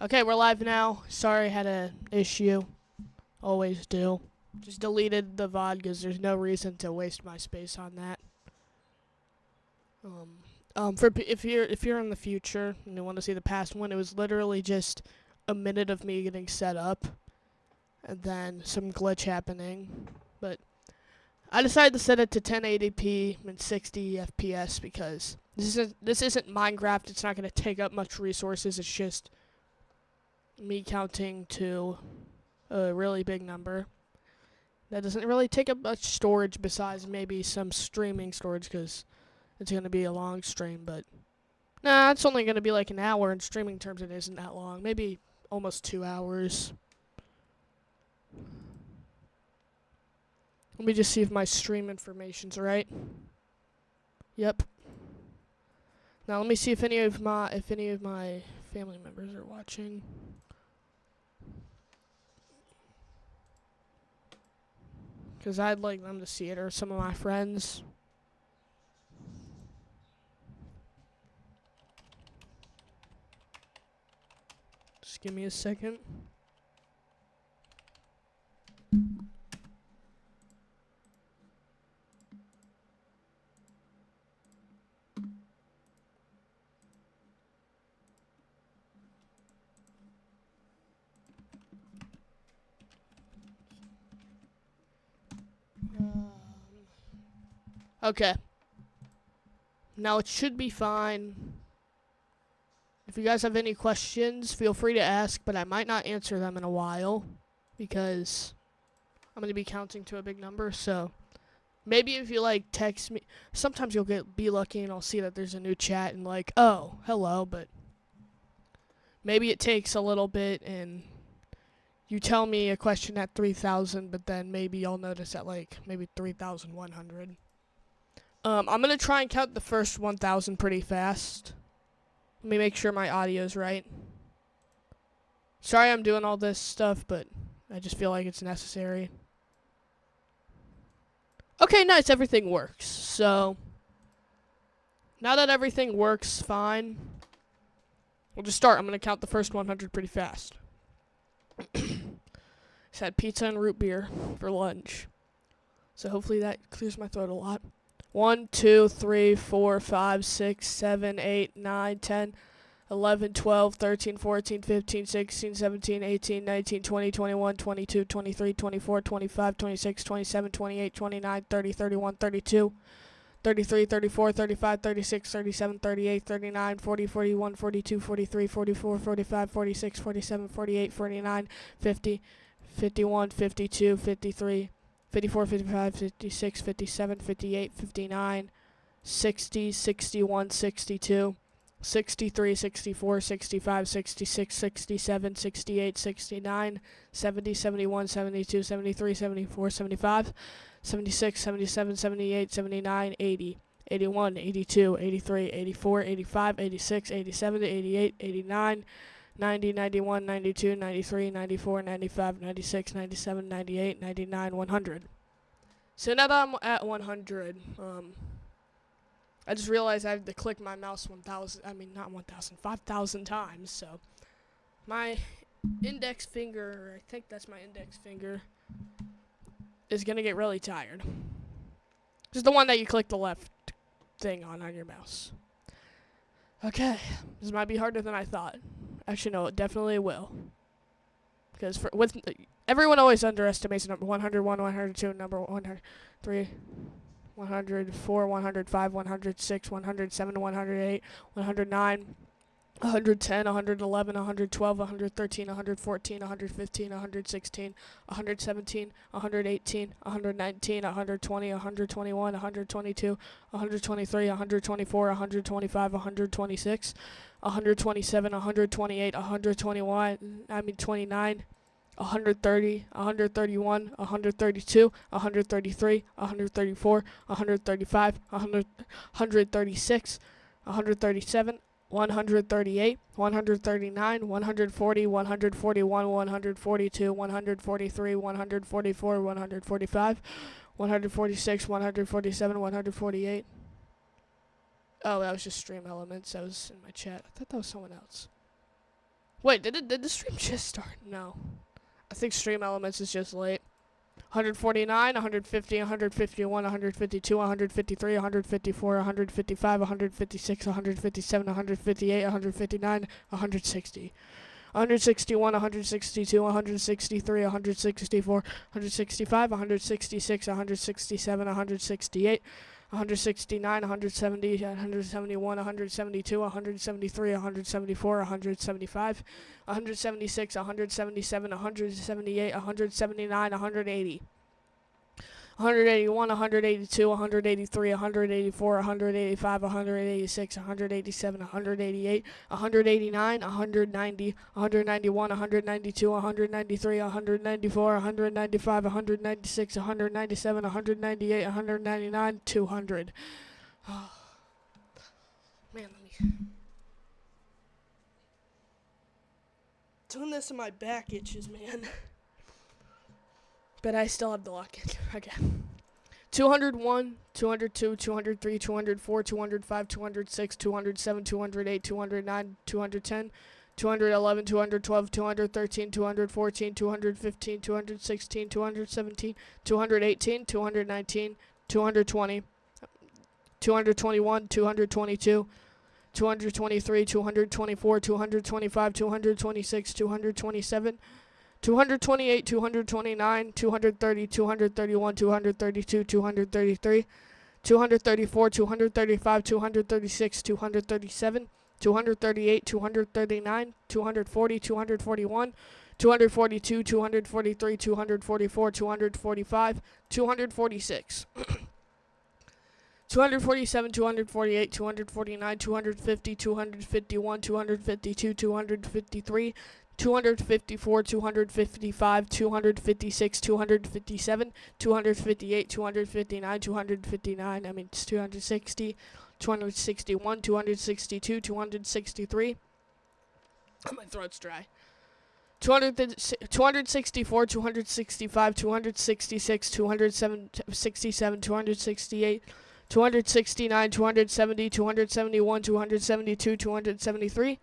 Okay, we're live now. Sorry, I had an issue. Always do. Just deleted the VOD because there's no reason to waste my space on that. If you're in the future and you want to see the past one, it was literally just a minute of me getting set up, and then some glitch happening. But I decided to set it to 1080p and 60 FPS because this isn't Minecraft. It's not going to take up much resources. It's just me counting to a really big number. That doesn't really take up much storage besides maybe some streaming storage because it's going to be a long stream. But nah, it's only going to be like an hour. In streaming terms, it isn't that long. Maybe almost 2 hours. Let me just see if my stream information's right. Yep. Now let me see if any of my family members are watching. Because I'd like them to see it, or some of my friends. Just give me a second. Okay. Now it should be fine. If you guys have any questions, feel free to ask, but I might not answer them in a while because I'm going to be counting to a big number. So maybe if you like text me, sometimes you'll be lucky and I'll see that there's a new chat and like, oh, hello, but maybe it takes a little bit and you tell me a question at 3,000, but then maybe you'll notice at like maybe 3,100. I'm going to try and count the first 1,000 pretty fast. Let me make sure my audio's right. Sorry I'm doing all this stuff, but I just feel like it's necessary. Okay, nice. Everything works. So, now that everything works fine, we'll just start. I'm going to count the first 100 pretty fast. Just had pizza and root beer for lunch. So hopefully that clears my throat a lot. 1, 2, 3, 4, 5, 6, 7, 8, 9, 10, 11, 12, 13, 14, 15, 16, 17, 18, 19, 20, 21, 22, 23, 24, 25, 26, 27, 28, 29, 30, 31, 32, 33, 34, 35, 36, 37, 38, 39, 40, 41, 42, 43, 44, 45, 46, 47, 48, 49, 50, 51, 52, 53, 54, 55, 56, 57, 58, 59, 60, 61, 62, 63, 64, 65, 66, 67, 68, 69, 70, 71, 72, 73, 74, 75, 76, 77, 78, 79, 80, 81, 82, 83, 84, 85, 86, 87, 88, 89, 90, 91, 92, 93, 94, 95, 96, 97, 98, 99, 100. So now that I'm at 100, I just realized I have to click my mouse 5,000 times. So my index finger, I think that's my index finger, is going to get really tired. Just the one that you click the left thing on your mouse. Okay, this might be harder than I thought. Actually, no, it definitely will. Because everyone always underestimates number 101, 102, number 103, 104, 105, 106, 107, 108, 109, 110, 111, 112, 113, 114, 115, 116, 117, 118, 119, 120, 121, 122, 123, 124, 125, 126, 127, 128, 29, 130, 131, 132, 133, 134, 135, 136, 137, 138, 139, 140, 141, 142, 143, 144, 145, 146, 147, 148. Oh, that was just Stream Elements. That was in my chat. I thought that was someone else. Wait, did the stream just start? No. I think Stream Elements is just late. 149, 150, 151, 152, 153, 154, 155, 156, 157, 158, 159, 160. 161, 162, 163, 164, 165, 166, 167, 168, 169, 170, 171, 172, 173, 174, 175, 176, 177, 178, 179, 180. 181, 182, 183, 184, 185, 186, 187, 188, 189, 190, 191, 192, 193, 194, 195, 196, 197, 198, 199, 200. Oh, man, let me... Doing this and my back itches, man. But I still have the locket. Okay. 201, 202, 203, 204, 205, 206, 207, 208, 209, 210, 211, 212, 213, 214, 215, 216, 217, 218, 219, 220, 221, 222, 223, 224, 225, 226, 227, 228, 229, 230, 231, 232, 233, 234, 235, 236, 237, 238, 239, 240, 241, 242, 243, 244, 245, 246. 247, 248, 249, 250, 251, 252, 253, 254, 255, 256, 257, 258, 259, 259, it's 260, 261, 262, 263. My throat's dry. 264, 265, 266, 267, 268, 269, 270, 271, 272, 273,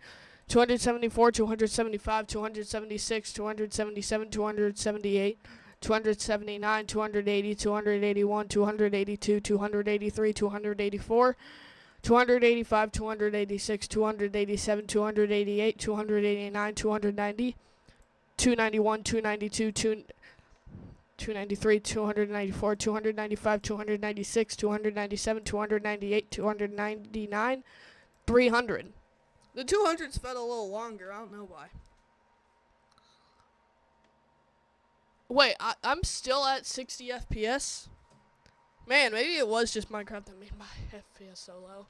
274, 275, 276, 277, 278, 279, 280, 281, 282, 283, 284, 285, 286, 287, 288, 289, 290, 291, 292, 293, 294, 295, 296, 297, 298, 299, 300. The 200s felt a little longer. I don't know why. Wait, I'm still at 60 FPS? Man, maybe it was just Minecraft that made my FPS so low.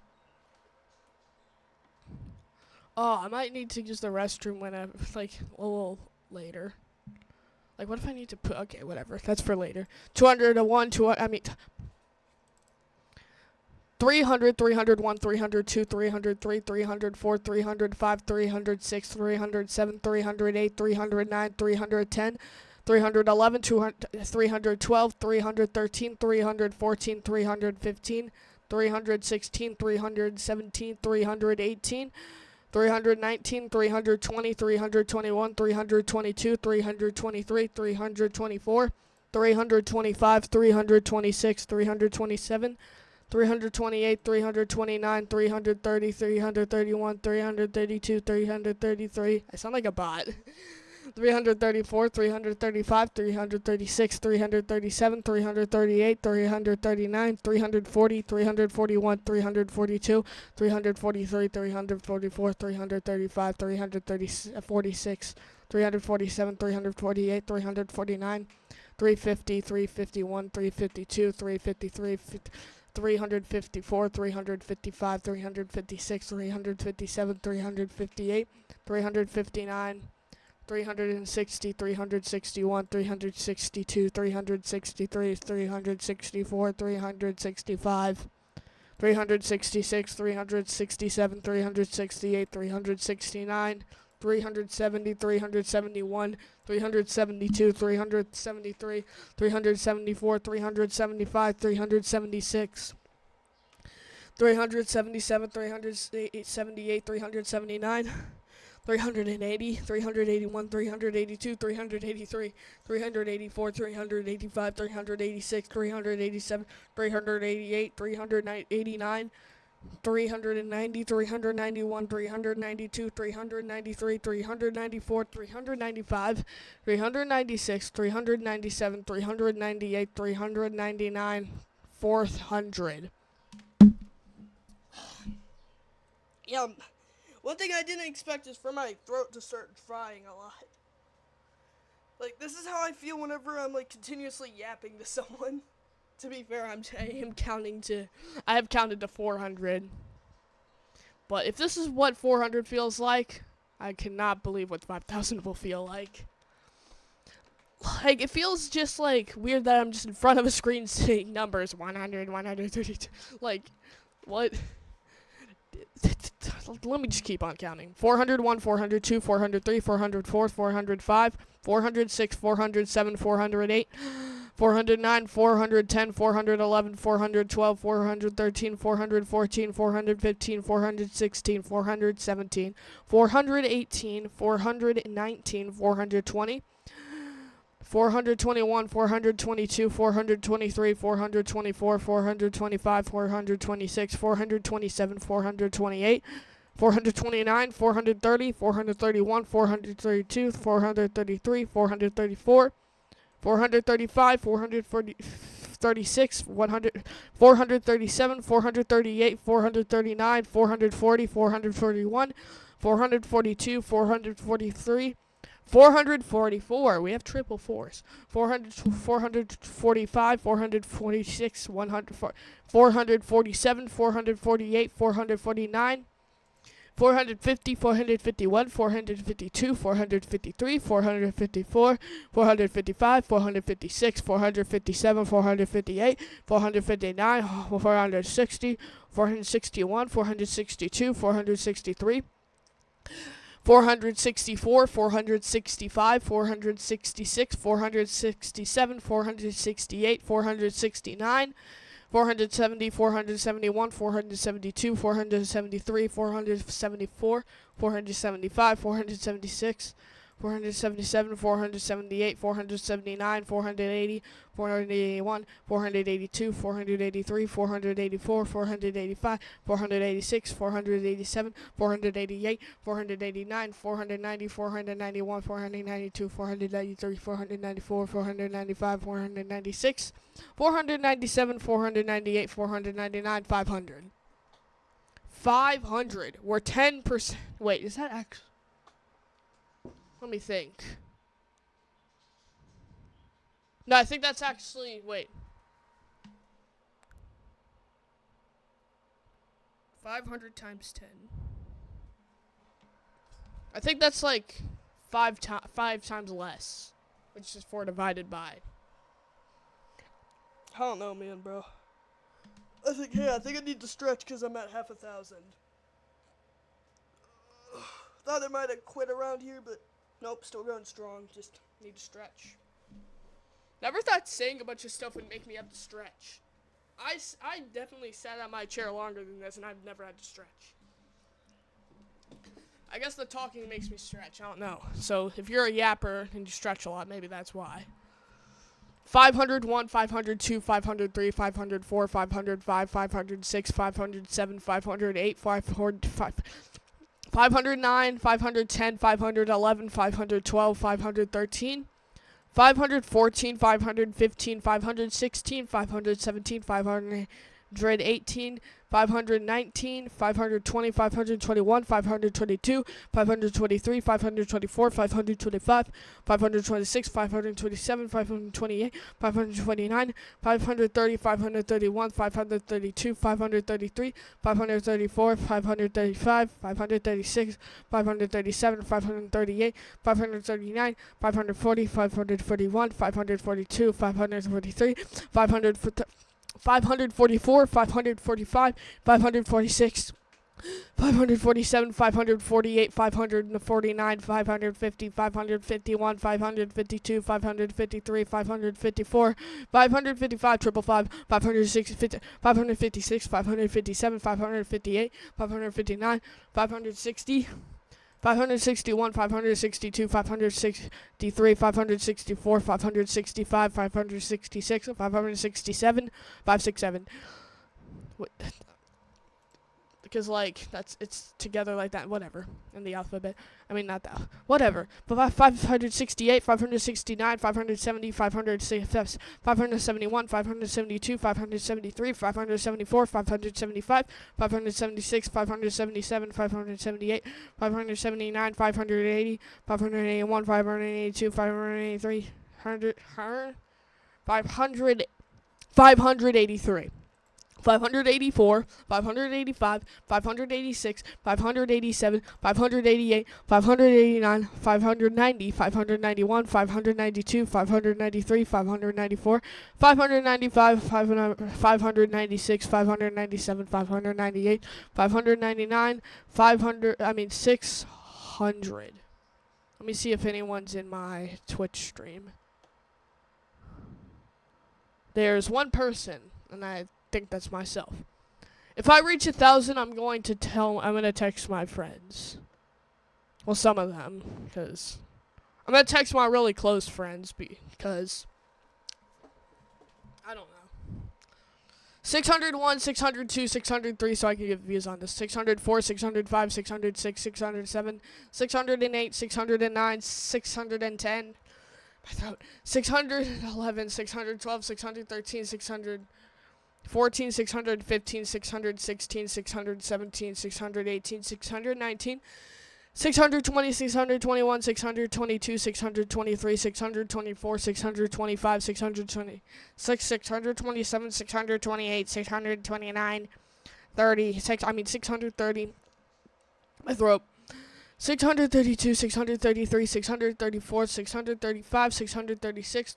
Oh, I might need to use the restroom whenever, like, a little later. Like, what if I need to put... Okay, whatever. That's for later. 201, 300, 301, 302, 303, 304, 305, 306, 307, 308, 309, 310, 311, 312, 313, 314, 315, 316, 317, 318, 319, 320, 321, 322, 323, 324, 325, 326, 327, 328, 329, 330, 331, 332, 333. I sound like a bot. 334, 335, 336, 337, 338, 339, 340, 341, 342, 343, 344, 335, 346, 347, 348, 349, 350, 351, 352, 353, 354, 355, 356, 357, 358, 359, 360, 361, 362, 363, 364, 365, 366, 367, 368, 369, 370, 371, 372, 373, 374, 375, 376, 377, 378, 379, 380, 381, 382, 383, 384, 385, 386, 387, 388, 389, 390, 391, 392, 393, 394, 395, 396, 397, 398, 399, 400. Yeah, one thing I didn't expect is for my throat to start frying a lot. Like, this is how I feel whenever I'm, like, continuously yapping to someone. To be fair, I have counted to 400. But if this is what 400 feels like, I cannot believe what 5,000 will feel like. Like, it feels just, like, weird that I'm just in front of a screen saying numbers. 100, 132. Like, what? Let me just keep on counting. 401, 402, 403, 404, 405, 406, 407, 408, 409, 410, 411, 412, 413, 414, 415, 416, 417, 418, 419, 420, 421, 422, 423, 424, 425, 426, 427, 428, 429, 430, 431, 432, 433, 434, 435, 436, 437, 438, 439, 440, 441, 442, 443, 444. We have triple fours. 400, 445, 446, 447, 448, 449, 450, 451, 452, 453, 454, 455, 456, 457, 458, 459, 460, 461, 462, 463, 464, 465, 466, 467, 468, 469, 470, 471, 472, 473, 474, 475, 476, 477, 478, 479, 480, 481, 482, 483, 484, 485, 486, 487, 488, 489, 490, 491, 492, 493, 494, 495, 496, 497, 498, 499, 500. 500. We're 10%. Wait, is that actually? Let me think. No, I think that's actually, wait. 500 times 10. I think that's like 5 times less, which is 4 divided by. I don't know, man, bro. I think I need to stretch because I'm at 500. Thought I might have quit around here, but nope, still going strong. Just need to stretch. Never thought saying a bunch of stuff would make me have to stretch. I definitely sat on my chair longer than this, and I've never had to stretch. I guess the talking makes me stretch. I don't know. So if you're a yapper and you stretch a lot, maybe that's why. 501, 502, 503, 504, 505, 506, 507, 508, 505. 509, 510, 511, 512, 513, 514, 515, 516, 517, 518, 519, 520, 521, 522, 523, 524, 525, 526, 527, 528, 529, 530, 531, 532, 533, 534, 535, 536, 537, 538, 539, 540, 541, 542, 543, 544, 545, 546, 547, 548, 549, 550, 551, 552, 553, 554, 555, 555, 556, 556, 557, 558, 559, 560, 561, 562, 563, 564, 565, 566, 567, 567. Because, like, it's together like that, whatever, in the alphabet. I mean, not that, whatever. But 568, 569, 570, 571, 572, 573, 574, 575, 576, 577, 578, 579, 580, 581, 582, 583, 583. 584, 585, 586, 587, 588, 589, 590, 591, 592, 593, 594, 595, 596, 597, 598, 599, 600. Let me see if anyone's in my Twitch stream. There's one person, and I think that's myself. If I reach 1,000, I'm going to text my friends. Well, some of them, because I'm going to text my really close friends because I don't know. 601, 602, 603, so I can get views on this. 604, 605, 606, 607, 608, 609, 610. My throat. 611, 612, 613, 614, 615, 616, 617, 618, 619, 620, 621, 622, 623, 624, 625, 626, 627, 628, 629, 630. My throat. 632, 633, 634, 635, 636,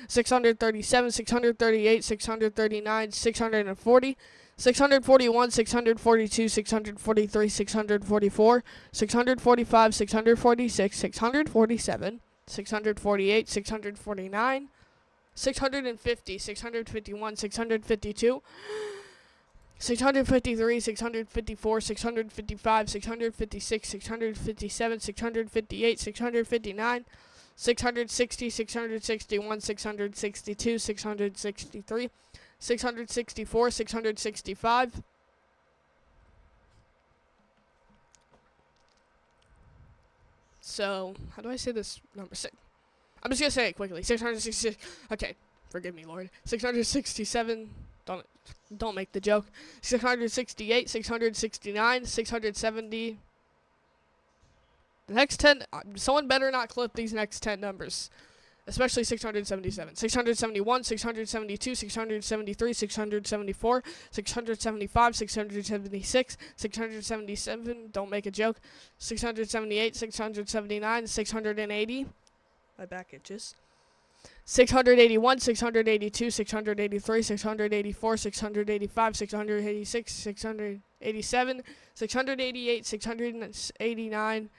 637, 638, 639, 640, 641, 642, 643, 644, 645, 646, 647, 648, 649, 650, 651, 652, 653, 654, 655, 656, 657, 658, 659, 660, 661, 662, 663, 664, 665, so, how do I say this number? I'm just gonna say it quickly. 666, okay, forgive me, Lord. 667, don't make the joke. 668, 669, 670. The next 10, someone better not clip these next 10 numbers. Especially 677. 671, 672, 673, 674, 675, 676, 677, don't make a joke. 678, 679, 680. My back itches. 681, 682, 683, 684, 685, 686, 687, 688, 689,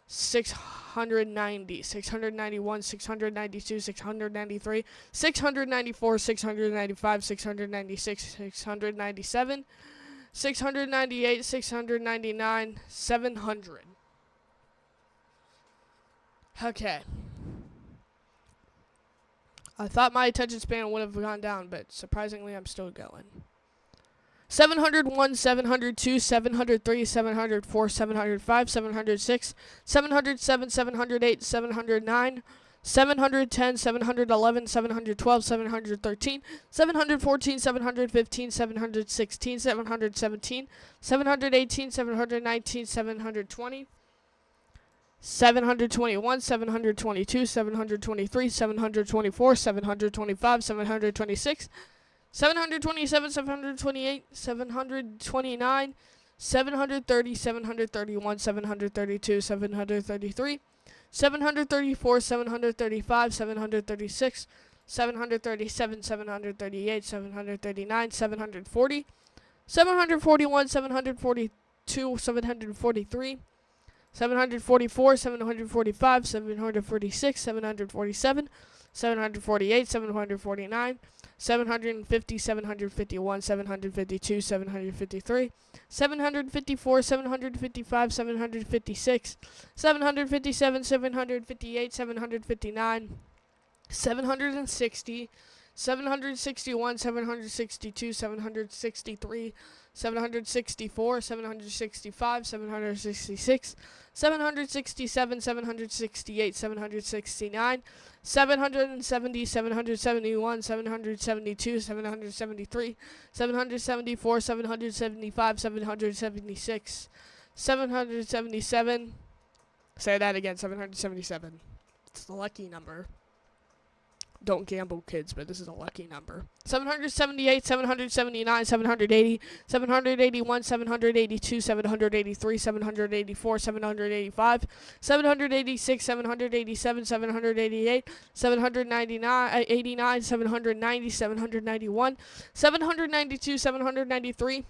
690, 691, 692, 693, 694, 695, 696, 697, 698, 699, 700. Okay. I thought my attention span would have gone down, but surprisingly, I'm still going. 701, 702, 703, 704, 705, 706, 707, 708, 709, 710, 711, 712, 713, 714, 715, 716, 717, 718, 719, 720, 721, 722, 723, 724, 725, 726, 727, 728, 729, 730, 731, 732, 733, 734, 735, 736, 737, 738, 739, 740, 741, 742, 743, 744, 745, 746, 747, 748, 749, 750, 751, 752, 753, 754, 755, 756, 757, 758, 759, 760, 761, 762, 763, 764, 765, 766, 767, 768, 769, 770, 771, 772, 773, 774, 775, 776, 777. Say that again, 777. It's the lucky number. Don't gamble, kids, but this is a lucky number. 778, 779, 780, 781, 782, 783, 784, 785, 786, 787, 788, 799, 89, 790, 791, 792, 793,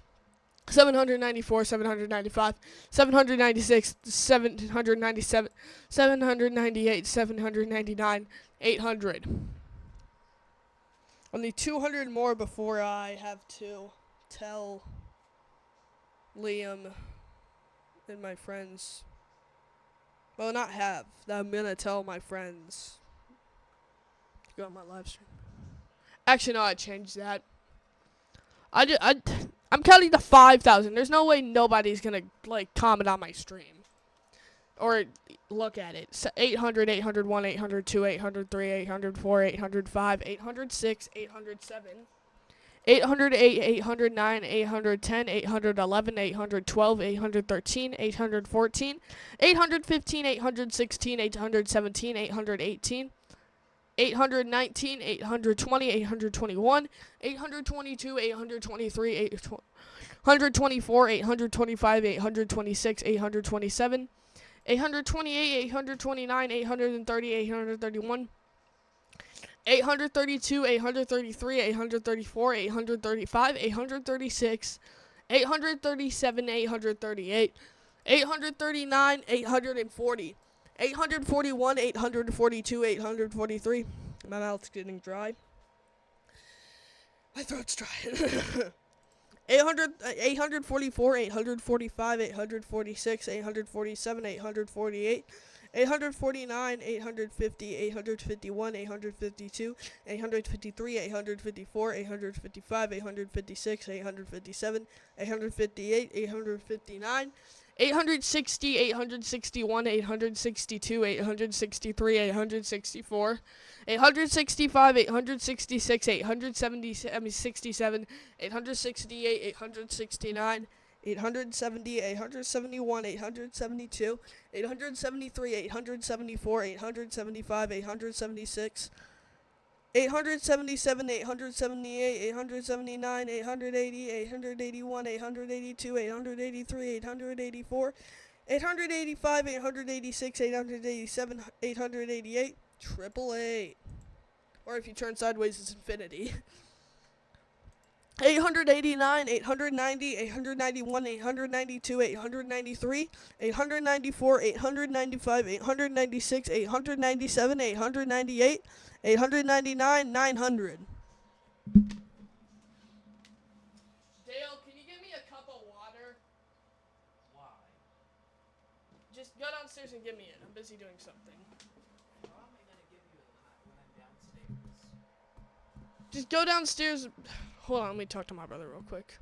794, 795, 796, 797, 798, 799, 800. Only 200 more before I have to tell Liam and my friends. Well, not have. I'm going to tell my friends. Go on my live stream. Actually, no, I changed that. I'm counting to 5,000. There's no way nobody's going to, like, comment on my stream. Or look at it. So 800, 801, 802, 803, 804, 805, 806, 807, 808, 809, 810, 811, 812, 813, 814, 815, 816, 817, 818, 819, 820, 821, 822, 823, 824, 825, 826, 827, 828, 829, 830, 831, 832, 833, 834, 835, 836, 837, 838, 839, 840, 841, 842, 843. My mouth's getting dry. My throat's dry. 844, 845, 846, 847, 848, 849, 850, 851, 852, 853, 854, 855, 856, 857, 858, 859, 860, 861, 862, 863, 864, 865, 866, 867, 868, 869, 870, 871, 872, 873, 874, 875, 876, 877, 878, 879, 880, 881, 882, 883, 884, 885, 886, 887, 888, 888. Or if you turn sideways, it's infinity. 889, 890, 891, 892, 893, 894, 895, 896, 897, 898, 899, 900. Dale, can you give me a cup of water? Why? Just go downstairs and give me it. I'm busy doing something. How am I gonna give you when I'm downstairs? Just go downstairs. Hold on, let me talk to my brother real quick.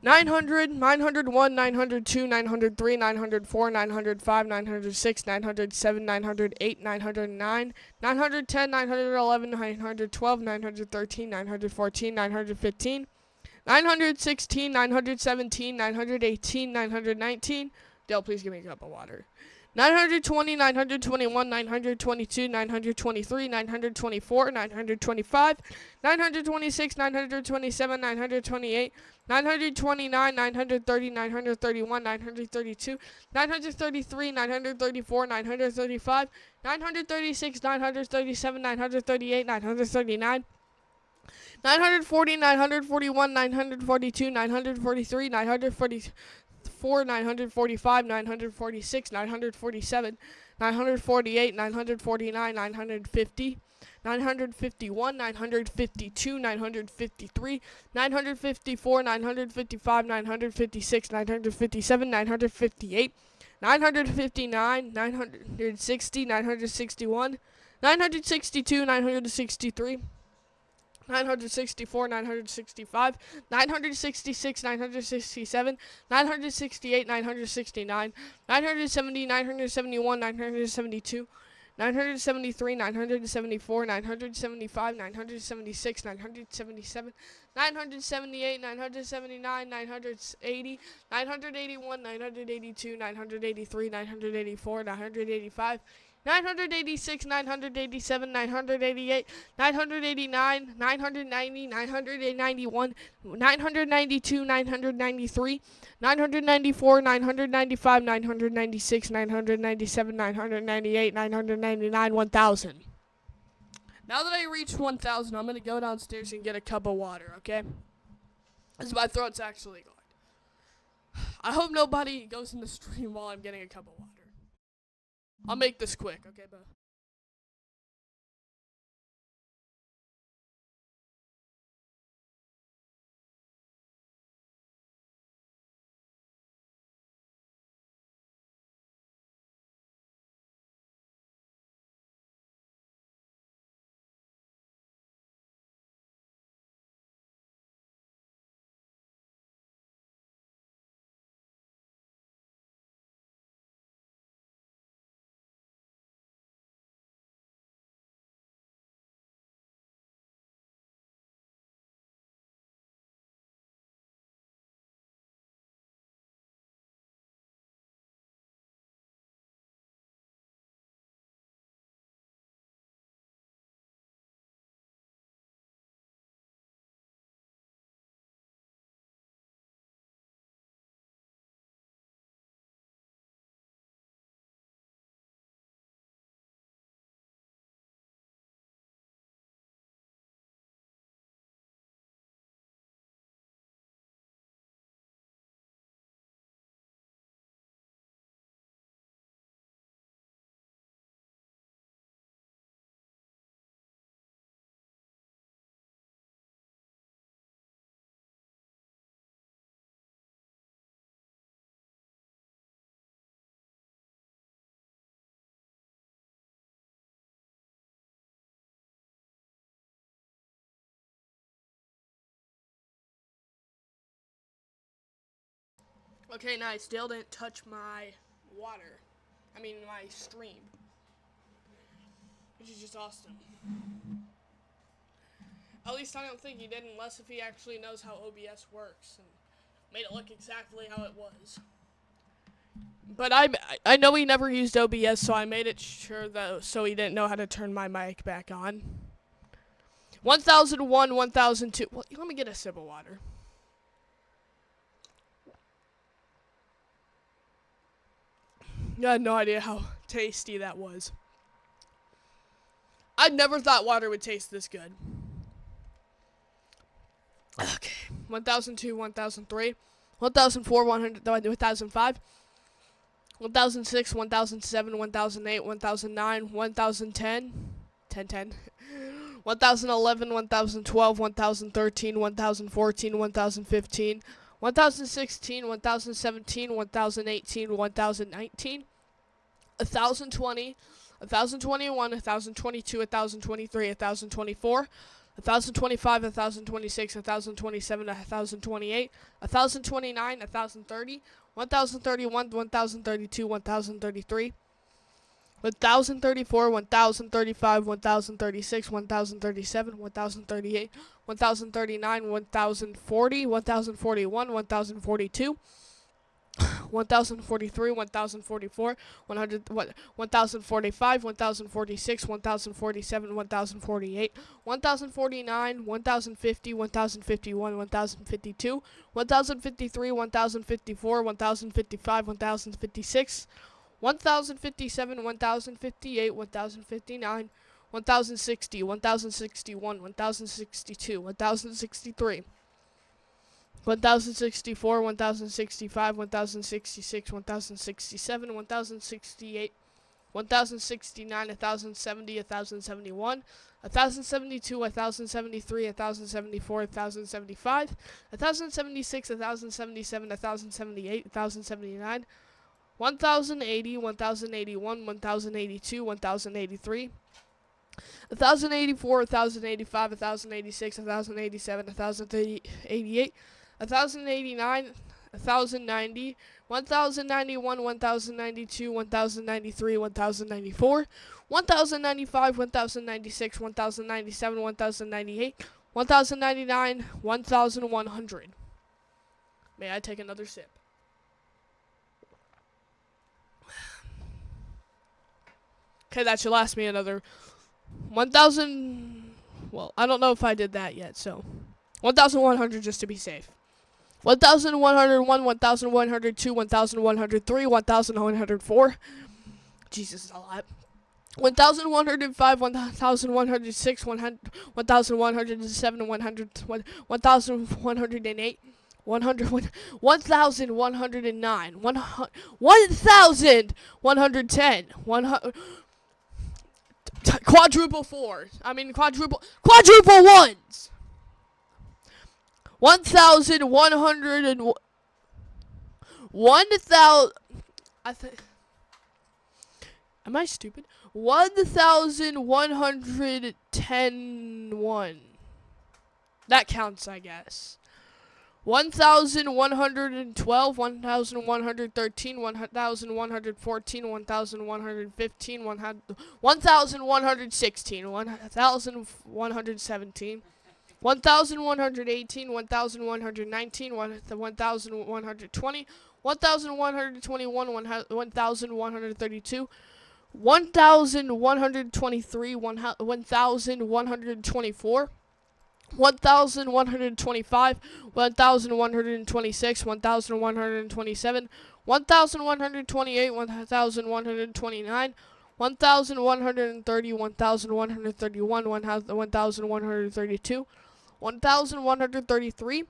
Nine hundred, 901, 902, 903, 904, 905, 906, 907, 908, 909, 910, 911, 912, 913, 914, 915, 916, 917, 918, 919. Dale, please give me a cup of water. 920, 921, 922, 923, 924, 925, 926, 927, 928, 929, 930, 931, 932, 933, 934, 935, 936, 937, 938, 939, 940, 941, 942, 943, 944, 945, 946, 947, 948, 949, 950, 951, 952, 953, 954, 955, 956, 957, 958, 959, 960, 961, 962, 963, 964, 965, 966, 967, 968, 969, 970, 971, 972, 973, 974, 975, 976, 977, 978, 979, 980, 981, 982, 983, 984, 985, 986, 987, 988, 989, 990, 991, 992, 993, 994, 995, 996, 997, 998, 999, 1000. Now that I reached 1000, I'm going to go downstairs and get a cup of water, okay? Because my throat's actually going. I hope nobody goes in the stream while I'm getting a cup of water. I'll make this quick, okay, bud? Okay, nice. Still didn't touch my water. I mean, my stream. Which is just awesome. At least I don't think he did, unless if he actually knows how OBS works and made it look exactly how it was. But I know he never used OBS, so I made it sure that so he didn't know how to turn my mic back on. 1001, 1002. Well, let me get a sip of water. I had no idea how tasty that was. I never thought water would taste this good. Okay. 1002, 1003, 1004, 1005, 1006, 1007, 1008, 1009, 1010, 1010, 1011, 1012, 1013, 1014, 1015, 1016, 1017, 1018, 1019, 1020, 1021, 1022, 1023, 1024, 1025, 1026, 1027, 1028, 1029, 1030, 1031, 1032, 1033, 1034, 1035, 1036, 1037, 1038, 1039, 1040, 1041, 1042, 1043, 1044, 1045, 1046, 1047, 1048, 1049, 1050, 1051, 1052, 1053, 1054, 1055, 1056, 1057, 1058, 1059, 1060, 1061, 1062, 1063, 1064, 1065, 1066, 1067, 1068, 1069, 1070, 1071, 1072, 1073, 1074, 1075, 1076, 1077, 1078, 1079, 1080, 1081, 1082, 1083, 1084, 1085, 1086, 1087, 1088, 1089, 1090, 1091, 1092, 1093, 1094, 1095, 1096, 1097, 1098, 1099, 1100. May I take another sip? Okay, that should last me another 1,000. Well, I don't know if I did that yet, so 1,100 just to be safe. 1,101, 1,102, 1,103, 1,104. Jesus, is a lot. 1,105, 1,106, 1,107, 1,108, 1,109, 1,110, quadruple fours. I mean quadruple ones. 1,100 and 1,000. I think. Am I stupid? 1,110. That counts, I guess. 1,112, 1,113, 1,114, 1,115, 1,116, 1,117, 1,118, 1,119, 1,120, 1,121, 1,132, 1,123, 1,124, 1,125, 1,126, 1,127, 1,128, 1,129, 1,130, 1,131, 1,132, 1,133,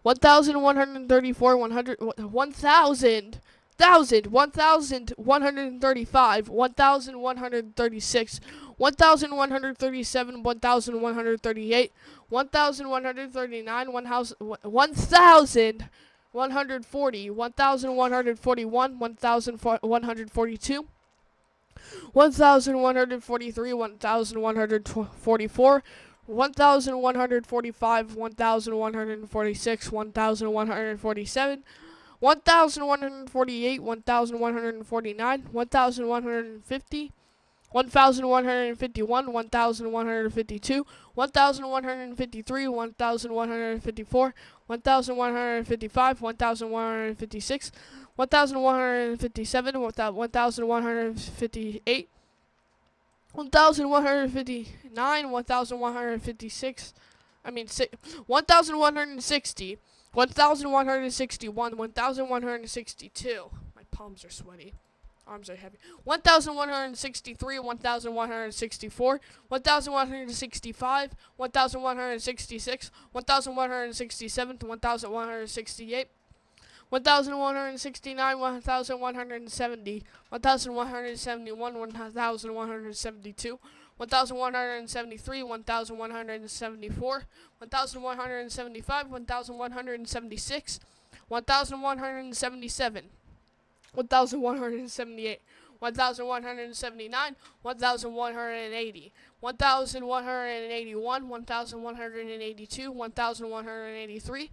1,134, 1,135, 1,136, 1,137, 1,138, 1,139, 1,140, 1,141, 1,142, 1,143, 1,144, 1,145, 1,146, 1,147, 1,148, 1,149, 1,150, 1,151, 1,152, 1,153, 1,154, 1,155, 1,156, 1,157, 1,158, 1,159, 1,156, 1,160, 1,161, 1,162. My palms are sweaty. Arms are heavy. 1,163, 1,164, 1,165, 1,166, 1,167, 1,168, 1,169, 1,170, 1,171, 1,172, 1,173, 1,174, 1,175, 1,176, 1,177, 1,178, 1,179, 1,180, 1,181, 1,182, 1,183,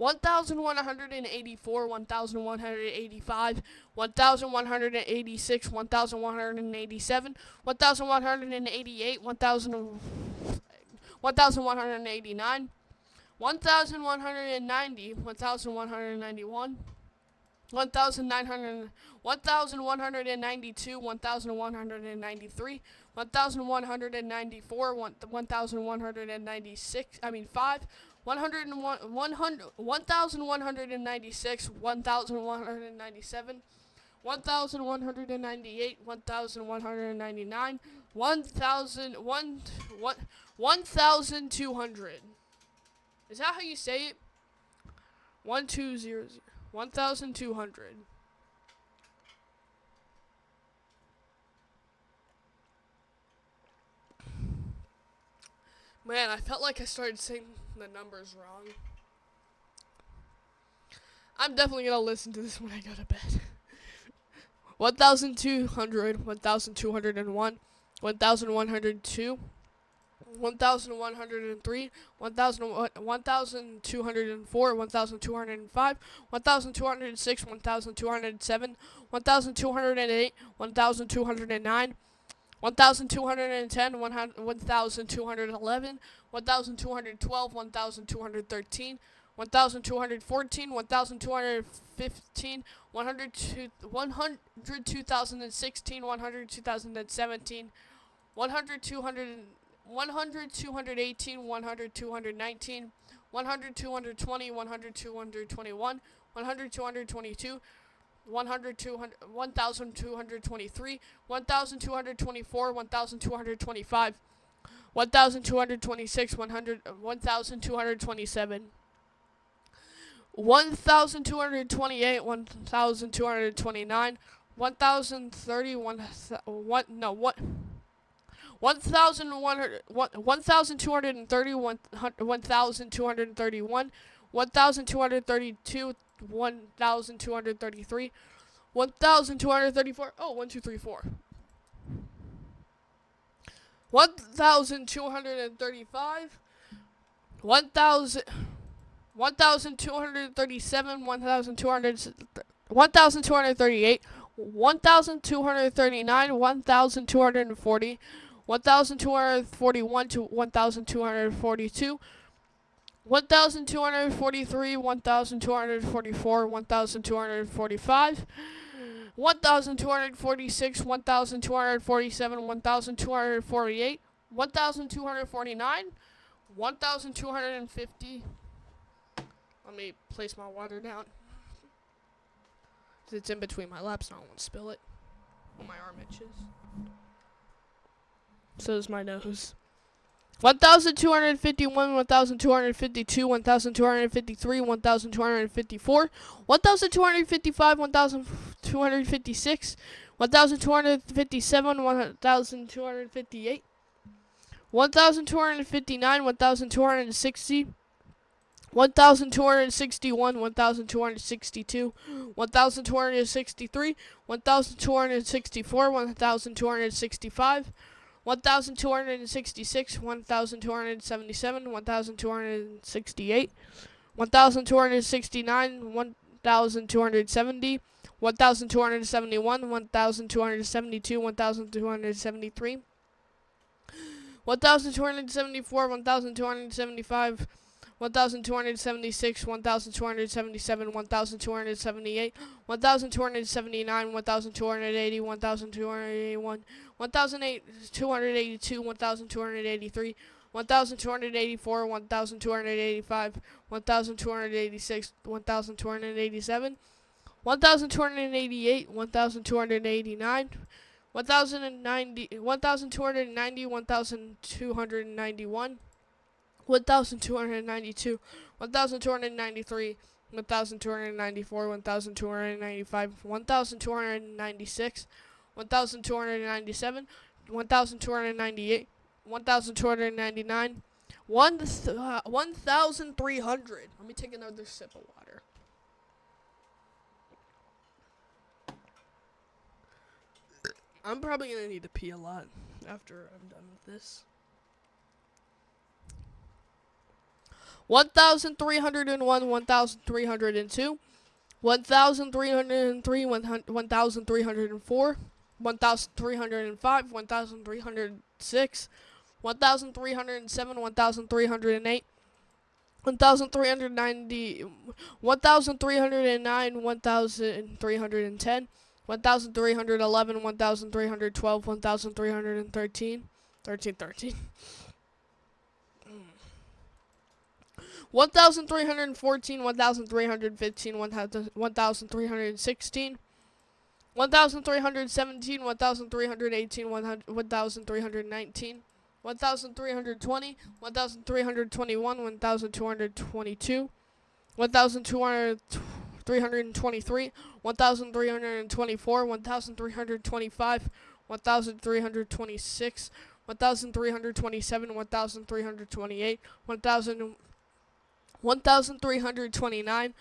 1,184, 1,185, 1,186, 1,187, 1,188, 1,189, 1,190, 1,191, 1,900, 1,192, 1,193, 1,194, 1,196, 5, 101, 100, 1,196, 1,197, 1,198, 1,199, 1,200. Is that how you say it? 1200. 1,200. Man, I felt like I started saying the numbers wrong. I'm definitely gonna listen to this when I go to bed. 1,200, 1,201, 1,102, 1,103, 1,204, 1,205, 1,206, 1,207, 1,208, 1,209, 1,210, 1,211, 1,212, 1,213, 1,214, 1,215, 100, 2016, 100, 2017, 100, 200, 100, 218, 100, 219, 100, 220, 100, 221, 100, 222, 100, 200, 1,223, 1,224, 1,225, 1,226, 100, 1,227, 1,228, 1,229, 1,030, 1,100, 1,230, 1,231, 1,232, 1,233, 1,234. Oh, 1, 2, 3, 4. 1,235, 1,000, 1,237, 1,238, 1,239, 1,240, 1,241 to 1,242, 1,243, 1,244, 1,245, 1,246, 1,247, 1,248, 1,249, 1,250. Let me place my water down. It's in between my laps and I don't want to spill it. Well, my arm itches. So does my nose. 1,251, 1,252, 1,253, 1,254, 1,255, 1,256, 1,257, 1,258, 1,259, 1,260, 1,261, 1,262, 1,263, 1,264, 1,265, 1,266, 1,277, 1,268, 1,269, 1,270, 1,271, 1,272, 1,273, 1,274, 1,275, 1,276, 1,277, 1,278, 1,279, 1,280, 1,281, 1,282, 1,283, 1,284, 1,285, 1,286, 1,287, 1,288, 1,289, 1,090, 1,290, 1,291, 1,292, 1,293, 1,294, 1,295, 1,296, 1,297, 1,298, 1,299, 1,300. Let me take another sip of water. I'm probably going to need to pee a lot after I'm done with this. 1,301, 1,302, 1,303, 1,304, 1,305, 1,306, 1,307, 1,308, 1,390, 1,309, 1,310, 1,311, 1,312, 1,313, 1313. 1,314, 1,315, 1,316, 1317, 1318, 1319, 1320, 1321, 1222, 1323, 1324, 1325, 1326, 1327, 1328, 1329,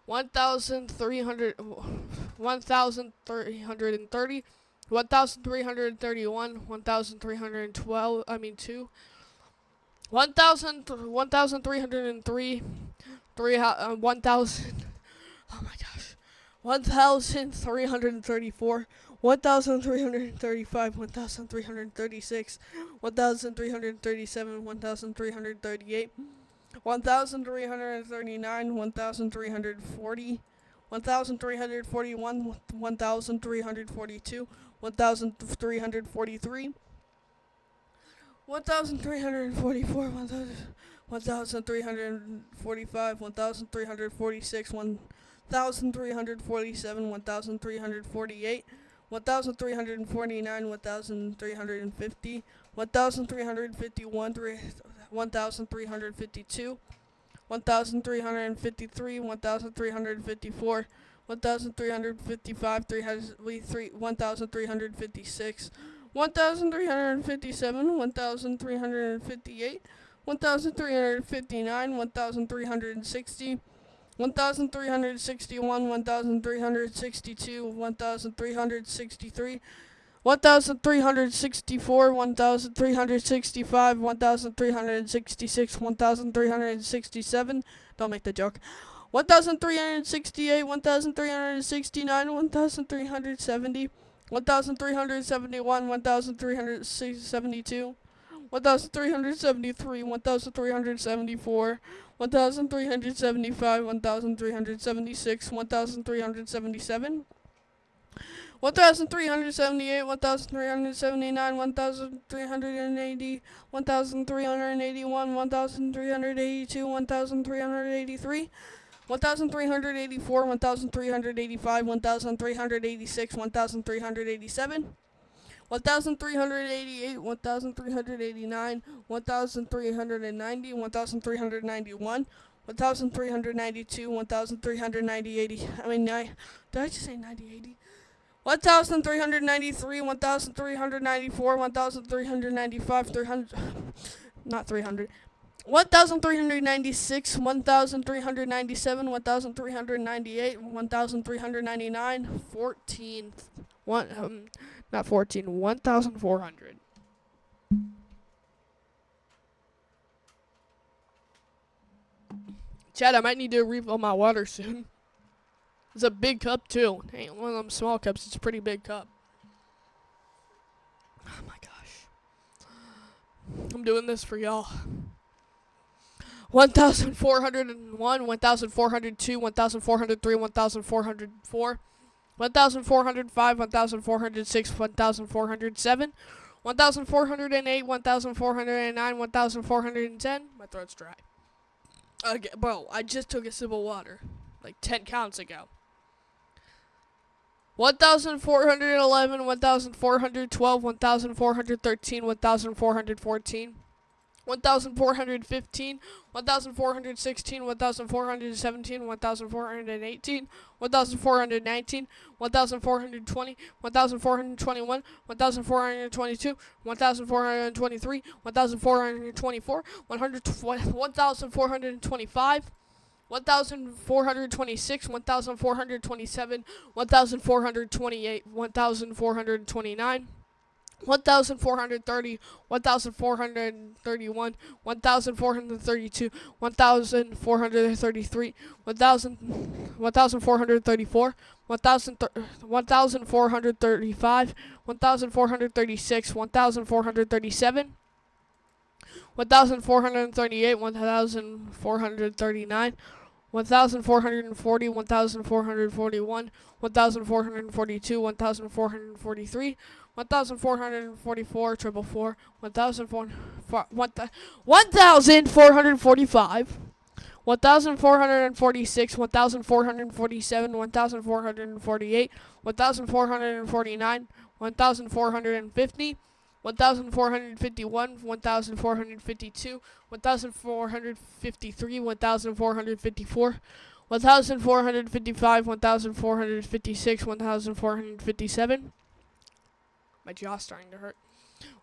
1300, 1330, 1331, 1312, 1303, 1000, oh my gosh, 1334, 1335, 1336, 1337, 1338, 1339, 1340, 1341, 1342, 1343, 1344, 1345, 1346, 1347, 1348, 1349, 1350, 1351, 1352, 1353, 1354, 1355, 1356, 1357, 1358, 1359, 1360, 1361, 1362, 1363, 1364, 1365, 1366, 1367. Don't make the joke. 1368, 1369, 1370, 1371, 1372, 1373, 1374, 1375, 1376, 1377, 1378, 1379, 1380, 1381, 1382, 1383, 1384, 1385, 1386, 1387, 1388, 1389, 1390, 1391, 1392, 1390, did I just say 9080? 1393, 1394, 1395, 300, not 300. 1396, 1397, 1398, 1399, 14, not 14, 1400. Chad, I might need to refill my water soon. It's a big cup too. It ain't one of them small cups, it's a pretty big cup. Oh my gosh. I'm doing this for y'all. 1401, 1402, 1403, 1404, 1405, 1406, 1407, 1408, 1409, 1410. My throat's dry. Okay, bro, I just took a sip of water like 10 counts ago. 1411, 1412, 1413, 1414, 1415, 1416, 1417, 1418, 1419, 1420, 1421, 1422, 1423, 1424, 1425, 1426, 1427, 1428, 1429, 1430, 1431, 1432, 1433, 1434, 1435, 1436, 1437, 1438, 1439, 1440, 1441, 1442, 1443, 1444, 444, 1445, 1,446, 1,447, 1,448, 1,449, 1,450, 1,451, 1,452, 1,453, 1,454, 1,455, 1,456, 1,457. My jaw's starting to hurt.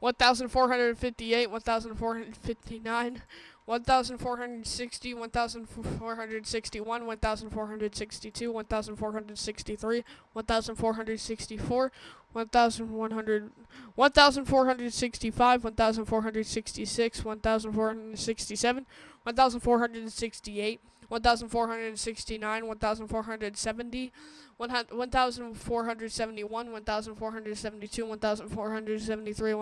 1,458, 1,459, 1,460, 1,461, 1,462, 1,463, 1,464, 1,100, 1,465, 1,466, 1,467, 1,468, 1,469, 1,470, 1,471, 1,472, 1,473,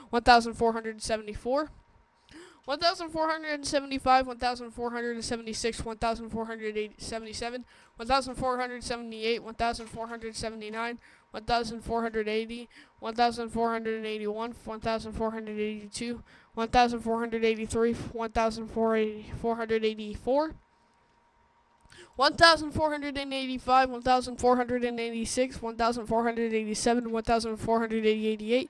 1,474, 1,475, 1,476, 1,477, 1,478, 1,479, 1,480, 1,481, 1,482, 1,483, 1,484, 1,485, 1,486, 1,487, 1,488,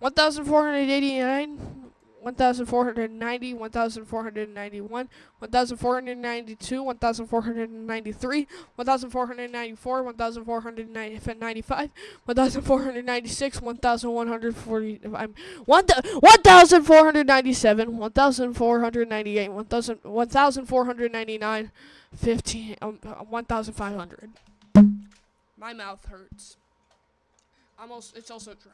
1,489, 1,490, 1,491, 1,492, 1,493, 1,494, 1,495, 1,496, 1,140, 1,497, 1,498, 1,499, 1,500. My mouth hurts. It's also dry.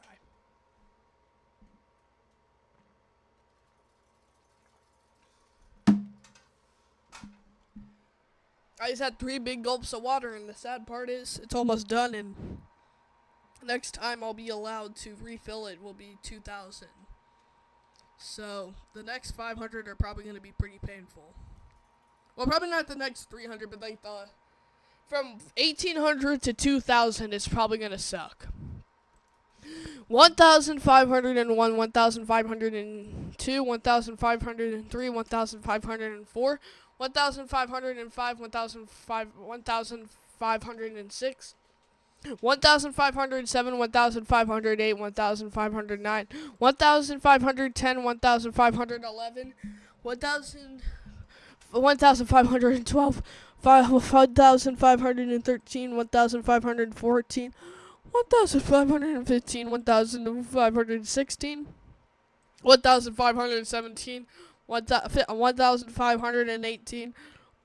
I just had 3 big gulps of water, and the sad part is it's almost done, and next time I'll be allowed to refill it will be 2,000. So the next 500 are probably going to be pretty painful. Well, probably not the next 300, but like from 1,800 to 2,000 is probably going to suck. 1,501, 1,502, 1,503, 1,504, 1,505, 1,506, 1,507, 1,508, 1,509, 1,510, 1,511, 1,512, 1,513, 1,514, 1,515, 1,516, 1,517, 1,518,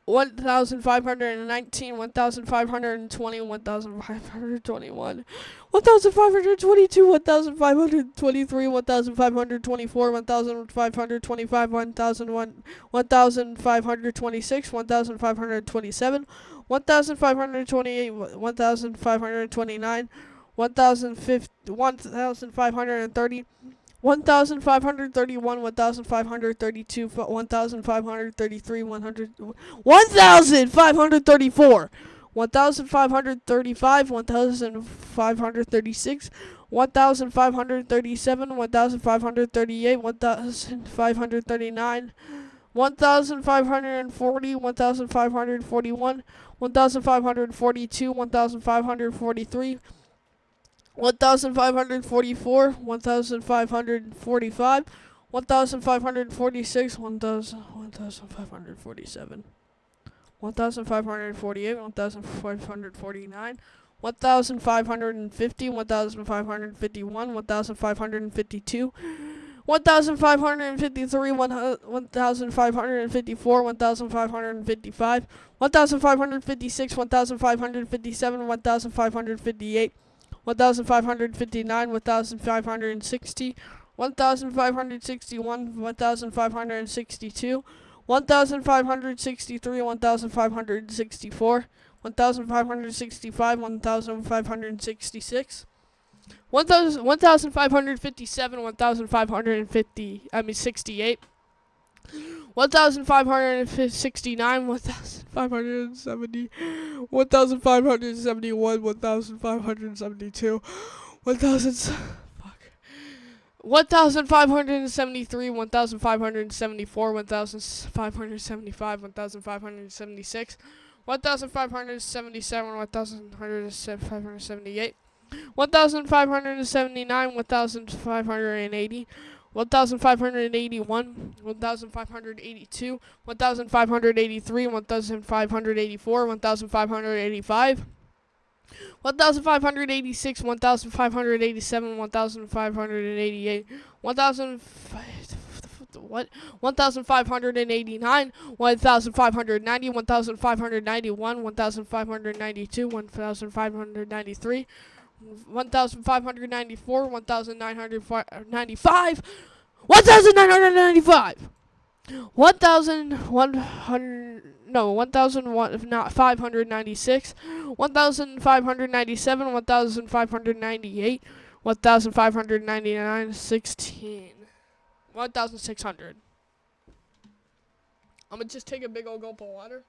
1,519, 1,520, 1,521, 1,522, 1,523, 1,524, 1,525, 1,526, 1,527, 1,528, 1,529, 1,530, 1,531, 1,532, 1,533, 1,534, 1,535, 1,536, 1,537, 1,538, 1,539, 1,540, 1,541, 1,542, 1,543, 1,544, 1,545, 1,546, 1,547, 1,548, 1,549, 1,550, 1,551, 1,552, 1,553, 1,554, 1,555, 1,556, 1,557, 1,558, 1,559, 1,560, 1,561, 1,562, 1,563, 1,564, 1,565, 1,566, 1,557, 1,568, 1,569, 1,570, 1,571, 1,572, 1,000, 1,573, 1,574, 1,575, 1,576, 1,577, 1,578, 1,579, 1,580, 1,581, 1,582, 1,583, 1,584, 1,585, 1,586, 1,587, 1,588, 1,000 what? 1,589, 1,590, 1,591, 1,592, 1,593, 1,594, 1,995, 1,995, 1,100, no, 1,001, not 596, 1,597, 1,598, 1,599, 16, 1,600. I'm gonna just take a big old gulp of water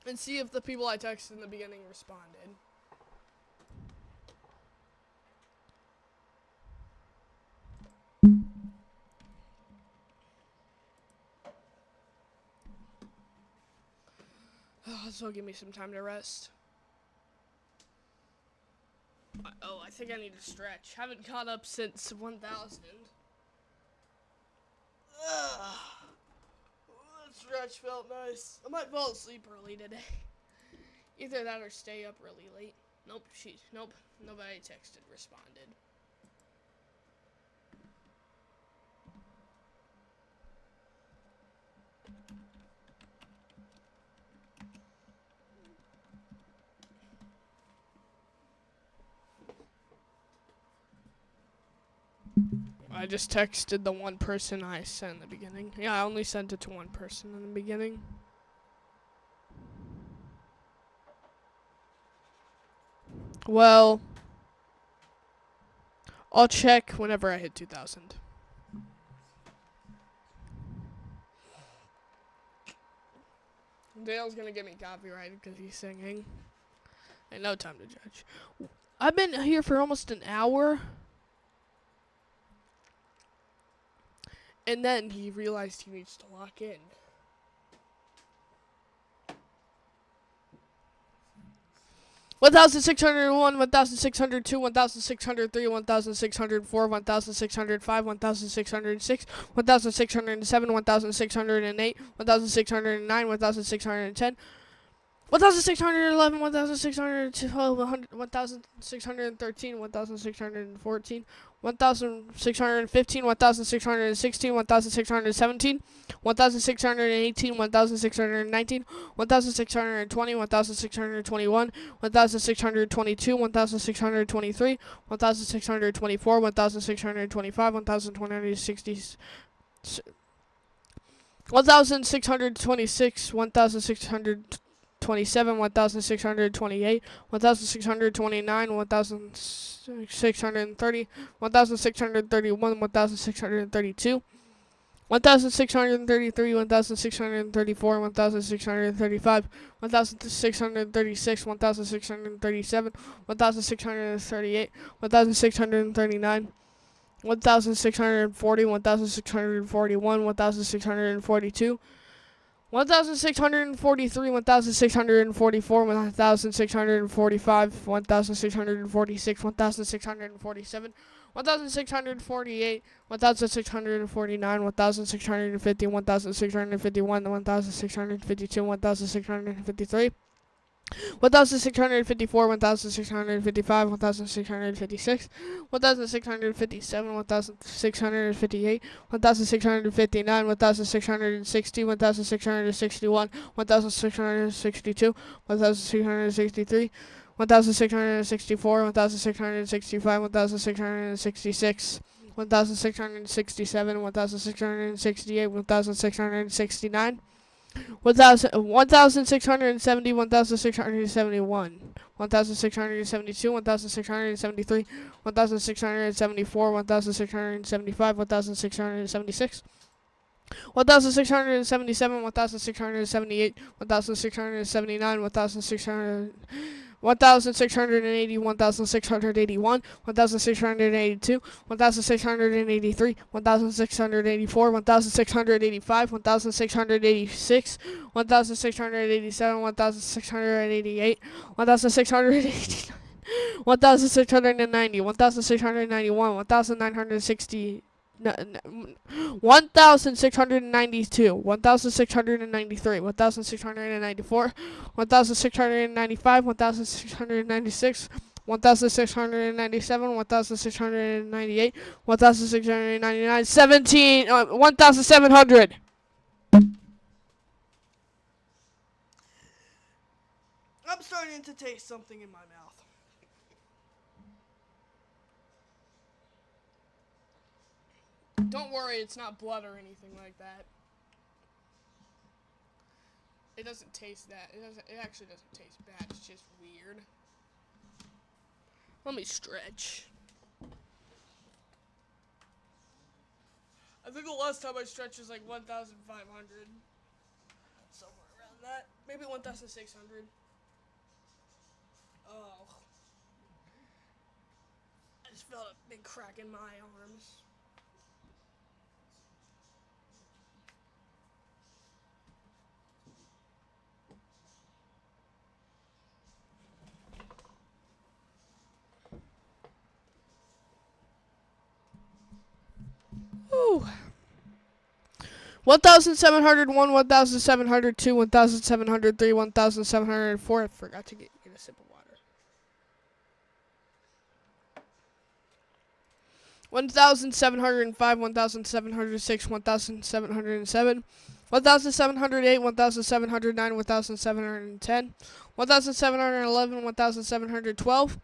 and see if the people I texted in the beginning responded. This will give me some time to rest. Oh, I think I need to stretch. Haven't caught up since 1,000. Ugh. That stretch felt nice. I might fall asleep early today. Either that or stay up really late. Nope, nobody texted, responded. I just texted the one person I sent in the beginning. Yeah, I only sent it to one person in the beginning. Well, I'll check whenever I hit 2,000. Dale's gonna get me copyrighted because he's singing. Ain't no time to judge. I've been here for almost an hour. And then he realized he needs to lock in. One 1,601, 1,602, 1,603, 1,604, 1,605, 1,606, 1,607, 1,608, 1,609, 1,610, 1,611, 1,612, 1,613, 1,614, 1,615, 1,616, 1,617, 1,618, 1,619, 1,620, 1,621, 1,622, 1,623, 1,624, 1,625, 1,260, 1,626, 1,627, 1,628, 1,629, 1,630, 1,631, 1,632, 1,633, 1,634, 1,635, 1,636, 1,637, 1,638, 1,639, 1,640, 1,641, 1,642, 1,643, 1,644, 1,645, 1,646, 1,647, 1,648, 1,649, 1,650, 1,651, 1,652, 1,653, 1,654, 1,655, 1,656, 1,657, 1,658, 1,659, 1,660, 1,661, 1,662, 1,663, 1,664, 1,665, 1,666, 1,667, 1,668, 1,669, 1,670, 1,671, 1,672, 1,673, 1,674, 1,675, 1,676, 1,677, 1,678, 1,679, 1,600, 1,680, 1,681, 1,682, 1,683, 1,684, 1,685, 1,686, 1,687, 1,688, 1,689, 1,690, 1,691, 1,960. 1,692, 1,693, 1,694, 1,695, 1,696, 1,697, 1,698, 1,699, 1,700. I'm starting to taste something in my mouth. Don't worry, it's not blood or anything like that. It doesn't taste that. It actually doesn't taste bad. It's just weird. Let me stretch. I think the last time I stretched was like 1,500. Somewhere around that. Maybe 1,600. Oh. I just felt a big crack in my arms. Ooh. 1,701, 1,702, 1,703, 1,704. I forgot to get a sip of water. 1,705, 1,706, 1,707, 1,708, 1,709, 1,710, 1,711, 1,712,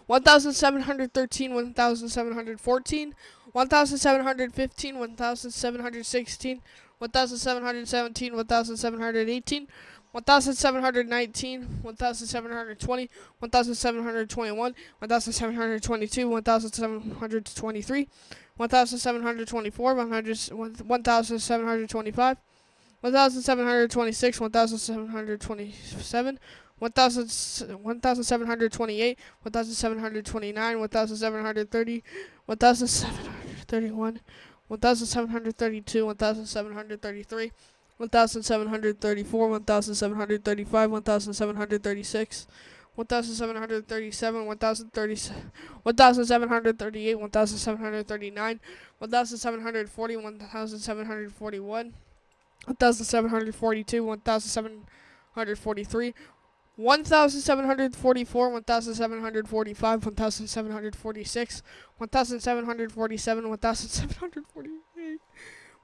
1,713, 1,714, 1,715, 1,716, 1,717, 1,718, 1,719, 1,720, 1,721, 1,722, 1,723, 1,724, 1,725, 1,726, 1,727, 1,728, 1,729, 1,730, 1,731, 1,732, 1,733, 1,734, 1,735, 1,736, 1,737, 1,738, 1,739, 1,740, 1,741, 1,742, 1,743, 1,744, 1,745, 1,746, 1,747, 1,748,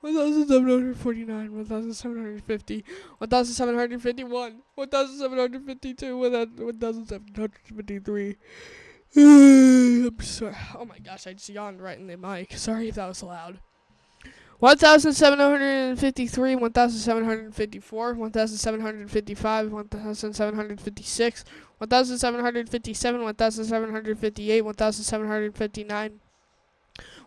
1,749, 1,750, 1,751, 1,752, 1,753. I'm sorry. Oh my gosh, I just yawned right in the mic. Sorry if that was loud. 1,753, 1,754, 1,755, 1,756, 1,757, 1,758, 1,759,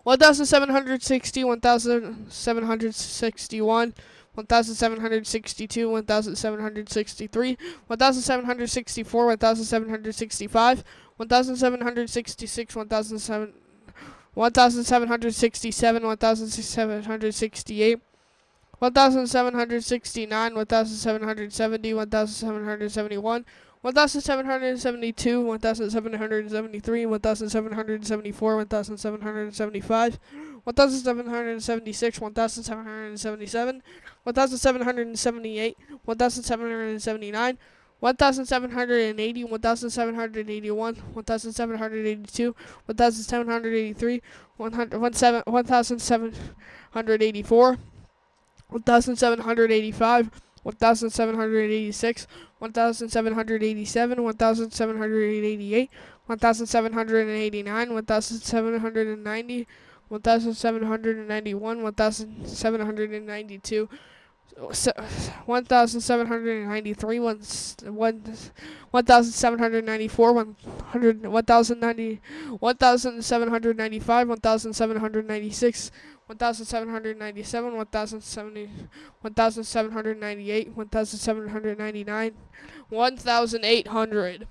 1,760, 1,761, 1,762, 1,763, 1,764, 1,765, 1,766, 1,767, 1,768, 1,769, 1,770, 1,771, 1,772, 1,773, 1,774, 1,775, 1,776, 1,777, 1,778, 1,779, 1,780, 1,781, 1,782, 1,783, 1,784, 1,785, 1,786, 1,787, 1,788, 1,789, 1,790, 1,791, 1,792, 1,793, 1,794, 1,795, 1,796, 1,797, 1,798, 1,799, 1,800.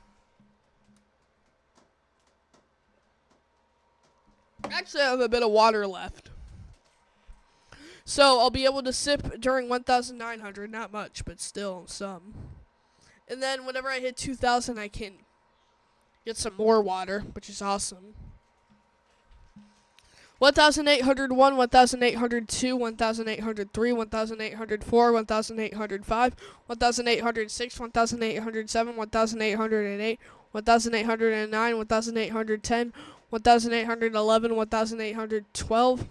Actually, I have a bit of water left. So I'll be able to sip during 1,900. Not much, but still some. And then whenever I hit 2,000, I can get some more water, which is awesome. 1,801, 1,802, 1,803, 1,804, 1,805, 1,806, 1,807, 1,808, 1,809, 1,810, 1,811, 1,812,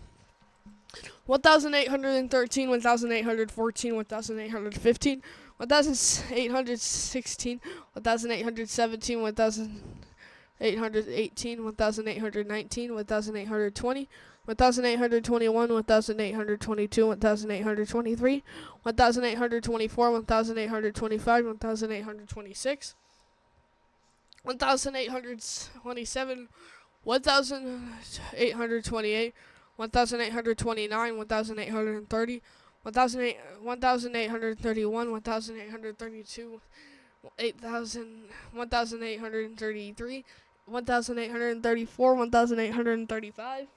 1,813, 1,814, 1,815, 1,816, 1,817, 1,818, 1,819, 1,820, 1,821, 1,822, 1,823, 1,824, 1,825, 1,826, 1,827, 1,828, 1,829, 1,830, 1,831, 1,832, 1,833, 1,834, 1,835,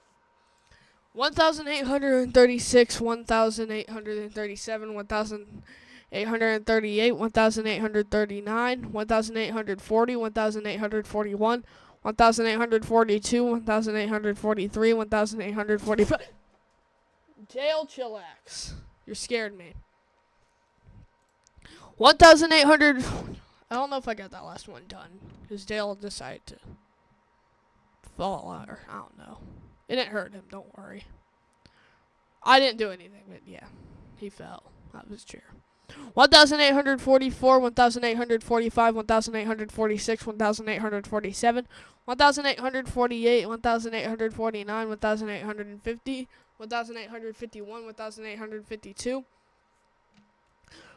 1,836, 1,837, 1,838, 1,839, 1,840, 1,841, 1,842, 1,843, 1,845. Dale, chillax. You scared me. 1,800. I don't know if I got that last one done, because Dale decided to fall out, or I don't know. It didn't hurt him, don't worry. I didn't do anything, but yeah, he fell out of his chair. 1,844, 1,845, 1,846, 1,847, 1,848, 1,849, 1,850, 1,851, 1,852,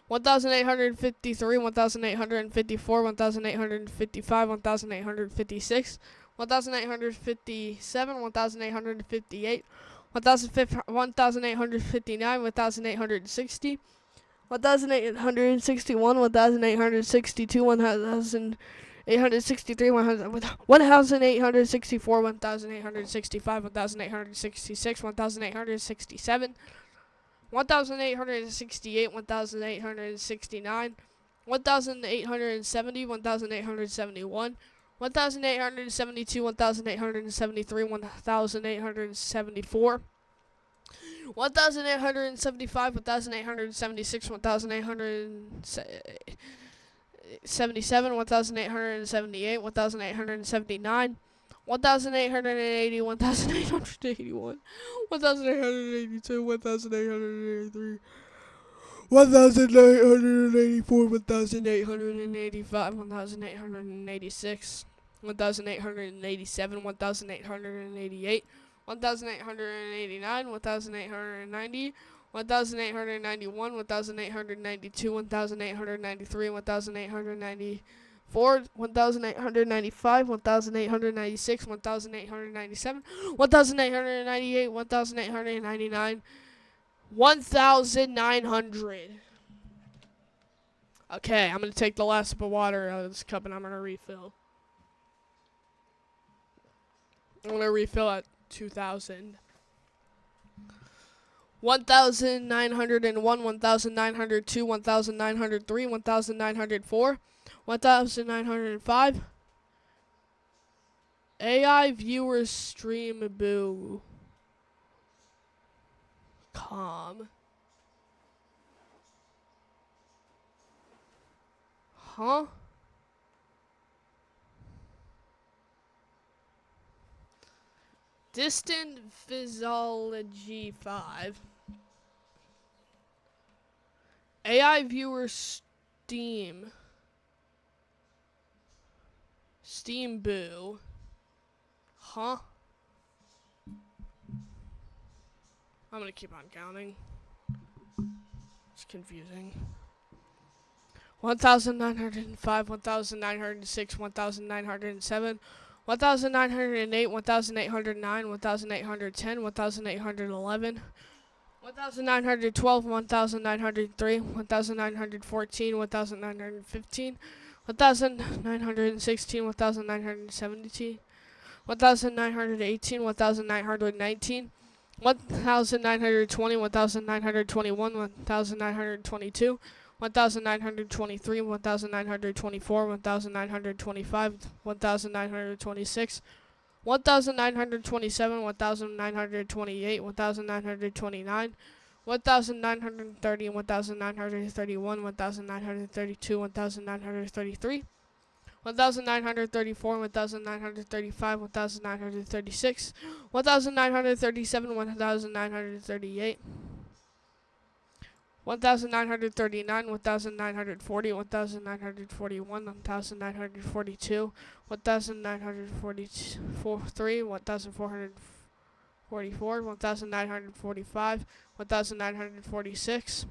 1,853, 1,854, 1,855, 1,856, 1,857, 1,858, 1,859, 1,860, 1,861, 1,862, 1,863, 1,864, 1,865, 1,866, 1,867, 1,868, 1,869, 1,870, 1,871, 1,872, 1,873, 1,874, 1,875, 1,876, 1,877, 1,878, 1,879, 1,880, 1,881, 1,882, 1,883, 1,884, 1,885, 1,886, 1,887, 1,888, 1,889, 1,890, 1,891, 1,892, 1,893, 1,894, 1,895, 1,896, 1,897, 1,898, 1,899, 1,900. Okay, I'm going to take the last sip of water out of this cup and I'm going to refill. I'm going to refill at 2,000. 1,901, 1,902, 1,903, 1,904, 1,905. AI viewers stream boo. Calm. Huh? Distant Physiology 5. AI viewer Steam. Steam boo. Huh? I'm gonna keep on counting. It's confusing. 1,905, 1,906, 1,907, 1,908, 1,809, 1,810, 1,811, 1,912, 1,903, 1,914, 1,915, 1,916, 1,917, 1918, 1919, 1920, 1921, 1922, 1923, 1924, 1925, 1926, 1927, 1928, 1929, 1930, 1931, 1932, 1933, 1934, 1935, 1936, 1937, 1938, 1939, 1940, 1941, 1942, 1943, 1444, 1945, 1946,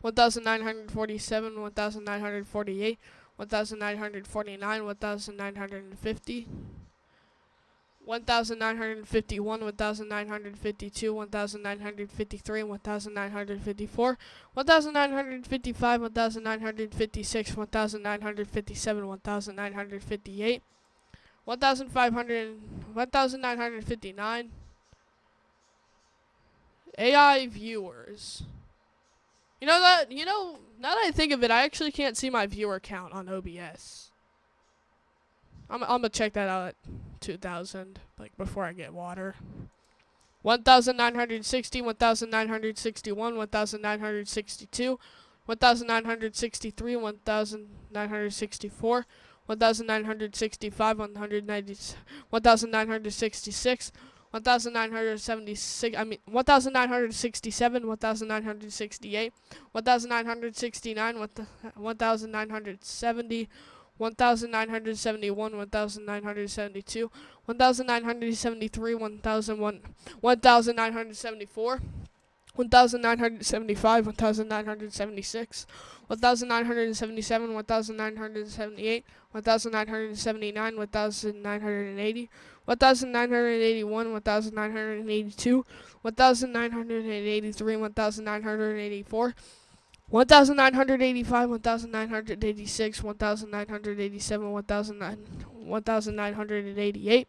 1947, 1948, 1949, 1950, 1951, 1952, 1953, 1954, 1955, 1956, 1957, 1958, 1500, 1959. AI viewers. Now that I think of it, I actually can't see my viewer count on OBS. I'm gonna check that out at 2000, like before I get water. 1960, 1961, 1962, 1963, 1964, 1965, 1966, 1976, 1967, 1968, 1969, 1970, 1971, 1972, 1973, 1001, 1974, 1975, 1976, 1977, 1978, 1979, 1980, 1981, 1982, 1983, 1984, 1985, 1986, 1987, 1988,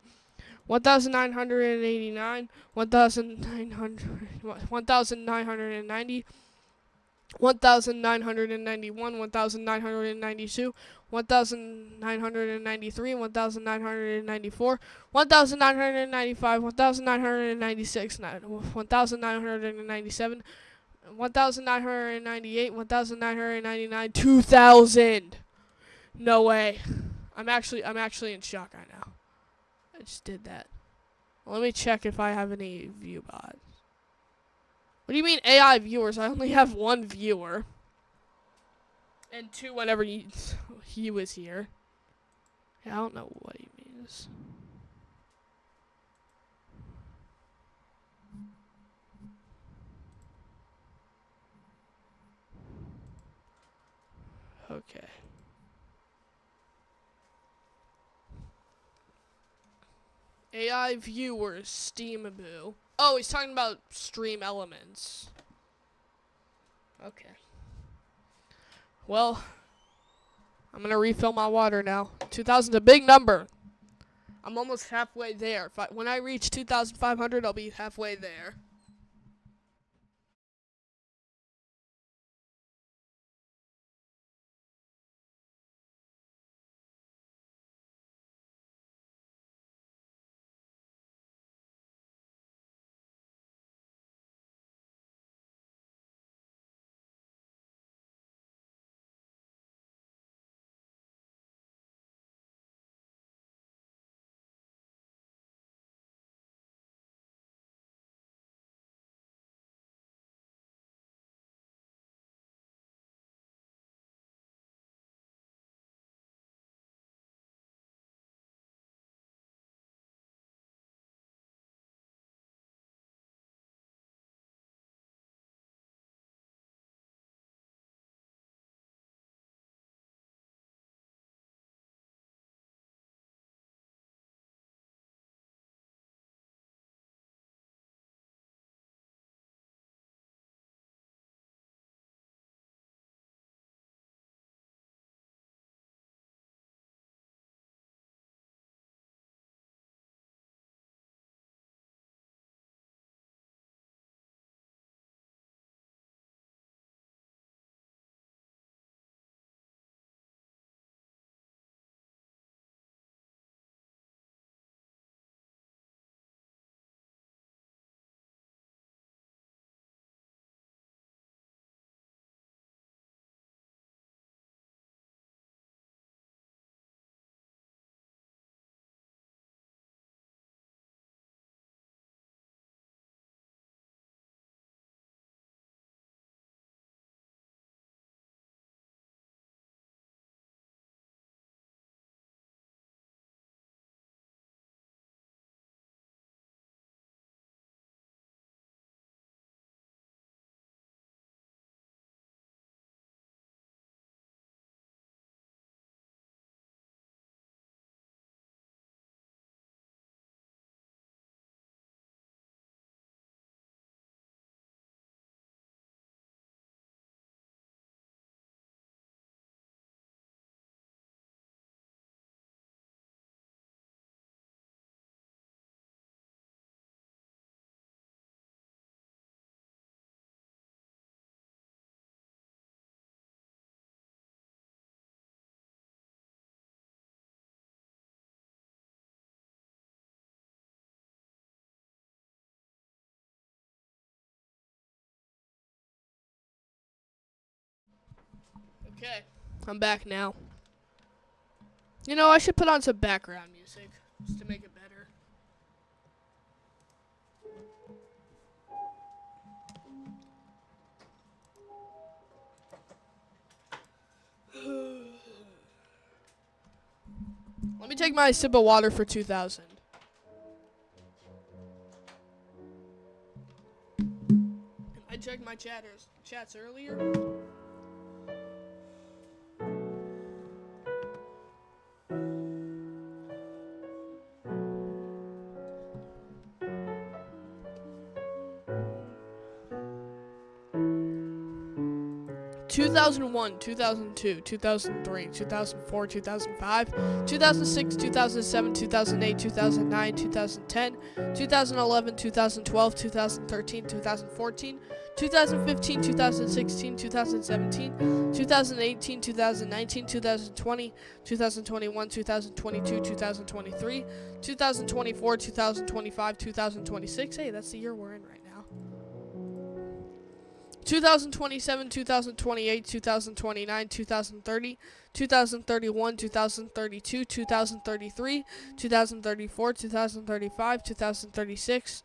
1989, 1900, 1990, 1991, 1992, 1993, 1994, 1995, 1996, 1997, 1998, 1999, 2000. No way. I'm actually in shock right now. I just did that. Let me check if I have any view bots. What do you mean AI viewers? I only have one viewer. And two whenever he was here. Yeah, I don't know what he means. Okay. AI viewers, Steamaboo. Oh, he's talking about Stream Elements. Okay. Well, I'm gonna refill my water now. 2,000's a big number. I'm almost halfway there. When I reach 2,500, I'll be halfway there. Okay, I'm back now. You know, I should put on some background music just to make it better. Let me take my sip of water for 2000. I checked my chats earlier. 2001, 2002, 2003, 2004, 2005, 2006, 2007, 2008, 2009, 2010, 2011, 2012, 2013, 2014, 2015, 2016, 2017, 2018, 2019, 2020, 2021, 2022, 2023, 2024, 2025, 2026. Hey, that's the year we're in right now. 2027, 2028, 2029, 2030, 2031, 2032, 2033, 2034, 2035, 2036,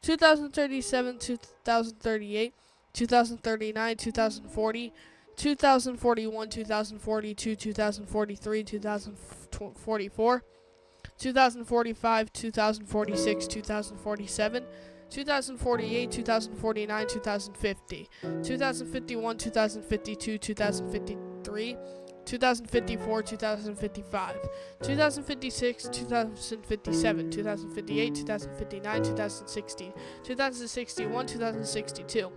2037, 2038, 2039, 2040, 2041, 2042, 2043, 2044, 2045, 2046, 2047, 2048, 2049, 2050, 2051, 2052, 2053, 2054, 2055, 2056, 2057, 2058, 2059, 2060, 2061, 2062.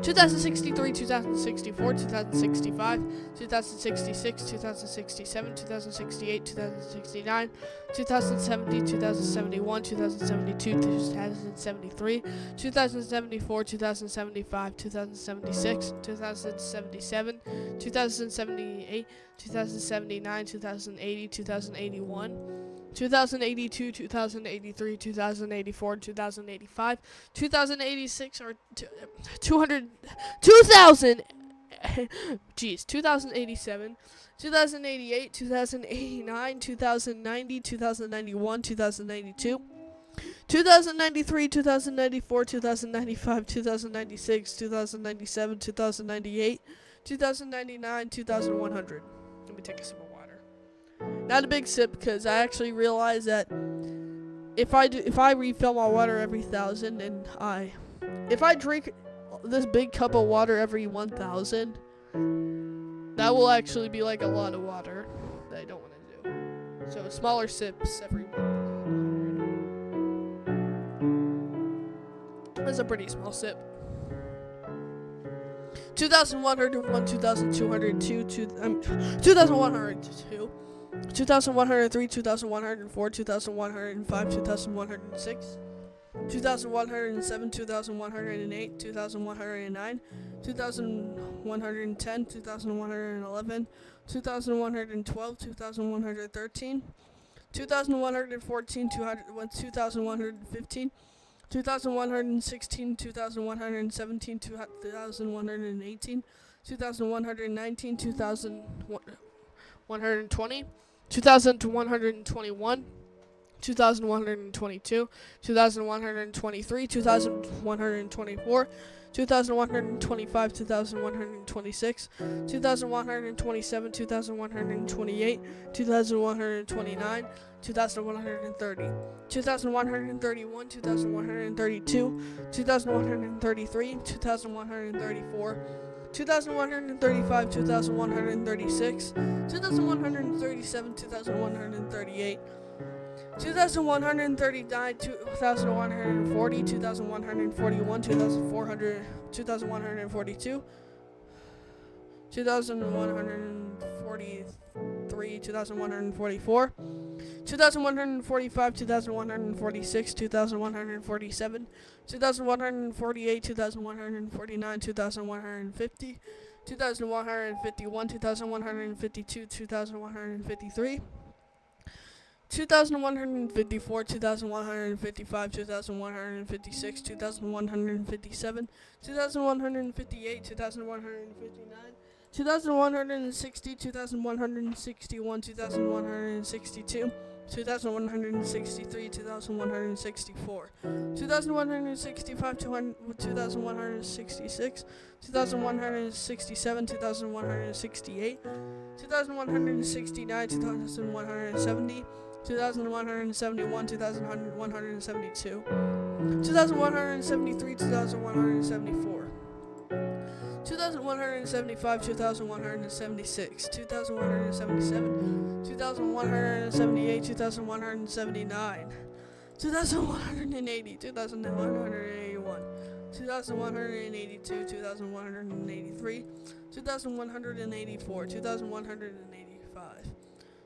2063, 2064, 2065, 2066, 2067, 2068, 2069, 2070, 2071, 2072, 2073, 2074, 2075, 2076, 2077, 2078, 2079, 2080, 2081, 2082, 2083, 2084, 2085, 2086, or 200, 2000, geez, 2087, 2088, 2089, 2090, 2091, 2092, 2093, 2094, 2095, 2096, 2097, 2098, 2099, 2100. Let me take a sip of water. Not a big sip, because I actually realized that if I refill my water every 1,000, and if I drink this big cup of water every 1,000, that will actually be like a lot of water that I don't want to do. So smaller sips every 1,000. That's a pretty small sip. 2,101, 2,202, 2,102. 2,103, 2,104, 2,105, 2,106, 2,107, 2,108, 2,109, 2,110, 2,111, 2,112, 2,113, 2,114, 2,115, 2,116, 2,117, 2,118, 2,119, 2,120, 2,121, 2,122, 2,123, 2,124, 2,125, 2,126, 2,127, 2,128, 2,129, 2,130, 2,131, 2,132, 2,133, 2,134, 2,135, 2,136, 2,137, 2,138, 2,139, 2,140, 2,141, 2,400, 2,142, 2,143, 2,144, 2,145, 2,146, 2,147, 2,148, 2,149, 2,150, 2,151, 2,152, 2,153, 2,154, 2,155, 2,156, 2,157, 2,158, 2,159, 2,160, 2,161, 2,162, 2,163, 2,164, 2,165, 2,166, 2,167, 2,168, 2,169, 2,170, 2,171, 2,172, 2,173, 2,174. 2,175, 2,176, 2,177, 2,178, 2,179, 2,180, 2,181, 2,182, 2,183, 2,184, 2,185,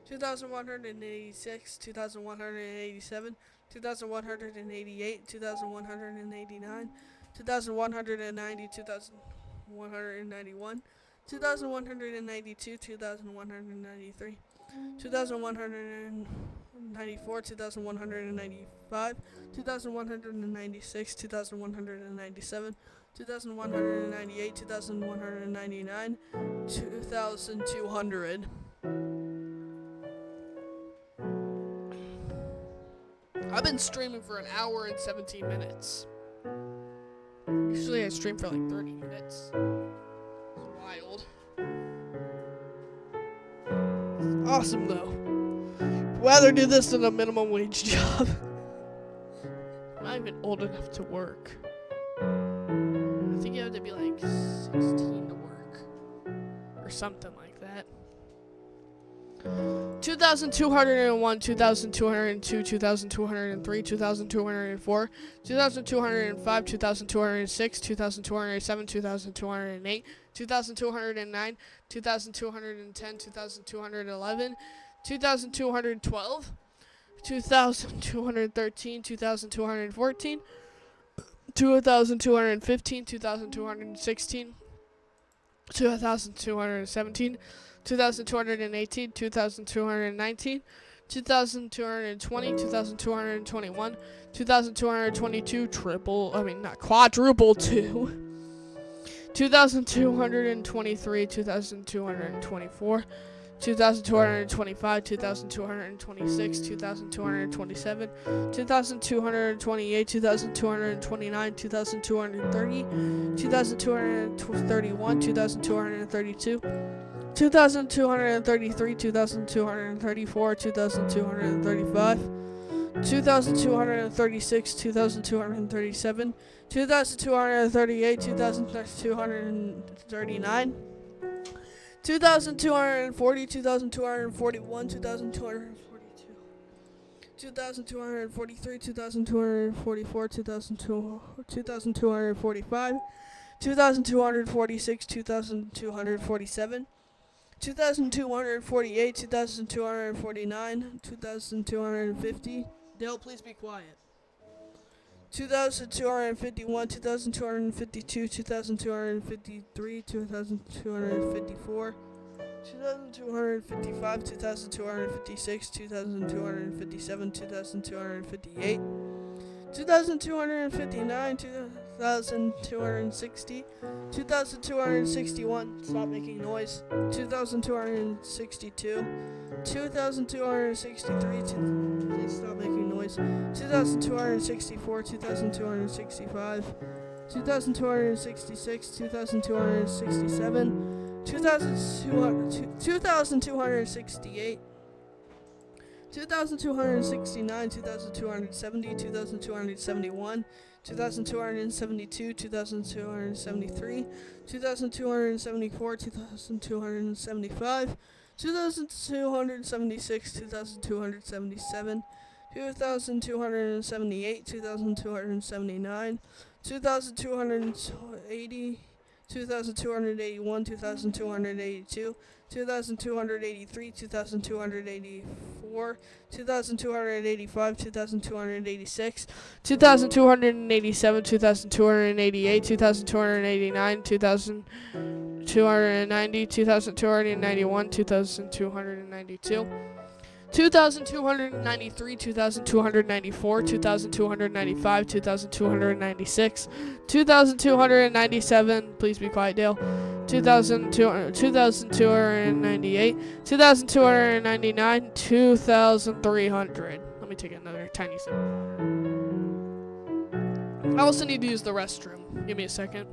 2,186, 2,187, 2,188, 2,189, 2,190, 2,191, 2,192, 2,193, 2,194, 2,195, 2,196, 2,197, 2,198, 2,199, 2,200. I've been streaming for an hour and 17 minutes. Usually I stream for like 30 minutes. It's wild. It's awesome though. Rather do this than a minimum wage job. I'm not even old enough to work. I think you have to be like 16 to work. Or something like that. 2,201, 2,202, 2,203, 2,204, 2,205, 2,206, 2,207, 2,208, 2,209, 2,210, 2,211, 2,212, 2,213, 2,214, 2,215, 2,216, 2,217, 2,218, 2,219, 2,220, 2,221, 2,222, quadruple two, 2,223, 2,224, 2,225, 2,226, 2,227, 2,228, 2,229, 2,230, 2,231, 2,232, 2,233, 2,234, 2,235, 2,236, 2,237, 2,238, 2,239, 2,240, 2,241, 2,242, 2,243, 2,244, 2,245, 2,246, 2,247, 2,248, 2,249, 2,250. Dale, please be quiet. 2,251, 2,252, 2,253, 2,254, 2,255, 2,256, 2,257, 2,258, 2,259, 2,260, 2,261, stop making noise, 2,262, 2,263, please stop making noise, 2,264, 2,265, 2,266, 2,267, 2,268, 2,269, 2,270, 2,271, 2,272, 2,273, 2,274, 2,275, 2,276, 2,277, 2,278, 2,279, 2,280, 2,281, 2,282, 2,283, 2,284, 2,285, 2,286, 2,287, 2,288, 2,289, 2,290, 2,291, 2,292, 2,293, 2,294, 2,295, 2,296, 2,297, please be quiet, Dale, 2,298, 2,299, 2,300. Let me take another tiny sip of water. I also need to use the restroom. Give me a second.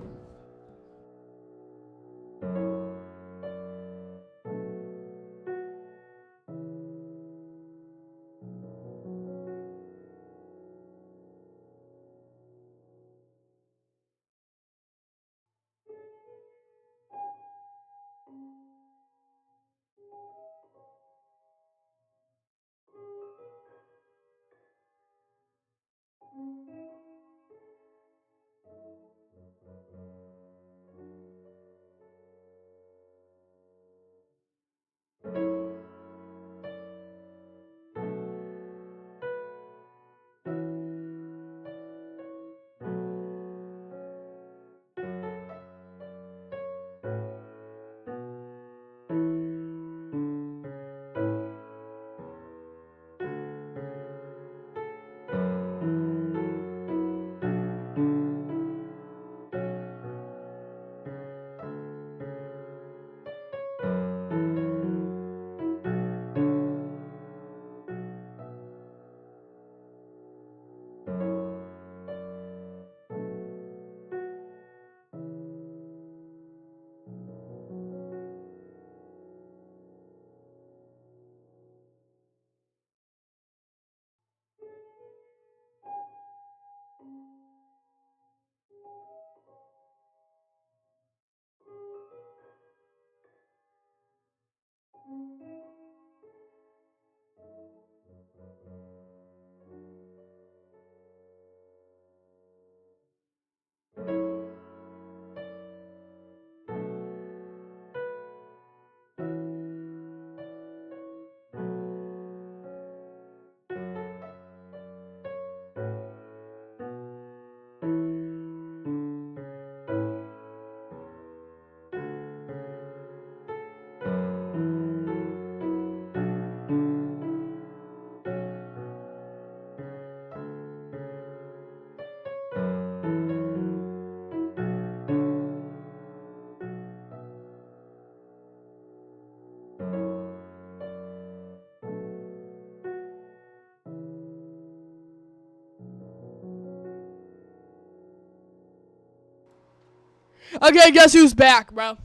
Okay, guess who's back, bro?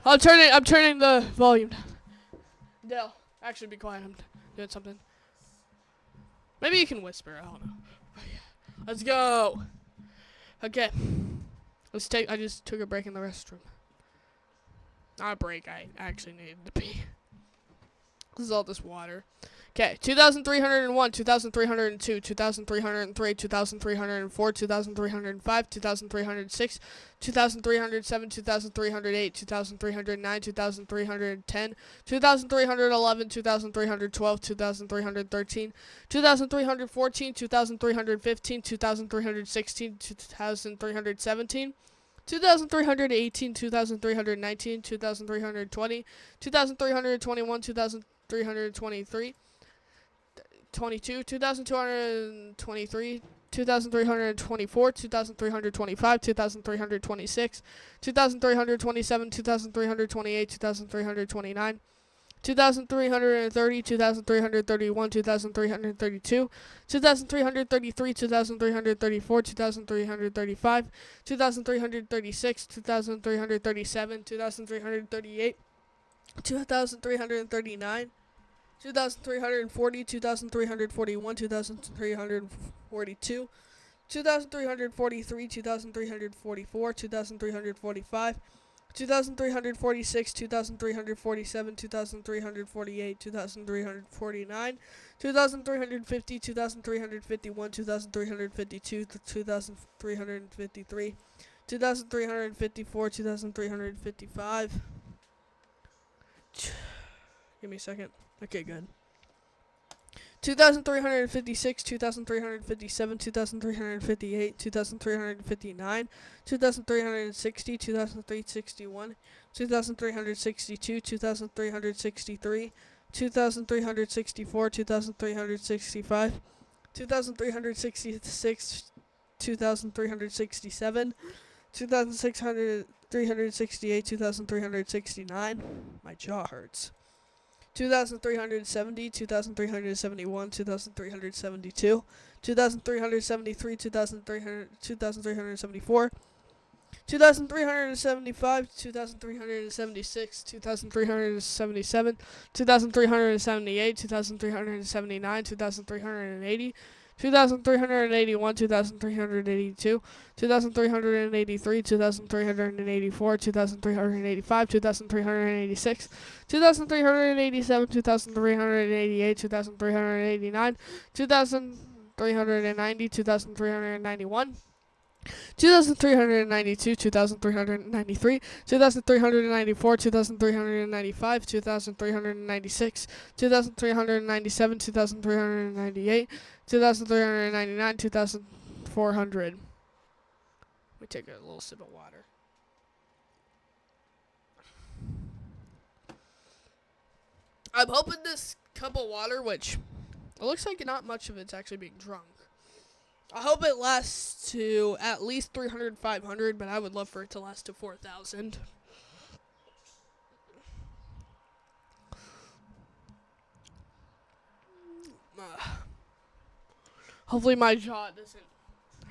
I'm turning the volume down. Dale, actually be quiet. I'm doing something. Maybe you can whisper. I don't know. Let's go. Okay. I just took a break in the restroom. Not a break. I actually needed to pee. This is all this water. Okay, 2,301, 2,302, 2,303, 2,304, 2,305, 2,306, 2,307, 2,308, 2,309, 2,310, 2,311, 2,312, 2,313, 2,314, 2,315, 2,316, 2,317, 2,318, 2,319, 2,320, 2,321, 2,323, 22, 2,223, 2,324, 2,325, 2,326, 2,327, 2,328, 2,329, 2,330, 2,331, 2,332, 2,333, 2,334, 2,335, 2,336, 2,337, 2,338, 2,339, 2,340, 2,341, 2,342, 2,343, 2,344, 2,345, 2,346, 2,347, 2,348, 2,349, 2,350, 2,351, 2,352, 2,353, 2,354, 2,355. Give me a second. Okay, good. 2,356, 2,357, 2,358, 2,359, 2,360, 2,361, 2,362, 2,363, 2,364, 2,365, 2,366, 2,367, 2,368, 2,369. My jaw hurts. 2,370, 2,371, 2,372, 2,373, 2,374, 2,375, 2,376, 2,377, 2,378, 2,379, 2,380, 2,381, 2,382, 2,383, 2,384, 2,385, 2,386, 2,387, 2,388, 2,389, 2,390, 2,391, 2,392, 2,393, 2,394, 2,395, 2,396, 2,397, 2,398, 2,399, 2,400. Let me take a little sip of water. I'm hoping this cup of water, which it looks like not much of it's actually being drunk. I hope it lasts to at least 300, 500, but I would love for it to last to 4,000. Hopefully my jaw doesn't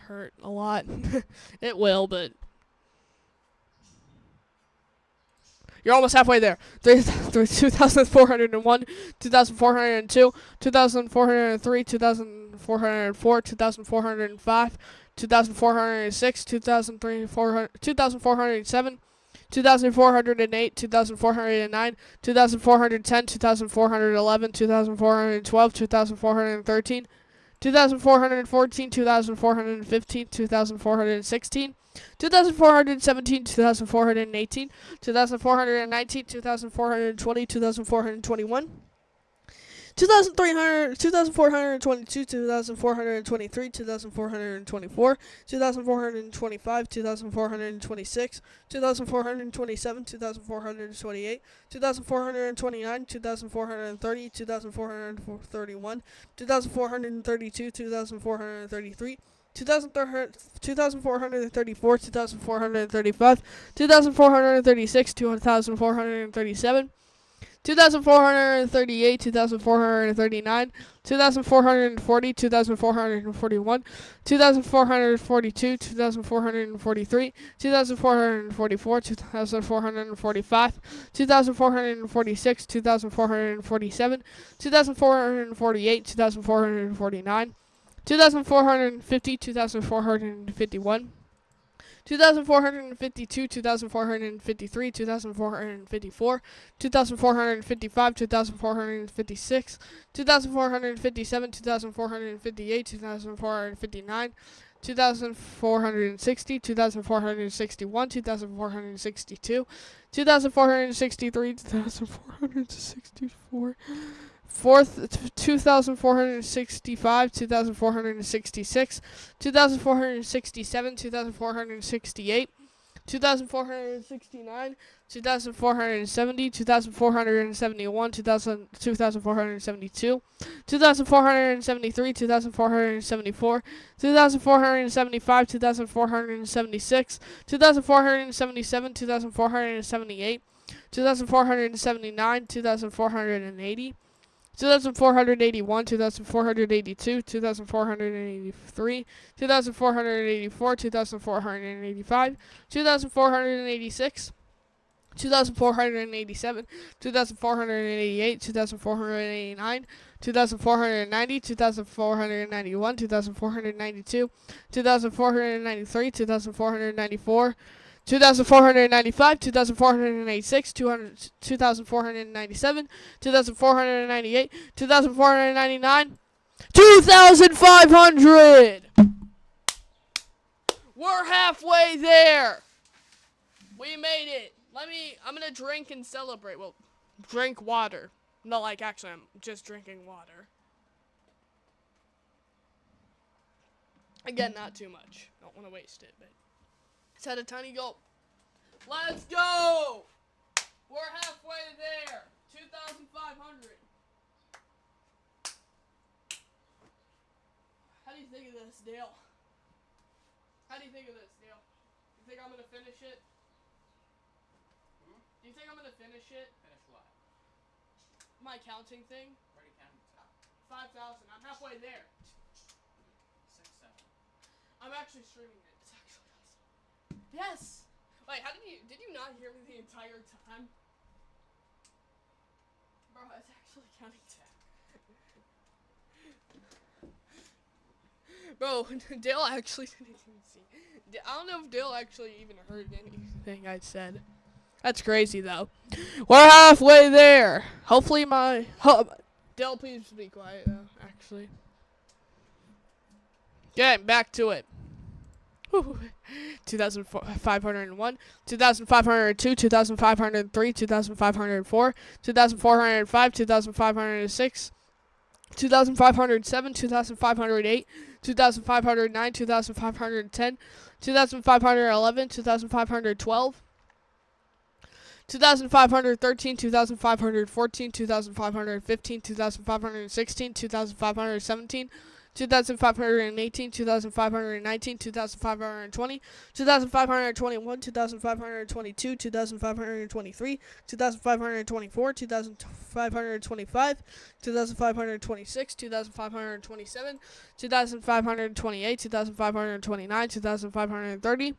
hurt a lot. It will, but you're almost halfway there. 2,401, 2,402, 2,403, 2,404, 2,405, 2,406, 2,407, 2,408, 2,409, 2,410, 2,411, 2,412, 2,413, 2,414, 2,415, 2,416, 2,417, 2,418, 2,419, 2,420, 2,421, 2,300, 2,422, 2,423, 2,424, 2,425, 2,426, 2,427, 2,428, 2,429, 2,430, 2,431, 2,432, 2,433, 2,434, 2,435, 2,436, 2,437, 2,438, 2,439, 2,440, 2,441, 2,442, 2,443, 2,444, 2,445, 2,446, 2,447, 2,448, 2,449, 2,450, 2,451, 2,452, 2,453, 2,454, 2,455, 2,456, 2,457, 2,458, 2,459, 2,460, 2,461, 2,462, 2,463, 2,464, 2,465, 2,466, 2,467, 2,468, 2,469, 2,470, 2,471, 2,472, 2,473, 2,474, 2,475, 2,476, 2,477, 2,478, 2,479, 2,480, 2,481, 2,482, 2,483, 2,484, 2,485, 2,486, 2,487, 2,488, 2,489, 2,490, 2,491, 2,492, 2,493, 2,494, 2,495, 2,496, 2,497, 2,498, 2,499, 2,500! We're halfway there! We made it! I'm gonna drink and celebrate. Well, drink water. Not like actually, I'm just drinking water. Again, not too much. Don't want to waste it, but let's had a tiny gulp. Let's go! We're halfway there. 2,500. How do you think of this, Dale? How do you think of this, Dale? You think I'm gonna finish it? Hmm? Do you think I'm gonna finish it? Finish what? My counting thing? Where do you count to? 5,000. I'm halfway there. 6, 7. I'm actually streaming it. It's actually awesome. Yes! Wait, did you not hear me the entire time? Bro, it's actually counting down. Bro, Dale actually didn't even see. I don't know if Dale actually even heard anything I said. That's crazy, though. We're halfway there. Hopefully Dale, please be quiet, though, actually. Getting back to it. 2,501, 2,502, 2,503, 2,504, 2,405, 2,506, 2,507, 2,508, 2,509, 2,510, 2,511, 2,512, 2,513, 2,514, 2,515, 2,516, 2,517, 2,518, 2,519, 2,520, 2,521, 2,522, 2,523, 2,524, 2,525, 2,526, 2,527, 2,528, 2,529, 2,530,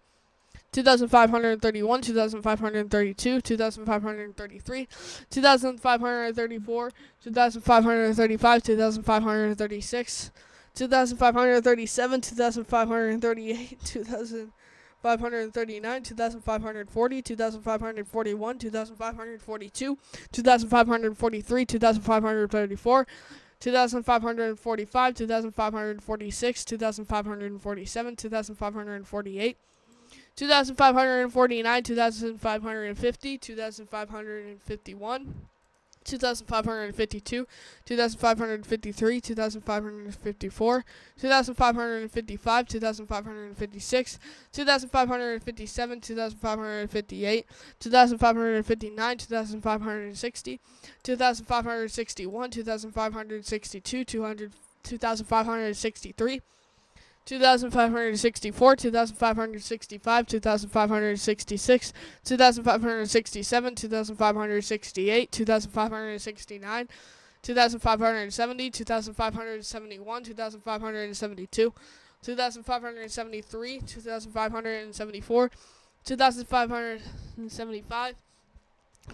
2,531, 2,532, 2,533, 2,534, 2,535, 2,536, 2,537, 2,538, 2,539, 2,540, 2,541, 2,542, 2,543, 2,534, 2,545, 2,546, 2,547, 2,548, 2,549, 2,550, 2,551, 2,552, 2,553, 2,554, 2,555, 2,556, 2,557, 2,558, 2,559, 2,560, 2,561, 2,562, 2,563, 2,564, 2,565, 2,566, 2,567, 2,568, 2,569, 2,570, 2,571, 2,572, 2,573, 2,574, 2,575,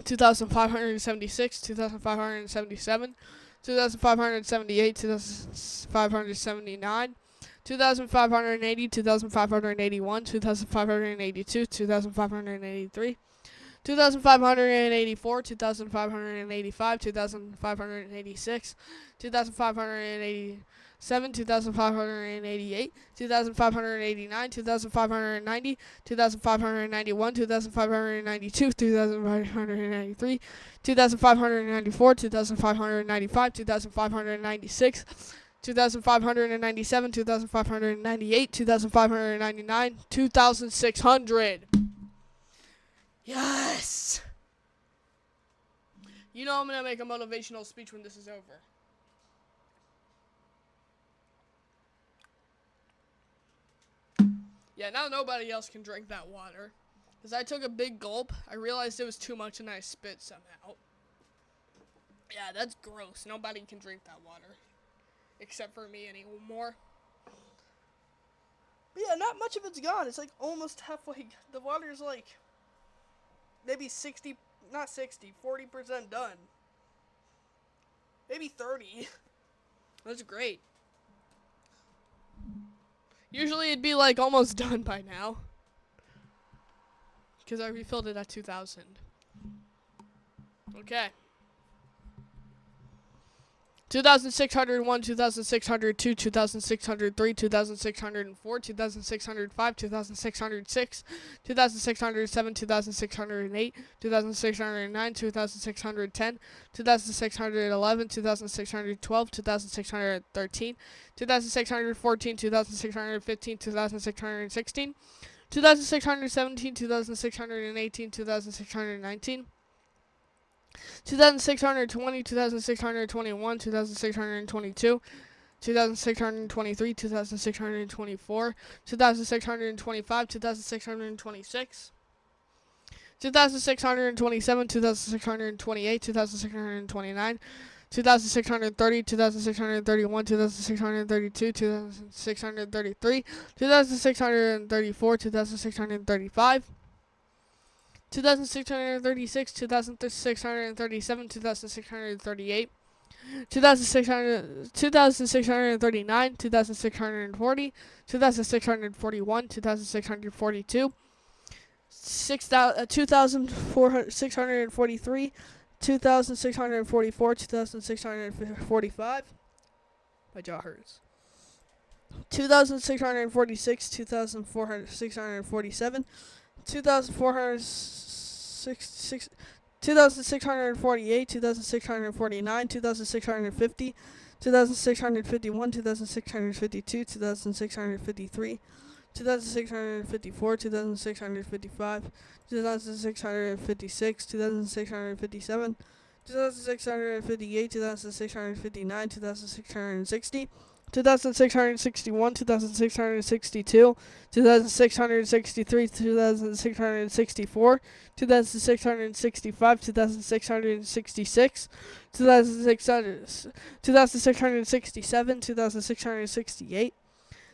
2,576, 2,577, 2,578, 2,579, 2,580, 2,581, 2,582, 2,583, 2,584, 2,585, 2,586, 2,587, 2,588, 2,589, 2,590, 2,591, 2,592, 2,593, 2,594, 2,595, 2,596, 2,597, 2,598, 2,599, 2,600. Yes! You know I'm going to make a motivational speech when this is over. Yeah, now nobody else can drink that water. Because I took a big gulp, I realized it was too much and I spit some out. Yeah, that's gross. Nobody can drink that water. Except for me anymore. But yeah, not much of it's gone. It's like almost halfway. The water's like maybe 60, not 60, 40% done. Maybe 30. That's great. Usually it'd be like almost done by now. Because I refilled it at 2,000. Okay. 2,601, 2,602, 2,603, 2,604, 2,605, 2,606, 2,607, 2,608, 2,609, 2,610, 2,611, 2,612, 2,613, 2,614, 2,615, 2,616, 2,617, 2,618, 2,619, 2,620, 2,621, 2,622, 2,623, 2,624, 2,625, 2,626, 2,627, 2,628, 2,629, 2,630, 2,631, 2,632, 2,633, 2,634, 2,635, 2,636, 2,637, 2,638, 2,600, 2,639, 2,640, 2,641, 2,642, 2,643, 2,644, 2,645. My jaw hurts. 2,646, 2,647, 2,466, 2,648, 2,649, 2,650, 2,651, 2,652, 2,653, 2,654, 2,655, 2,656, 2,657, 2,658, 2,659, 2,660, 2,661, 2,662, 2,663, 2,664, 2,665, 2,666, 2,667, 2,668,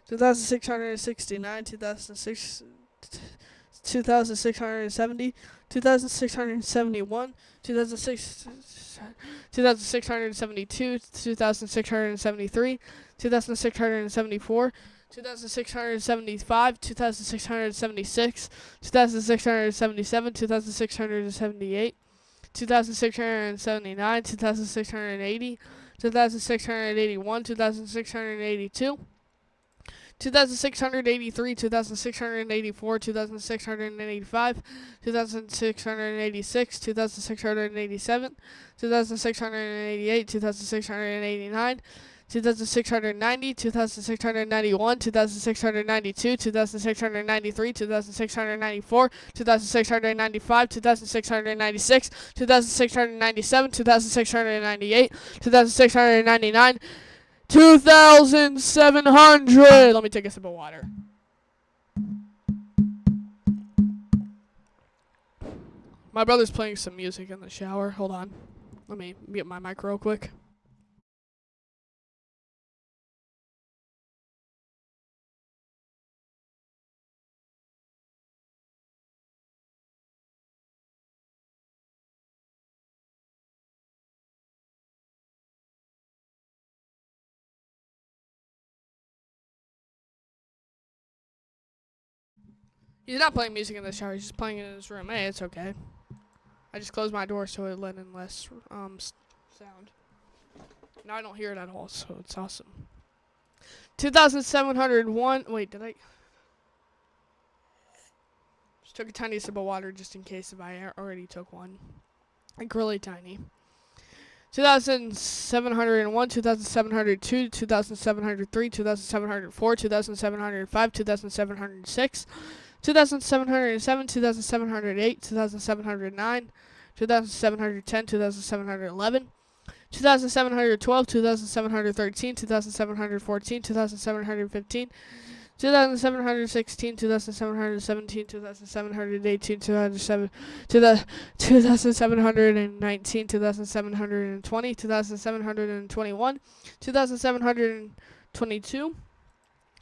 2,669, 2,670, 2,671, 2,672, 2,673, 2,674, 2,675, 2,676, 2,677, 2,678, 2,679, 2,680, 2,681, 2,682, 2,683, 2,684, 2,685, 2,686, 2,687, 2,688, 2,689, 2,690, 2,691, 2,692, 2,693, 2,694, 2,695, 2,696, 2,697, 2,698, 2,699, 2,700. Let me take a sip of water. My brother's playing some music in the shower. Hold on. Let me get my mic real quick. He's not playing music in the shower. He's just playing in his room. Hey, it's okay. I just closed my door so it let in less sound. Now I don't hear it at all, so it's awesome. 2,701. Wait, did I? Just took a tiny sip of water just in case if I already took one. Like really tiny. 2,701, 2,702, 2,703, 2,704, 2,705, 2,706, 2,707, 2,708, 2,709, 2,710, 2,711, 2,712, 2,713, 2,714, 2,715, 2,716, 2,717, 2,718, 2,719, 2,720, 2,721, 2,722,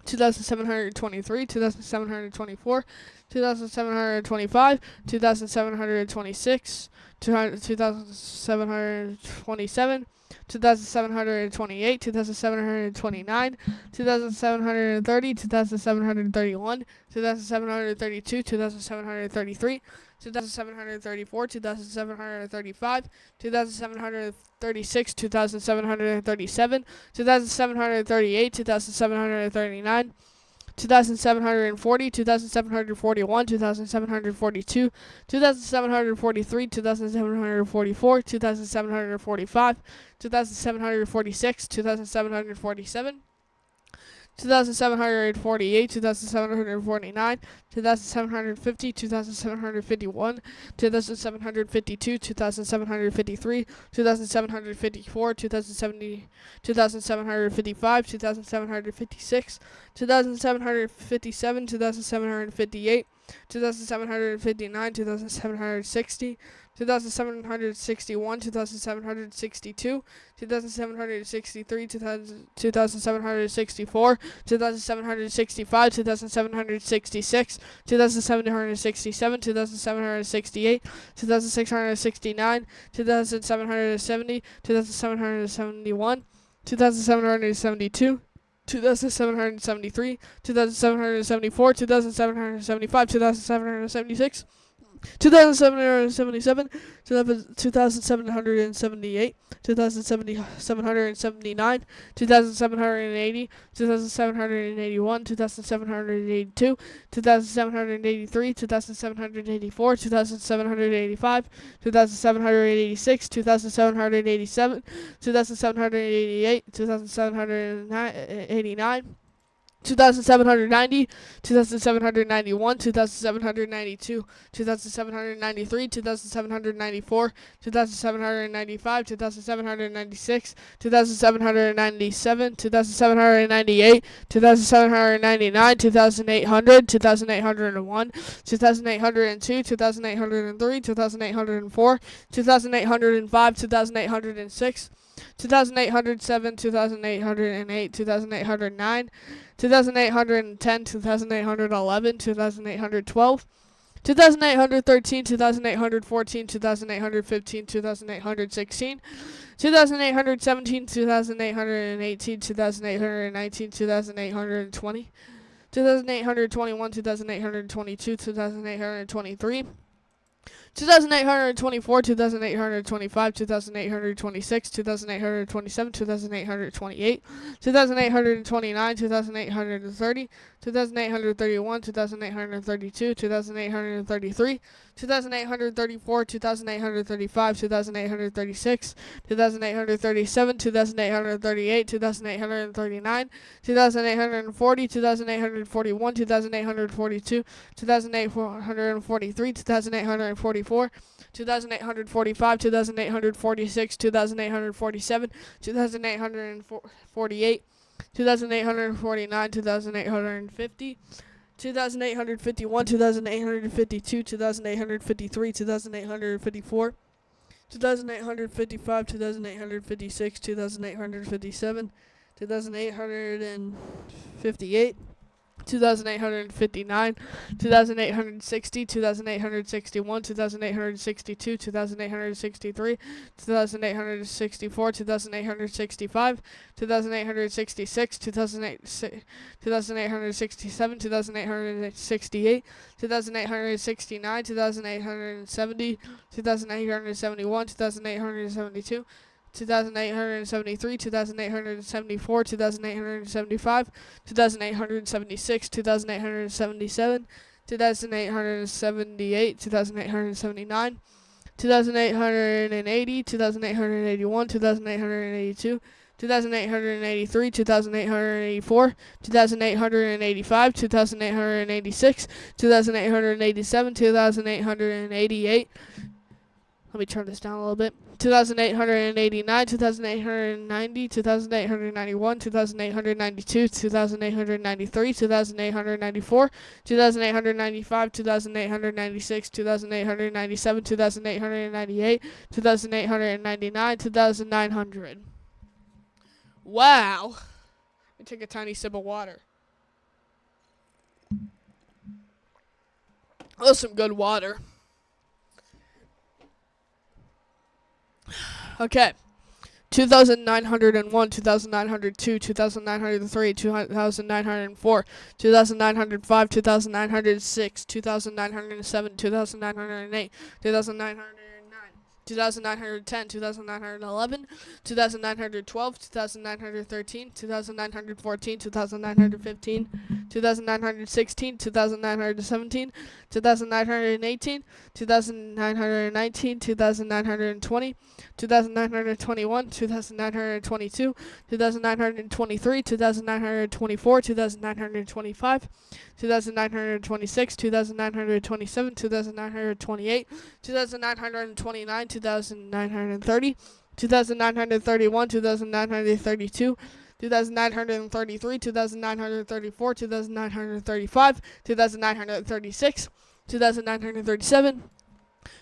2,723, 2,724, 2,725, 2,726, 2,727, 2,728, 2,729, 2,730, 2,731, 2,732, 2,733, 2,734, 2,735, 2,736, 2,737, 2,738, 2,739, 2,740, 2,741, 2,742, 2,743, 2,744, 2,745, 2,746, 2,747, 2,748, 2,749, 2,750, 2,751, 2,752, 2,753, 2,754, 2,755, 2,756, 2,757, 2,758, 2,759, 2,760, 2,761, 2,762, 2,763, 2,764, 2,765, 2,766, 2,767, 2,768, 2,669, 2,770, 2,771, 2,772, 2,773, 2,774, 2,775, 2,776, 2,777, 2,778, 2,779, 2,780, 2,781, 2,782, 2,783, 2,784, 2,785, 2,786, 2,787, 2,788, 2,789, 2,790, 2,791, 2,792, 2,793, 2,794, 2,795, 2,796, 2,797, 2,798, 2,799, 2,800, 2,801, 2,802, 2,803, 2,804, 2,805, 2,806, 2,807, 2,808, 2,809, 2,810, 2,811, 2,812, 2,813, 2,814, 2,815, 2,816, 2,817, 2,818, 2,819, 2,820, 2,821, 2,822, 2,823, 2,824, 2,825, 2,826, 2,827, 2,828, 2,829, 2,830, 2,831, 2,832, 2,833, 2,834, 2,835, 2,836, 2,837, 2,838, 2,839, 2,840, 2,841, 2,842, 2,843, 2,844, 2,845, 2,846, 2,847, 2,848, 2,849, 2,850, 2,851, 2,852, 2,853, 2,854, 2,855, 2,856, 2,857, 2,858, 2,859, 2,860, 2,861, 2,862, 2,863, 2,864, 2,865, 2,866, 2,867, 2,868, 2,869, 2,870, 2,871, 2,872, 2,873, 2,874, 2,875, 2,876, 2,877, 2,878, 2,879, 2,880, 2,881, 2,882, 2,883, 2,884, 2,885, 2,886, 2,887, 2,888. Let me turn this down a little bit. 2,889, 2,890, 2,891, 2,892, 2,893, 2,894, 2,895, 2,896, 2,897, 2,898, 2,899, 2,900. Wow. Let me take a tiny sip of water. That was some good water. Okay. 2,901, 2,902, 2,903, 2,904, 2,905, 2,906, 2,907, 2,908, 2,909, 2,910, 2,911, 2,912, 2,913, 2,914, 2,915, 2,916, 2,917, 2,918, 2,919, 2,920, 2,921, 2,922, 2,923, 2,924, 2,925, 2,926, 2,927, 2,928, 2,929, 2,930, 2,931, 2,932, 2,933, 2,934, 2,935, 2,936, 2,937,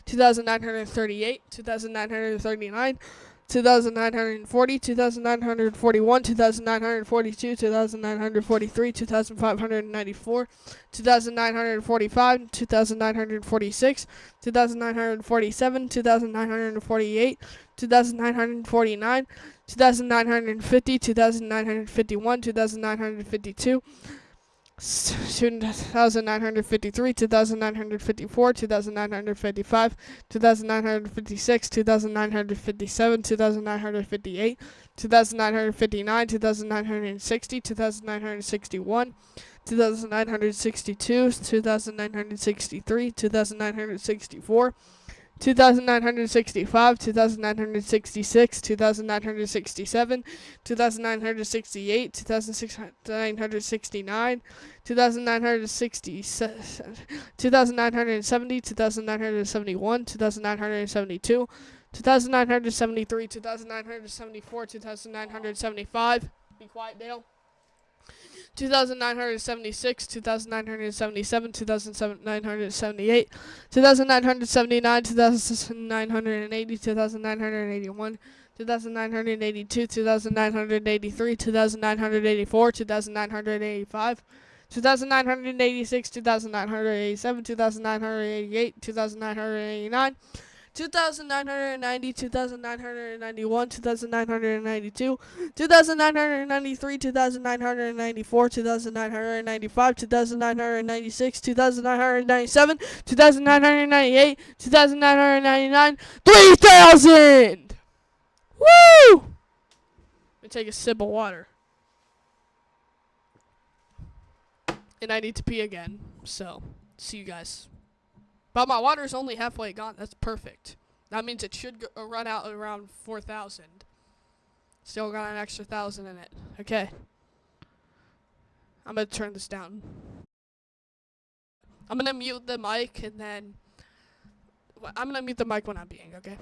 2,938, 2,939, 2,940, 2,941, 2,942, 2,943, 2,594, 2,945, 2,946, 2,947, 2,948, 2,949, 2,950, 2,951, 2,952, 2,953, 2,954, 2,955, 2,956, 2,957, 2,958, 2,959, 2,960, 2,961, 2,962, 2,963, 2,964, 2,965, 2,966, 2,967, 2,968, 2,969, 2,967, 2,970, 2,971, 2,972, 2,973, 2,974, 2,975. Be quiet, Dale. 2,976, 2,977, 2,978, 2,979, 2,980, 2,981, 2,982, 2,983, 2,984, 2,985, 2,986, 2,987, 2,988, 2,989, 2,990, 2,991, 2,992, 2,993, 2,994, 2,995, 2,996, 2,997, 2,998, 2,999, 3,000! Woo! Let me take a sip of water. And I need to pee again, so see you guys. But my water's only halfway gone. That's perfect. That means it should run out around 4,000. Still got an extra 1,000 in it. Okay. I'm going to turn this down. I'm going to mute the mic and then... I'm going to mute the mic when I'm peeing, okay?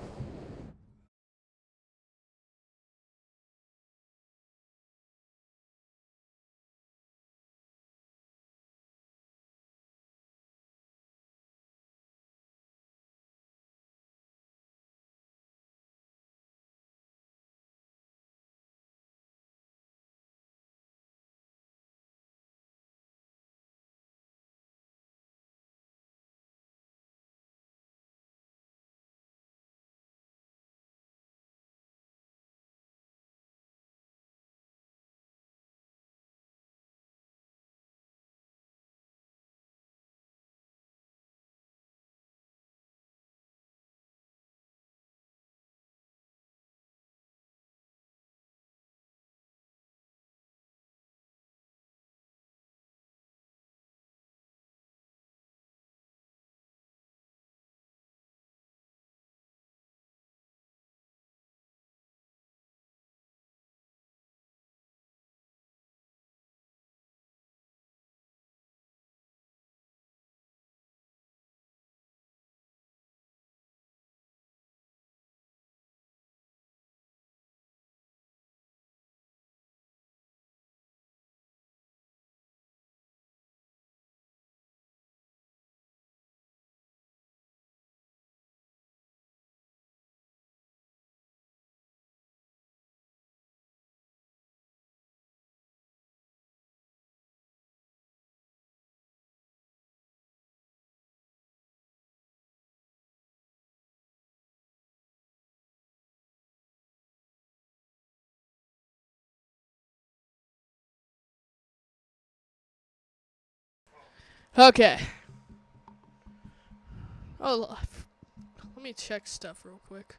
Okay. Oh, let me check stuff real quick.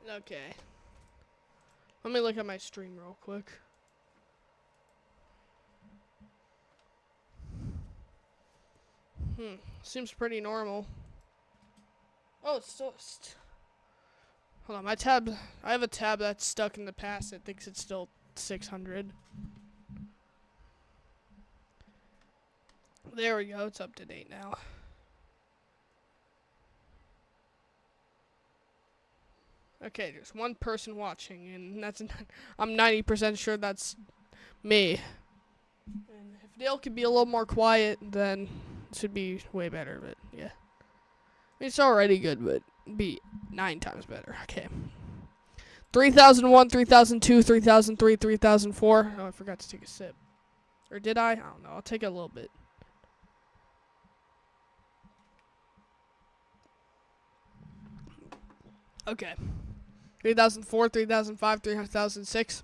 Okay. Let me look at my stream real quick. Seems pretty normal. Oh, it's still. Hold on, my tab. I have a tab that's stuck in the past. It thinks it's still 600. There we go. It's up to date now. Okay, there's one person watching, and that's. I'm 90% sure that's me. And if Dale could be a little more quiet, then it should be way better. But yeah, it's already good, but be 9 times better. Okay. 3001, 3002, 3003, 3004. Oh, I forgot to take a sip. Or did I? I don't know. I'll take a little bit. Okay. 3004, 3005, 3006,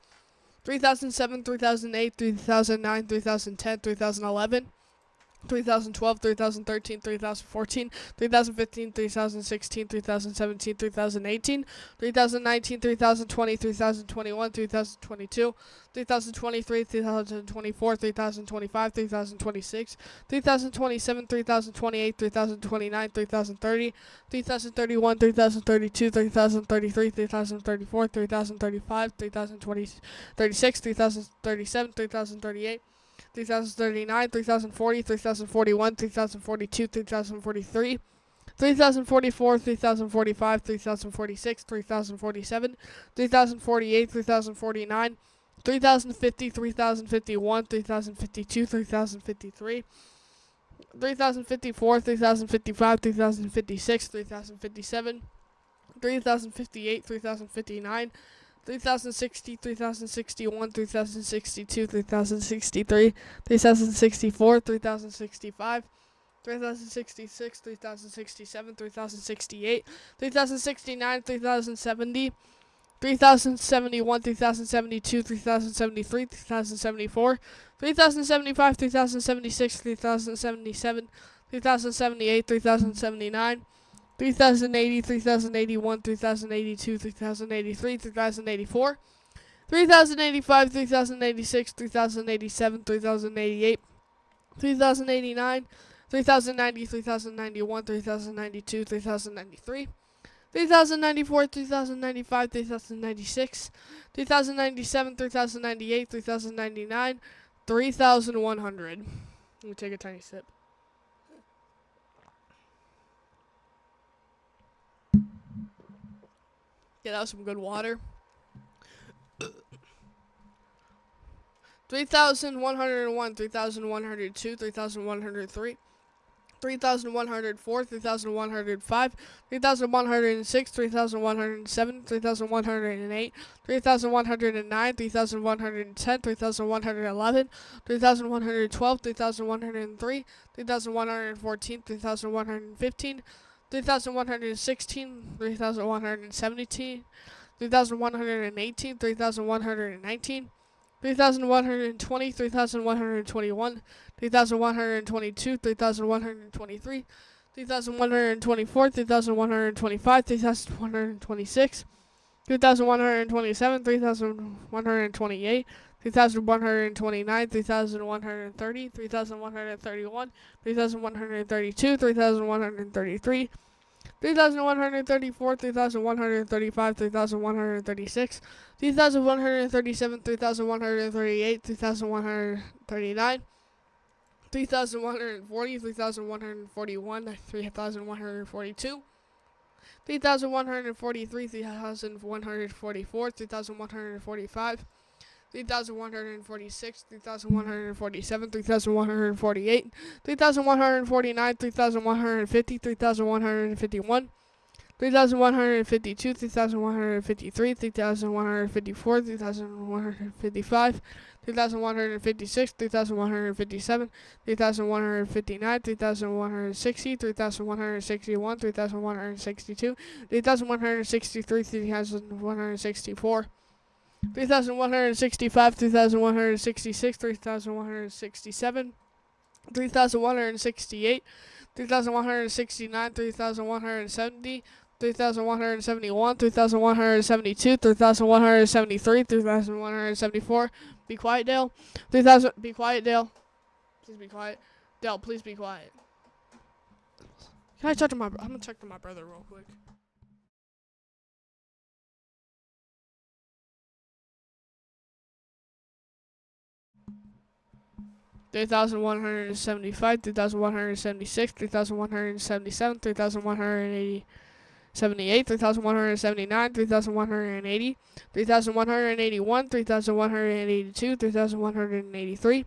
3007, 3008, 3009, 3010, 3011. 3012, 2013, 2014, 2015, 2016, 2017, 2018, 2019, 2020, 2021, 2022, 2023, 2024, 2025, 2026, 2027, 3028, 3029, 3030, 3031, 3032, 3033, 3034, 3035, 3036, 3037, 3038, 3039, 3040, 3041, 3042, 3043, 3044, 3045, 3046, 3047, 3048, 3049, 3050, 3051, 3052, 3053, 3054, 3055, 3056, 3057, 3058, 3059, 3060, 3061, 3062, 3063, 3064, 3065, 3066, 3067, 3068, 3069, 3070, 3071, 3072, 3073, 3074, 3075, 3076, 3077, 3078, 3079, 3080, 3081, 3082, 3083, 3084, 3085, 3086, 3087, 3088, 3089, 3090, 3091, 3092, 3093, 3094, 3095, 3096, 3097, 3098, 3099, 3100. Let me take a tiny sip. Yeah, that was some good water. 3,101, 3,102, 3,103, 3,104, 3,105, 3,106, 3,107, 3,108, 3,109, 3,110, 3,111, 3,112, 3,103, 3,114, 3,115, 3,116, 3,117, 3,118, 3,119, 3,120, 3,121, 3,122, 3,123, 3,124, 3,125, 3,126, 3,127, 3,128, 3,129, 3,130, 3,131, 3,132, 3,133, 3,134, 3,135, 3,136, 3,137, 3,138, 3,139, 3,140, 3,141, 3,142, 3,143, 3,144, 3,145, 3,146, 3,147, 3,148, 3,149, 3,150, 3,151, 3,152, 3,153, 3,154, 3,155, 3,156, 3,157, 3,159, 3,160, 3,161, 3,162, 3,163, 3,164, 3,165, 3,166, 3,167, 3,168, 3,169, 3,170, 3,171, 3,172, 3,173, 3,174. Be quiet, Dale. 3,000. Be quiet, Dale. Please be quiet. Dale, please be quiet. Can I talk to my? I'm gonna talk to my brother real quick. 3,175, 3,176, 3,177, 3,180. 78, 3,179, 3,180, 3,181, 3,182, 3,183,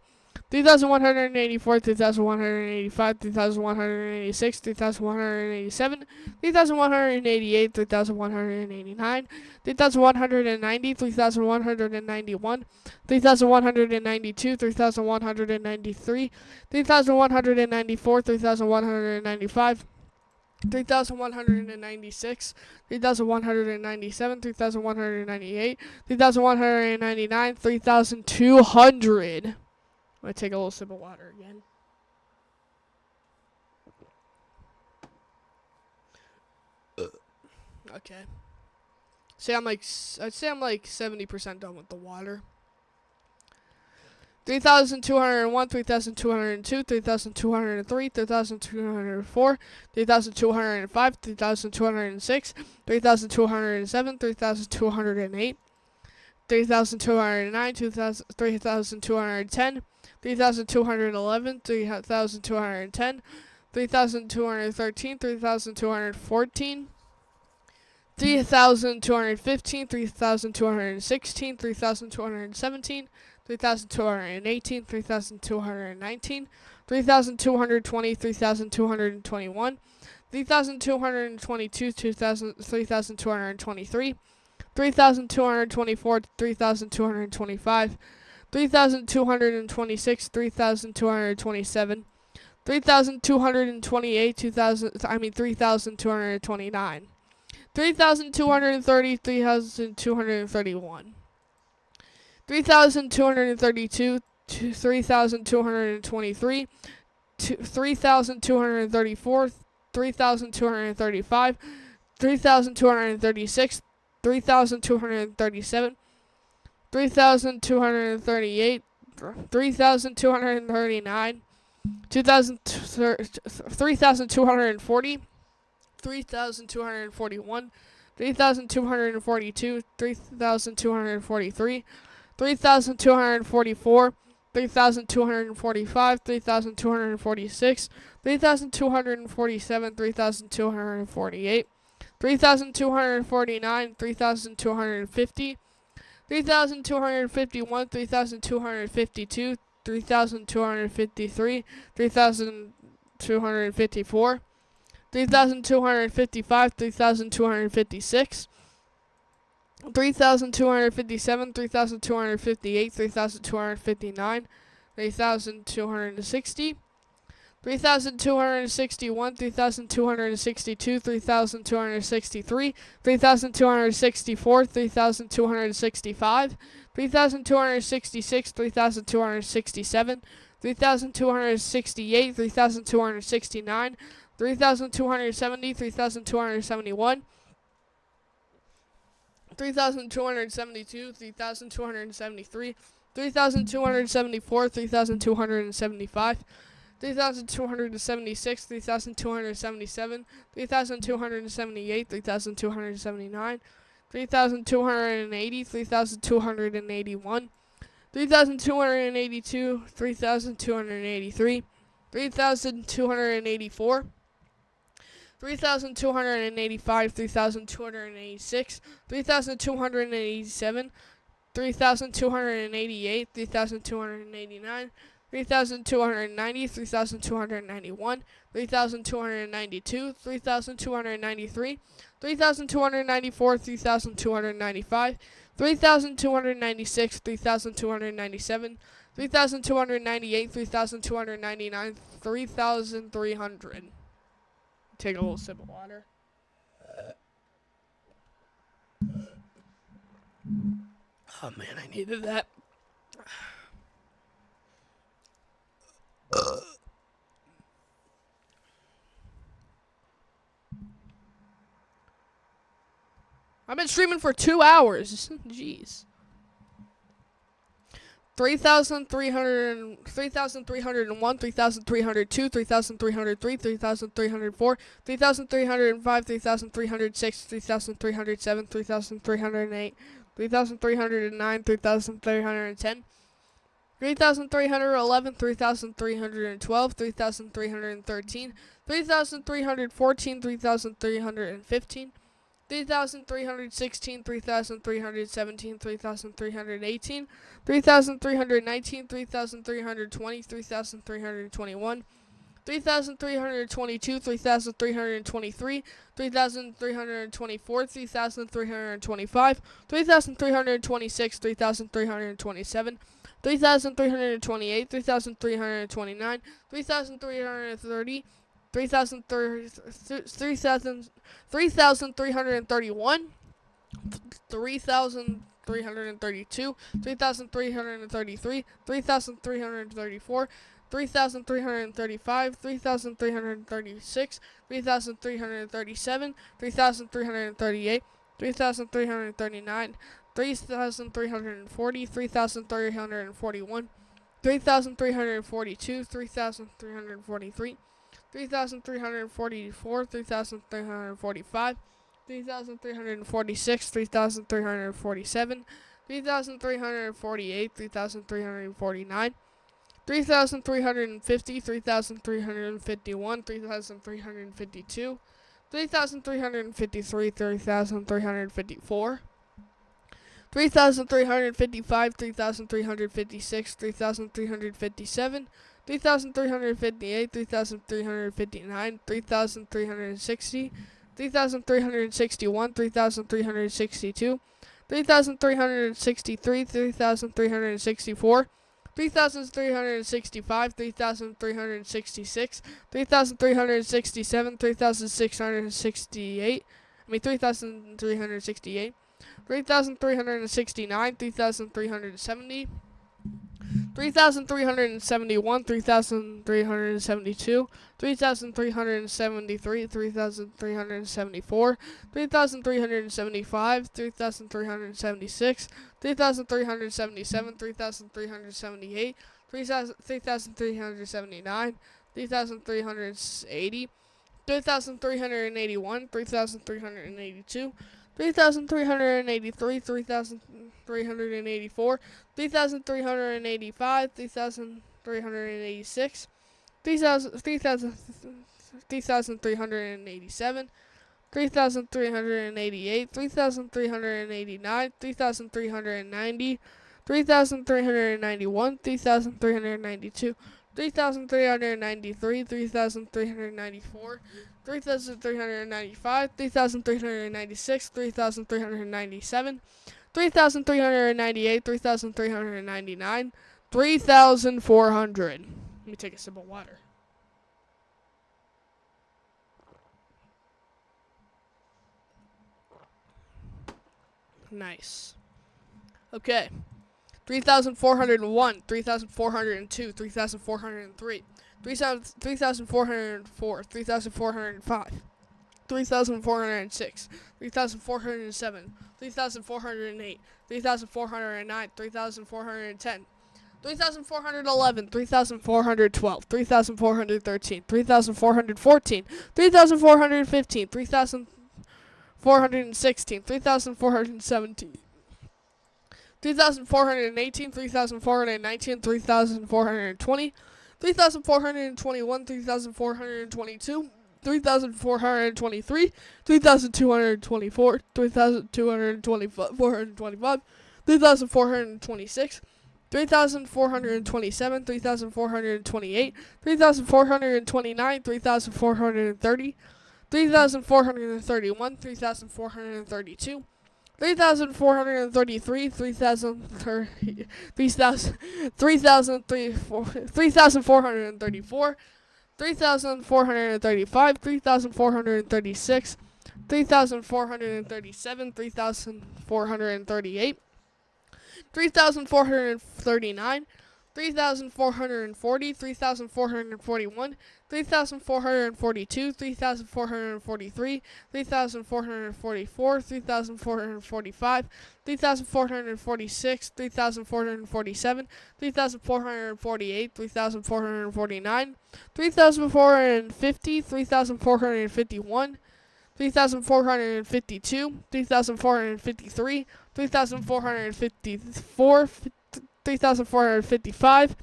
3,184, 3,185, 3,186, 3,187, 3,188, 3,189, 3,190, 3,191, 3,192, 3,193, 3,194, 3,195, 3,196, 3,197, 3,198, 3,199, 3,200. I'm going to take a little sip of water again. Okay. I'd say I'm like 70% done with the water. 3,201, 3,202, 3,203, 3,204, 3,205, 3,206, 3,207, 3,208, 3,209, 3,210, 3,211, 3,210, 3,213, 3,214, 3,215, 3,216, 3,217, 3,218, 3,219, 3,220, 3,221, 3,222, 3,223, 3,224, 3,225, 3,226, 3,227, 3,228, 3,229, 3,230, 3,231. 3,232, 3,223, 3,234, 3,235, 3,236, 3,237, 3,238, 3,239, 3,240, 3,241, 3,242, 3,243, 3,244, 3,245, 3,246, 3,247, 3,248, 3,249, 3,250, 3,251, 3,252, 3,253, 3,254, 3,255, 3,256, 3,257, 3,258, 3,259, 3,260, 3,261, 3,262, 3,263, 3,264, 3,265, 3,266, 3,267, 3,268, 3,269, 3,270, 3,271, 3,272, 3,273, 3,274, 3,275, 3,276, 3,277, 3,278, 3,279, 3,280, 3,281, 3,282, 3,283, 3,284, 3,285, 3,286, 3,287, 3,288, 3,289, 3,290, 3,291, 3,292, 3,293, 3,294, 3,295, 3,296, 3,297, 3,298, 3,299, 3,300. Take a little sip of water. Oh man, I needed that. I've been streaming for 2 hours. Jeez. 3,301, 3,302, 3,303, 3,304, 3,305, 3,306, 3,307, 3,308, 3,309, 3,310, 3,311, 3,312, 3,313, 3,314, 3,315, 3,316, 3,317, 3,318, 3,319, 3,320, 3,321, 3,322, 3,323, 3,324, 3,325, 3,326, 3,327, 3,328, 3,329, 3,330, 3,331, 3,332, 3,333, 3,334, 3,335, 3,336, 3,337, 3,338, 3,339, 3,340, 3,341, 3,342, 3,343, 3,344, 3,345, 3,346, 3,347, 3,348, 3,349, 3,350, 3,351, 3,352, 3,353, 3,354, 3,355, 3,356, 3,357, 3,358, 3,359, 3,360, 3,361, 3,362, 3,363, 3,364, 3,365, 3,366, 3,367, 3,668, 3,368, 3,369, 3,370, 3,371, 3,372, 3,373, 3,374, 3,375, 3,376, 3,377, 3,378, 3,379, 3,380, 3,381, 3,382, 3,383, 3,384, 3,385, 3,386, 3,387, 3,388, 3,389, 3,390, 3,391, 3,392, 3,393, 3,394, 3,395, 3,396, 3,397, 3,398, 3,399, 3,400. Let me take a sip of water. Nice. Okay. 3,401, 3,402, 3,403, 3,404, 3,405, 3,406, 3,407, 3,408, 3,409, 3,410, 3,411, 3,412, 3,413, 3,414, 3,415, 3,416, 3,417, 3,418, 3,419, 3,420, 3,421, 3,422, 3,423, 3,224, 3,225, 3,426, 3,427, 3,428, 3,429, 3,430, 3,431, 3,432, 3,433, 3,434, 3,435, 3,436, 3,437, 3,438, 3,439, 3,440, 3,441, 3,442, 3,443, 3,444, 3,445, 3,446, 3,447, 3,448, 3,449, 3,450, 3,451, 3,452, 3,453, 3,454, 3,455,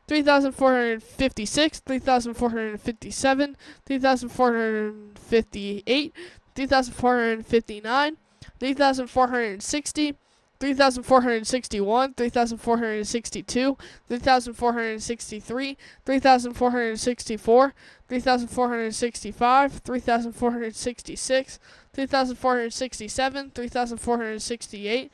3,456, 3,457, 3,458, 3,459, 3,460, 3,461, 3,462, 3,463, 3,464, 3,465, 3,466, 3,467, 3,468,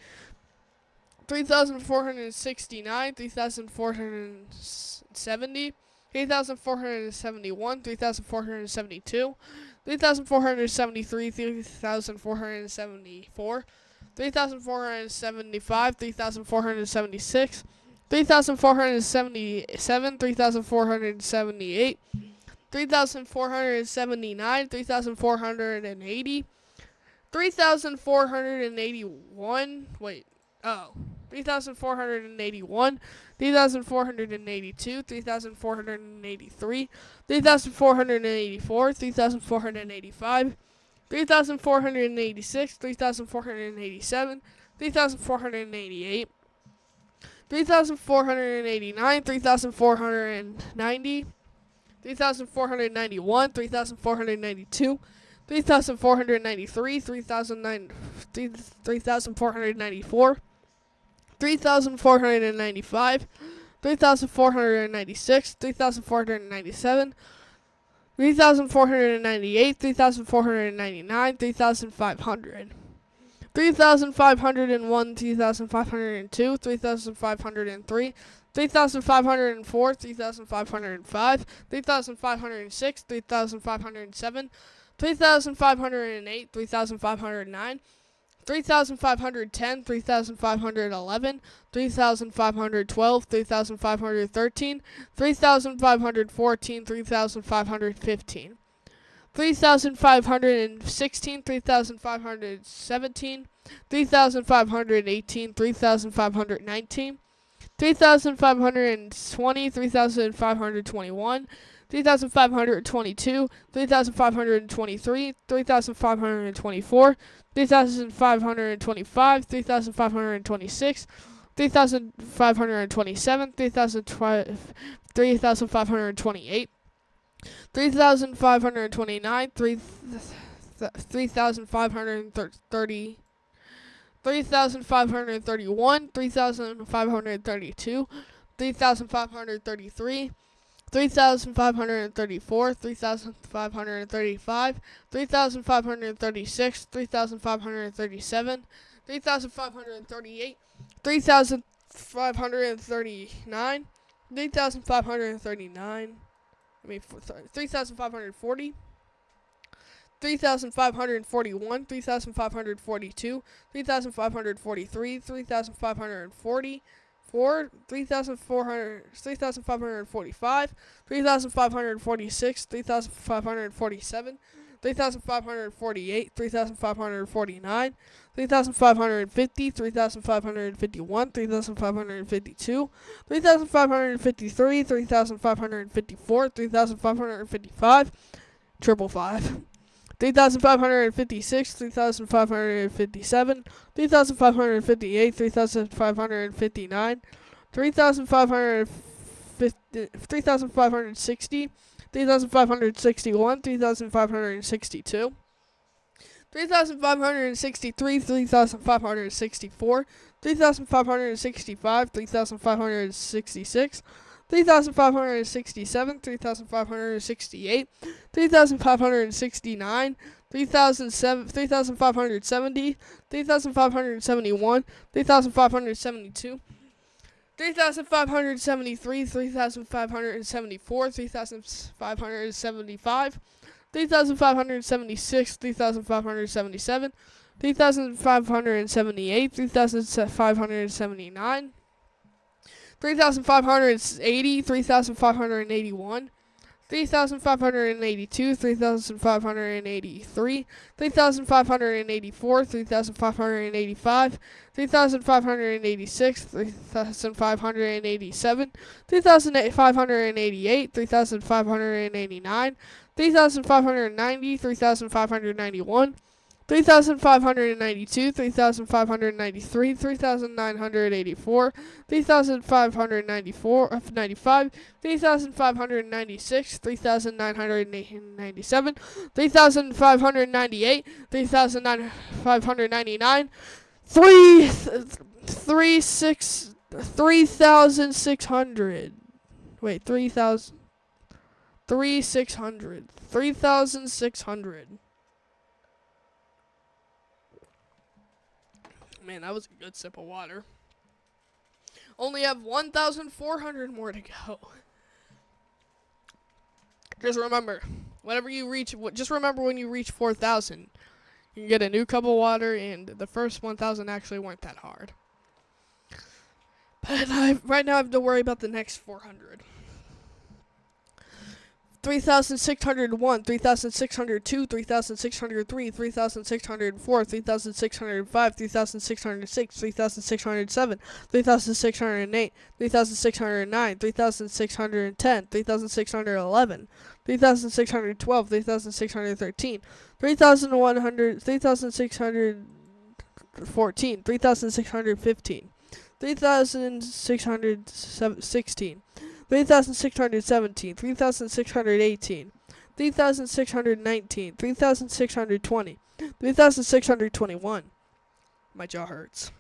3,469, 3,470, 3,471, 3,472, 3,473, 3,474, 3,475, 3,476, 3,477, 3,478, 3,479, 3,480, 3,481, 3,481, 3,482, 3,483, 3,484, 3,485, 3,486, 3,487, 3,488, 3,489, 3,490, 3,491, 3,492, 3,493, 3,494, 3,495, 3,496, 3,497, 3,498, 3,499, 3,500, 3,501, 3,502, 3,503, 3,504, 3,505, 3,506, 3,507, 3,508, 3,509, 3,510, 3,511, 3,512, 3,513, 3,514, 3,515, 3,516, 3,517, 3,518, 3,519, 3,520, 3,521, 3,522, 3,523, 3,524, 3,525, 3,526, 3,527, 3,528, 3,529, 3,530, 3,531, 3,532, 3,533, 3,534, 3,535, 3,536, 3,537, 3,538, 3,539, 3,539, 3,540, 3,541, 3,542, 3,543, 3,540, 3,545, 3,546, 3,547, 3,548, 3,549, 3,550, 3,551, 3,552, 3,553, 3,554, 3,555, 555, 3,556, 3,557, 3,558, 3,559, 3,560, 3,561, 3,562, 3,563, 3,564, 3,565, 3,566, 3,567, 3,568, 3,569, 3,570, 3,571, 3,572, 3,573, 3,574, 3,575, 3,576, 3,577, 3,578, 3,579, 3,580, 3,581, 3,582, 3,583, 3,584, 3,585, 3,586, 3,587, 3,588, 3,589, 3,590, 3,591, 3,592, 3,593, 3,984, 3,594, 95, 3,596, 3,997, 3,598, 3,599, 3,600. Wait, 3,600. Man, that was a good sip of water. Only have 1,400 more to go. Just remember, whenever you reach, just remember when you reach 4,000, you can get a new cup of water, and the first 1,000 actually weren't that hard. But right now I have to worry about the next 400. 3,601, 3,602, 3,603, 3,604, 3,605, 3,606, 3,607, 3,608, 3,609, 3,610, 3,611, 3,612, 3,613, 3,100, 3,614, 3,615, 3,616, 3,617, 3,618, 3,619, 3,620, 3,621. My jaw hurts.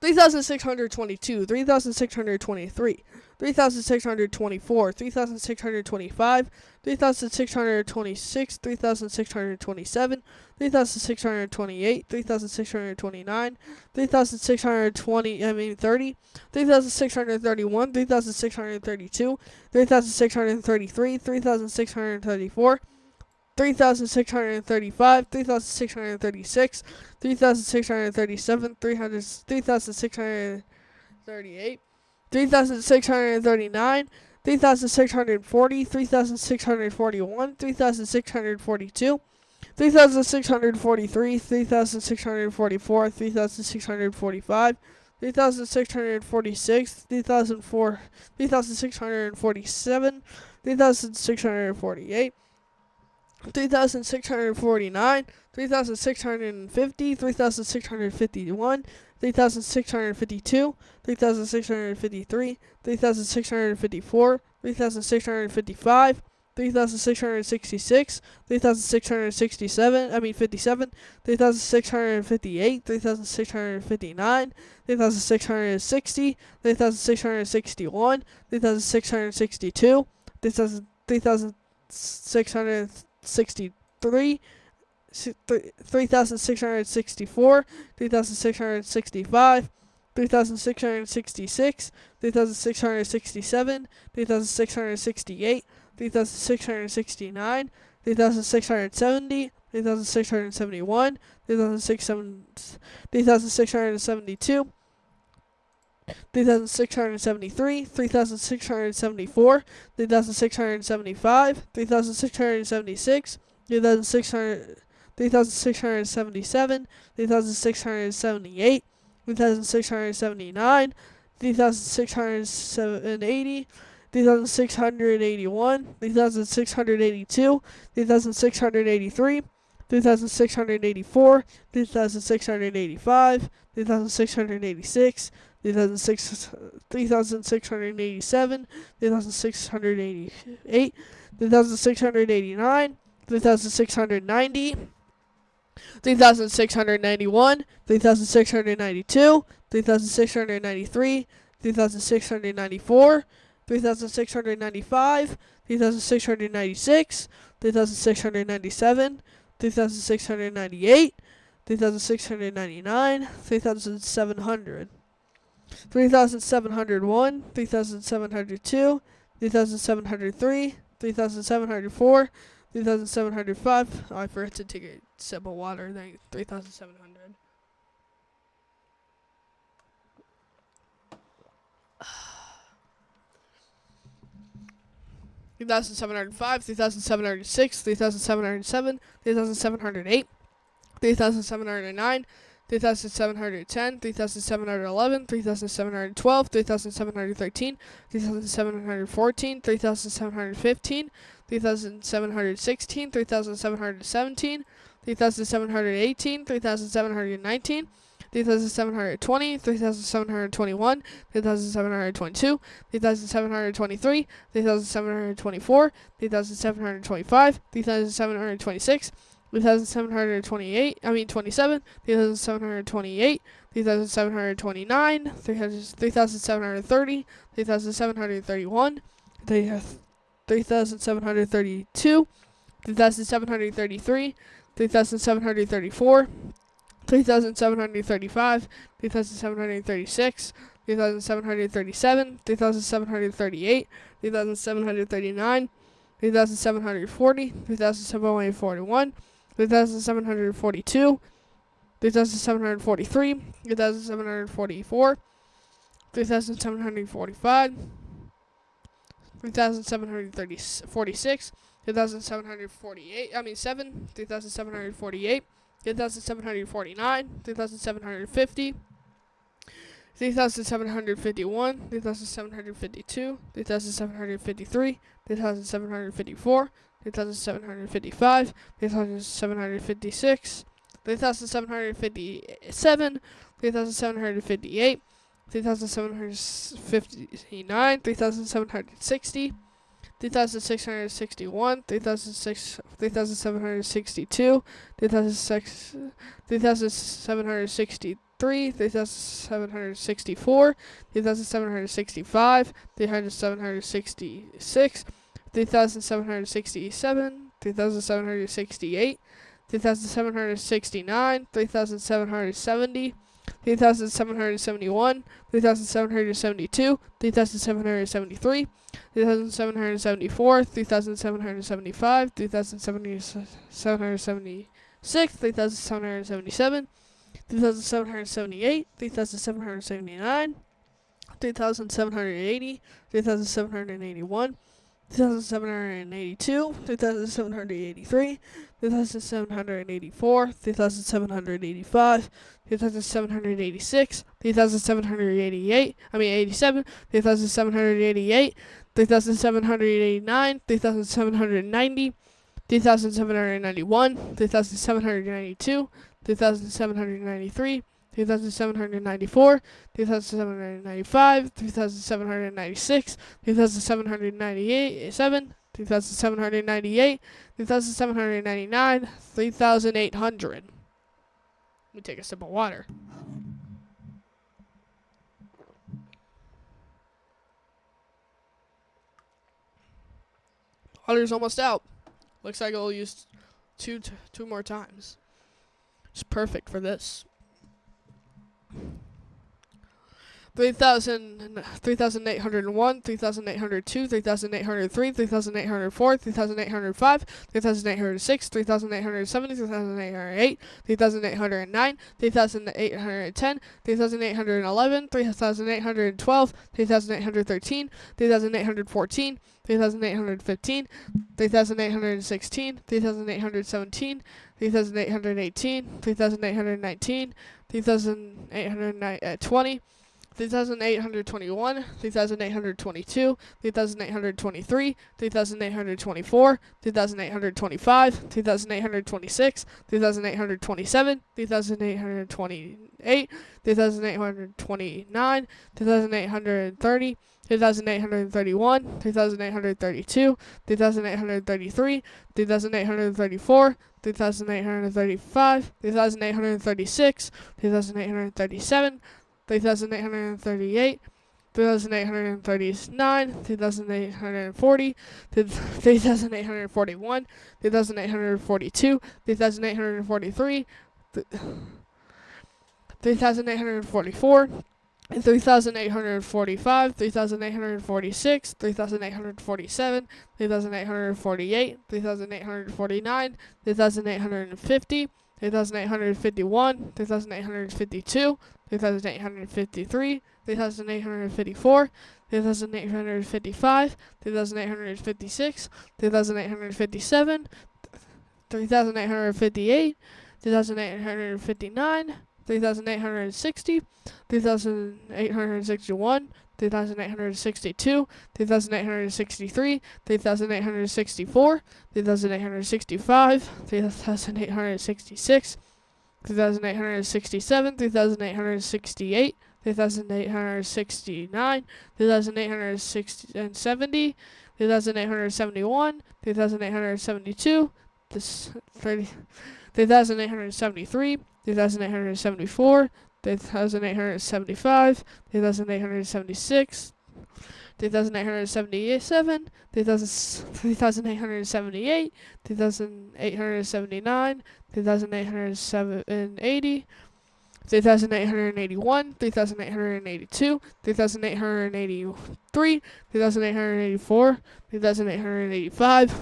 3,622, 3,623, 3,624, 3,625, 3,626, 3,627, 3,628, 3,629, 3,630, 3,631, 3,632, 3,633, 3,634, 3,635, 3,636, 3,637, 3,638, 3,639, 3,640, 3,641, 3,642, 3,643, 3,644, 3,645, 3,646, 3,647, 3,648, 3,649, 3,650, 3,651, 3,652, 3,653, 3,654, 3,655, 3,666, 3,667, 3,658, 3,659, 3,660, 3,661, 3,662, 3,663, 3,664, 3,665, 3,666, 3,667, 3,668, 3,669, 3,670, 3,671, 3,672, 3,673, 3,674, 3,675, 3,676, 3,677, 3,678, 3,679, 3,680, 3,681, 3,682, 3,683, 3,684, 3,685, 3,686, 3,687, 3,688, 3,689, 3,690, 3,691, 3,692, 3,693, 3,694, 3,695, 3,696, 3,697, 3,698, 3,699, 3,700, 3,701, 3,702, 3,703, 3,704, 3,705. Oh, I forgot to take a sip of water. 3,700. 3,705, 3,706, 3,707, 3,708, 3,709, 3,710, 3,711, 3,712, 3,713, 3,714, 3,715, 3,716, 3,717, 3,718, 3,719, 3,720, 3,721, 3,722, 3,723, 3,724, 3,725, 3,726, 3,728, 27, 3,728, 3,729, 3,730, 3,731, 3,732, 3,733, 3,734, 3,735, 3,736, 3,737, 3,738, 3,739, 3,740, 3,741, 3,742, 3,743, 3,744, 3,745, 3,746, 3,748, 3,748, 3,749, 3,750, 3,751, 3,752, 3,753, 3,754, 3,755, 3,756, 3,757, 3,758, 3,759, 3,760, 3,661, 3,762, 3,763, 3,764, 3,765, 3,766, 3,767, 3,768, 3,769, 3,770, 3,771, 3,772, 3,773, 3,774, 3,775, 3,776, 3,777, 3,778, 3,779, 3,780, 3,781, 3,782, 3,783, 3,784, 3,785, 3,786, 3,788, 87, 3,788, 3,789, 3,790, 3,791, 3,792, 3,793, 3,794, 3,795, 3,796, 3,798, 3,798, 3,799, 3,800. Let me take a sip of water. Water's almost out. Looks like I'll use two more times. It's perfect for this. 3,801, 3,802, 3,803, 3,804, 3,805, 3,806, 3,807, 3,808, 3,809, 3,810, 3,811, 3,812, 3,813, 3,814, 3,815, 3,816, 3,817, 3,818, 3,819, 3,820, 3,821, 3,822, 3,823, 3,824, 3,825, 3,826, 3,827, 3,828, 3,829, 3,830, 3,831, 3,832, 3,833, 3,834, 3,835, 3,836, 3,837, 3,838, 3,839, 3,840, 3,841, 3,842, 3,843, 3,844, 3,845, 3,846, 3,847, 3,848, 3,849, 3,850, 3,851, 3,852, 3,853, 3,854, 3,855, 3,856, 3,857, 3,858, 3,859, 3,860, 3,861, 3,862, 3,863, 3,864, 3,865, 3,866, 3,867, 3,868, 3,869, 3,870, 3,871, 3,872, 3,873, 3,874, 3,875, 3,876, 3,877, 3,878, 3,879, 3,880, 3,881, 3,882, 3,883, 3,884, 3,885,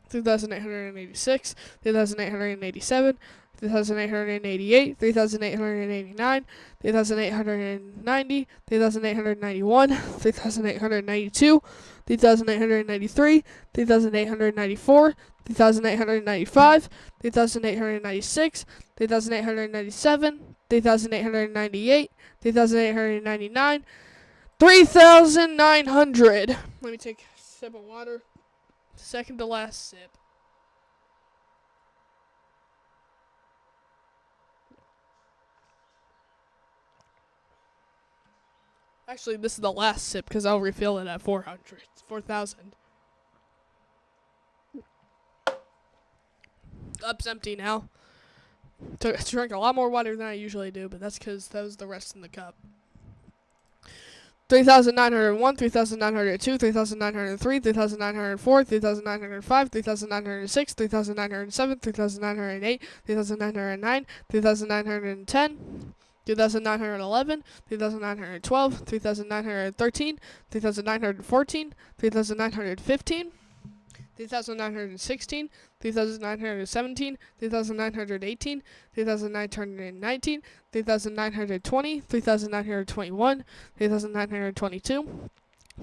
3,886, 3,887, 3,888, 3,889, 3,890, 3,891, 3,892, 3,893, 3,894, 3,895, 3,896, 3,897, 3,898, 3,899, 3,900. Let me take a sip of water. Second to last sip. Actually, this is the last sip because I'll refill it at 400. 4,000. Cup's empty now. Drank a lot more water than I usually do, but that's because that was the rest in the cup. 3,901, 3,902, 3,903, 3,904, 3,905, 3,906, 3,907, 3,908, 3,909, 3,910, 3,911, 3,912, 3,913, 3,914, 3,915, 3,916, 3,917, 3,918, 3,919, 3,920, 3,921, 3,922,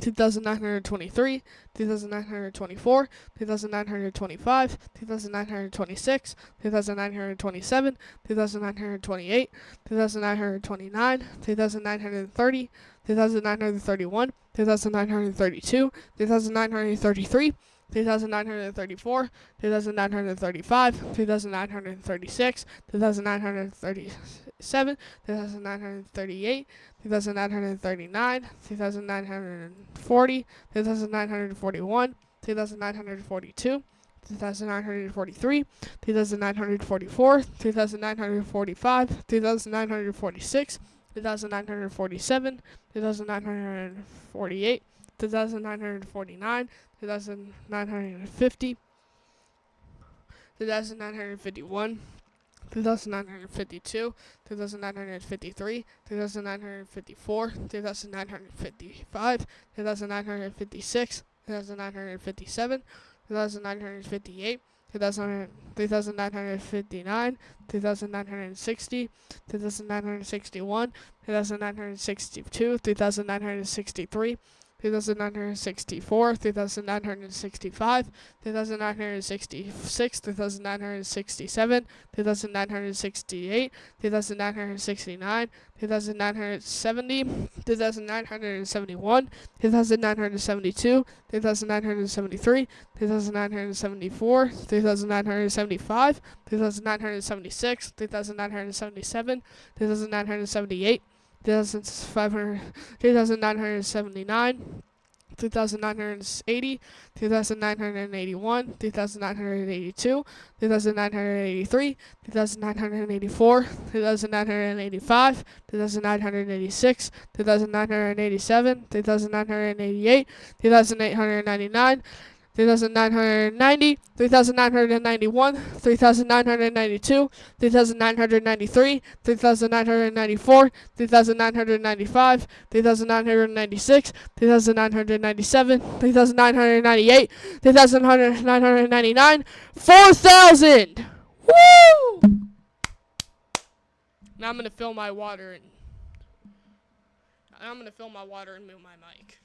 2,923, 2,924, 2,925, 2,926, 2,927, 2,928, 2,929, 2,930, 2,931, 2,932, 2,933, 2,934, 2,935, 2,936, 2,937, 2,938, 2,939, 2,940, 2,941, 2,942, 2,943, 2,944, 2,945, 2,946, 2,947, 2,948, 2,949, 2,950, 2,951, 2,952, 2,953, 2,954, 2,955, 2,956, 2,957, 2,958, 3,959, 2,960, 2,961, 2,962, 3,963, 3,964, 3,965, 3,966, 3,967, 3,968, 3,969, 2,970, 2,971, 2,972, 2,973, 2,974, 3,975, 3,976, 3,977, 2,978, 2,500, 2,979, 2,980, 2,981, 2,982, 2,983, 2,984, 2,985, 2,986, 2,987, 2,988, 2,899, 3,990, 3,991, 3,992, 3,993, 3,994, 3,995, 3,996, 3,997, 3,998, 3,999, 4,000! Woo! Now I'm gonna fill my water and move my mic.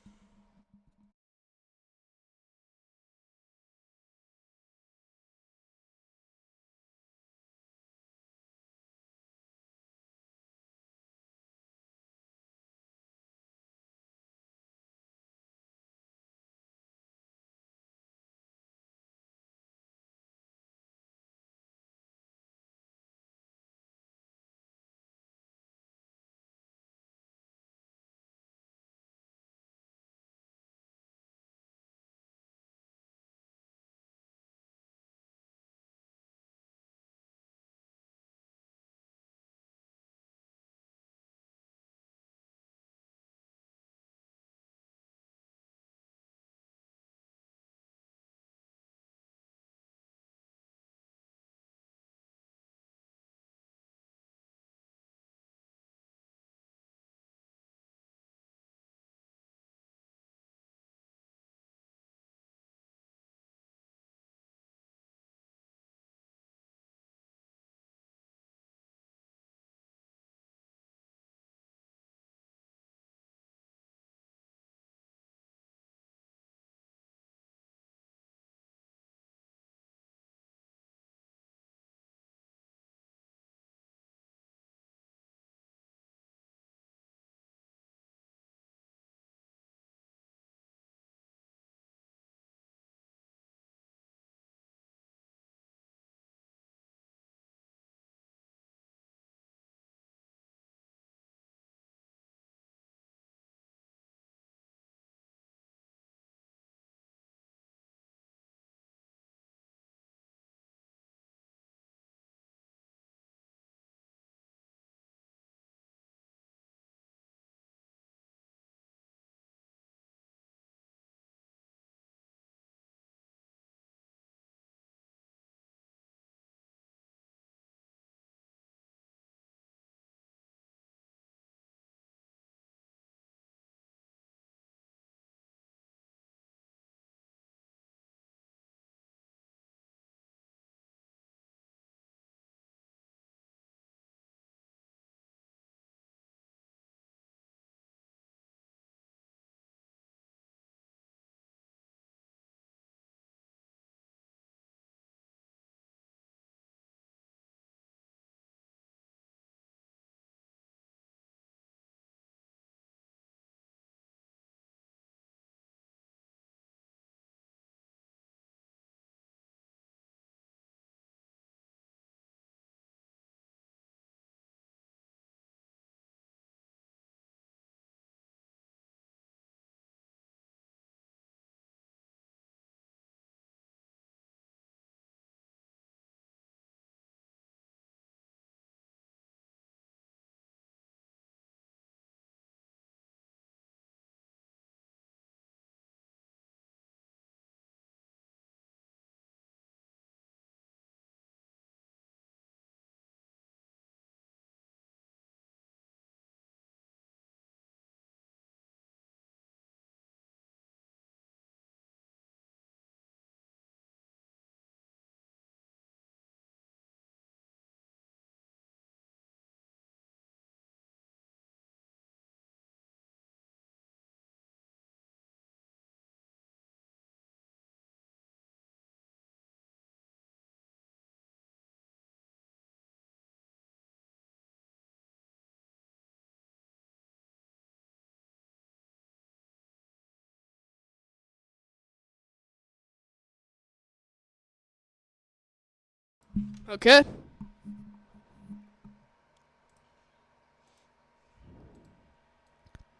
Okay.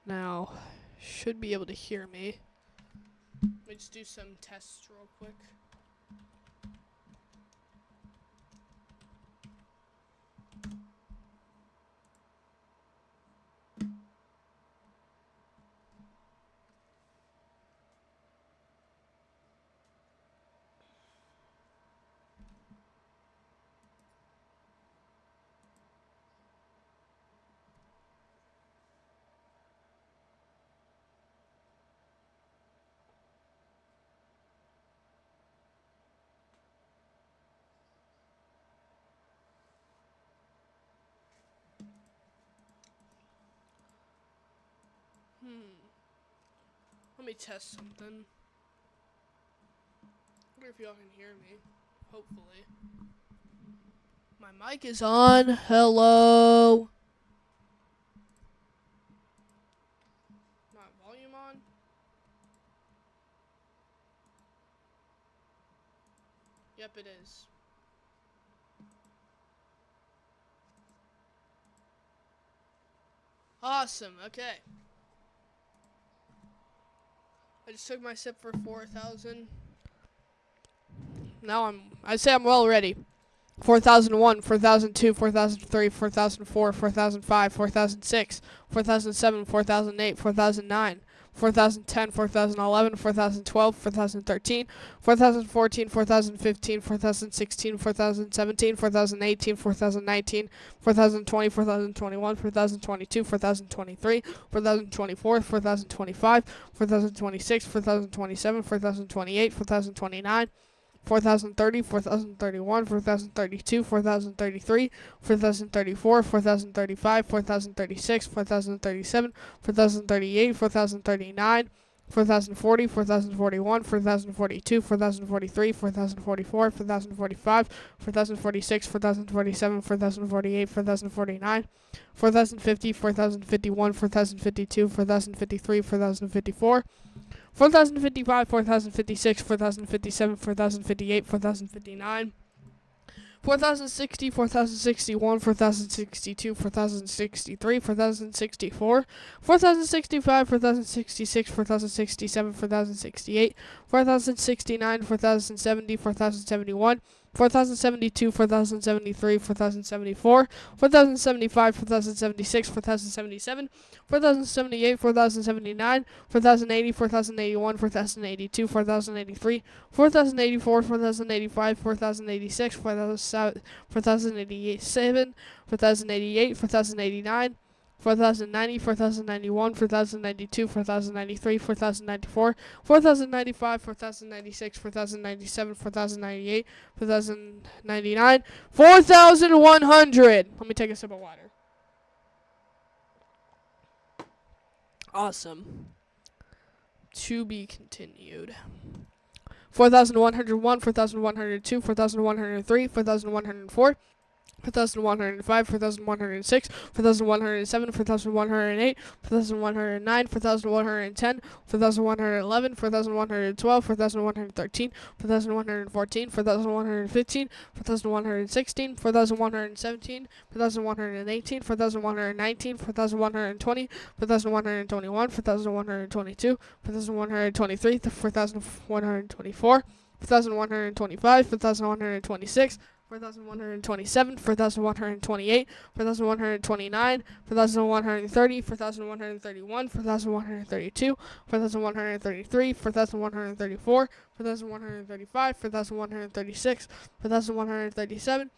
Now, should be able to hear me. Let me just do some tests real quick. Let me test something. I wonder if y'all can hear me. Hopefully. My mic is on. Hello. My volume on. Yep, it is. Awesome. Okay. I just took my sip for 4,000. Now I'd say I'm well ready. 4001, 4002, 4003, 4004, 4005, 4006, 4007, 4008, 4009, 4010, 4011, 4012, 4013, 4014, 4015, 4016, 4017, 4018, 4019, 4020, 4021, 4022, 4023, 4024, 4025, 4026, 4027, 4028, 4029, 4030, 4031, 4032, 4033, 4034, 4035, 4036, 4037, 4038, 4039, 4040, 4041, 4042, 4043, 4044, 4045, 4046, 4047, 4048, 4049, 4050, 4051, 4052, 4053, 4054, 4055, 4056, 4057, 4058, 4059, 4060, 4061, 4062, 4063, 4064, 4065, 4066, 4067, 4068, 4069, 4070, 4071, 4072, 4073, 4074, 4075, 4076, 4077, 4078, 4079, 4080, 4081, 4082, 4083, 4084, 4085, 4086, 4087, 4088, 4089, 4090, 4091, 4092, 4093, 4094, 4095, 4096, 4097, 4098, 4099, 4100. Let me take a sip of water. Awesome. To be continued. 4101, 4102, 4103, 4104, 4105, 4106, 4107, 4108, 4109, 4110, 4111, 4112, 4113, 4114, 4115, 4116, 4117, 4118, 4119, 4120, 4121, 4122, 4123, 4124, 4125, 4126, 4127, 4128, 4129, 4130, 4131, 4132, 4133, 4134, 4135, 4136, 4137,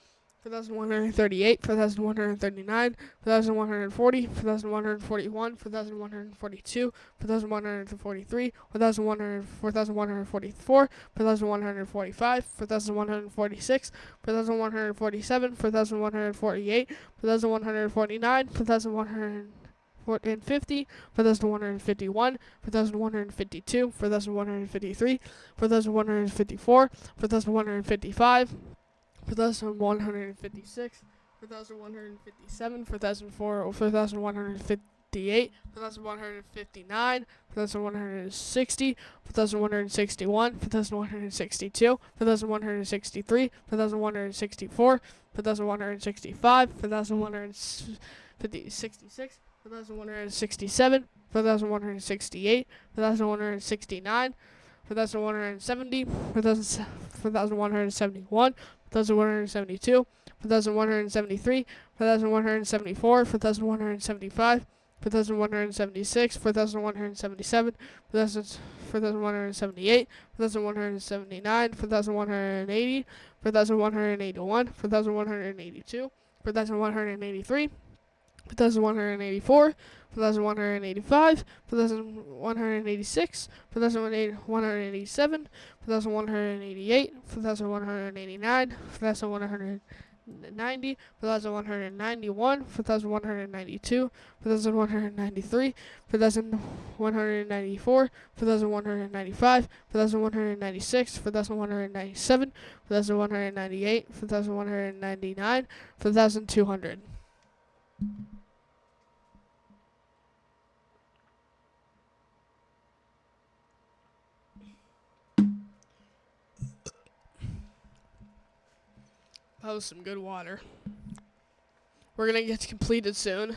4138, 4139, 4140, 4141, 4142, 4143, 4144, 4145, 4146, 4147, 4148, 4149, 4150, 4151, 4152, 4153, 4154, 4155, 4156, 4157, 4158, 4159, 4160, 4161, 4162, 4163, 4164, 4165, 4166, 4167, 4168, 4169, 4170, 4171, 4172, 4173, 4174, 4175, 4176, 4177, 4178, 4179, 4180, 4181, 4182, 4183, 4184, 4185, 4186, 4187, 4188, 4189, 4190, 4,190, 4,191, 4,192, 4,193, 4,194, 4,195, 4,196, 4,197, 4,198, 4,199, 4,200. That was some good water. We're going to get completed soon.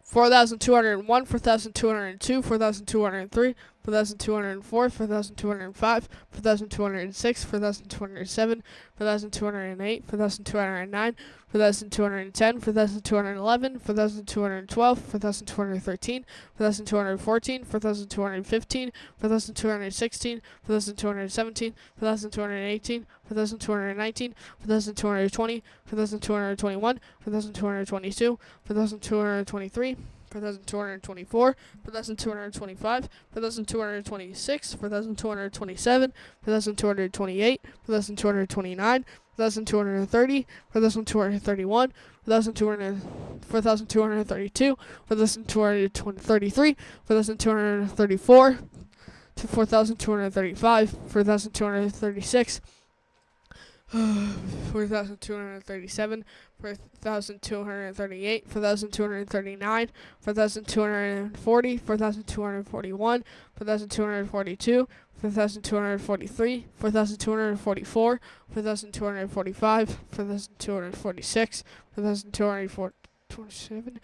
4,201, 4,202, 4,203, 4,204, 4,205, 4,206, 4,207, 4,208, 4,209, 4,210, 4,211, 4,212, 4,213, 4,214, 4,215, 4,216, 4,217, 4,218, 4,219, 4,220, 4,221, 4,222, 4,223, 4,224, 4,225, 4,226, 4,227, 4,228, 4,229, 4,230, 4,231, 4,232, 4,233, 4,234, 4,235, 4,236, 4,237, 4,238, 4,239, 4,240, 4,241, 4,242, 4,243, 4,244, 4,245, 4,246, 4,247,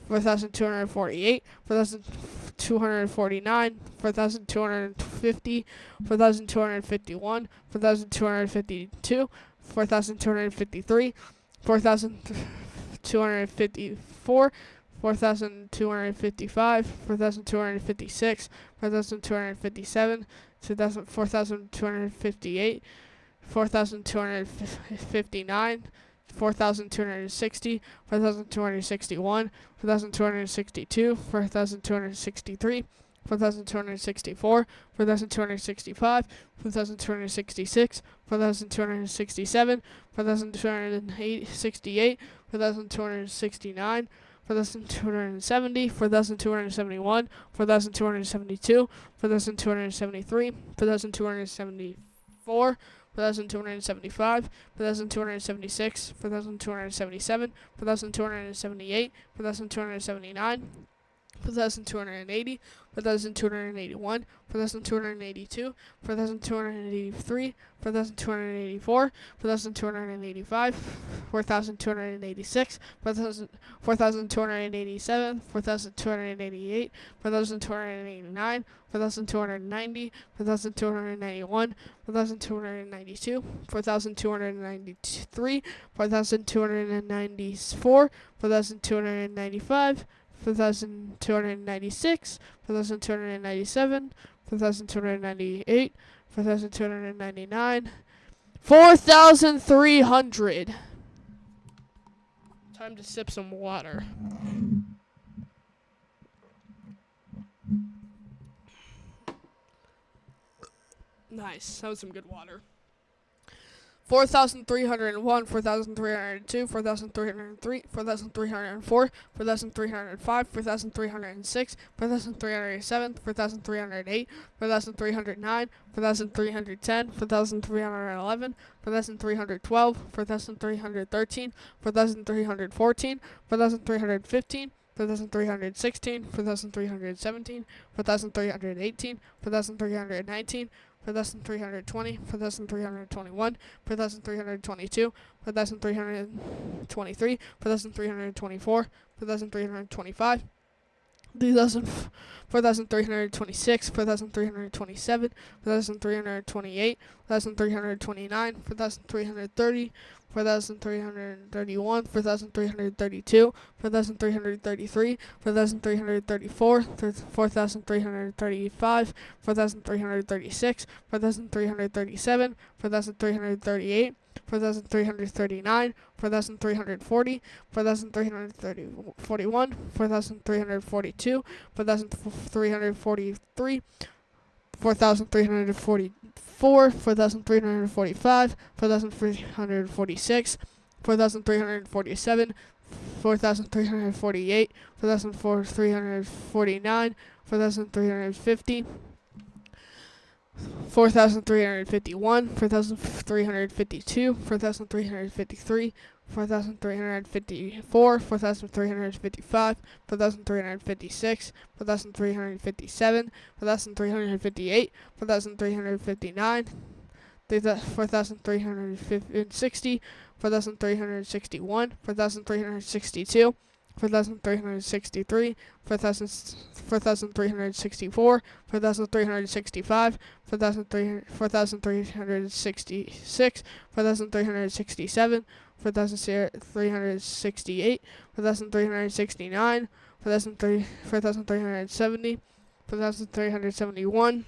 4,248, 4,249, 4,250, 4,251, 4,252, 4,253, 4,254, 4,255, 4,256, 4,257, 4,258, 4,259, 4,260, 4,261, 4,262, 4,263, 4,264, 4,265, 4,266, 4,267, 4,268, 4,269, 4,270, 4,271, 4,272, 4,273, 4,274, 4,275, 4,276, 4,277, 4,278, 4,279, 4,280, 4,281, 4,282, 4,283, 4,284, 4,285, 4,286, 4,287, 4,288, 4,289, 4,290, 4,291, 4,292, 4,293, 4,294, 4,295, 4,296, 4,297, 4,298, 4,299, 4,300. Time to sip some water. Nice. That was some good water. 4,301, 4,302, 4,303, 4,304, 4,305, 4,306, 4,307, 4,308, 4,309, 4,310, 4,311, 4,312, 4,313, 4,314, 4,315, 4,316, 4,317, 4,318, 4,319, 4,320, 4,321, 4,322, 4,323, 4,324, 4,325, 4,326, 4,327, 4,328, 4,329, 4,330, 4,331, 4,332, 4,333, 4,334, 4,335, 4,336, 4,337, 4,338, 4,339, 4,340, 4,341, 4,342, 4,343, 4,344, 4,345, 4,346, 4,347, 4,348, 4,349, 4,350, 4,351, 4,352, 4,353, 4,354, 4,355, 4,356, 4,357, 4,358, 4,359, 4,360, 4,361, 4,362, 4,363, 4,364, 4,365, 4,366, 4,367, 4,368, 4,369, 4,370, 4,371,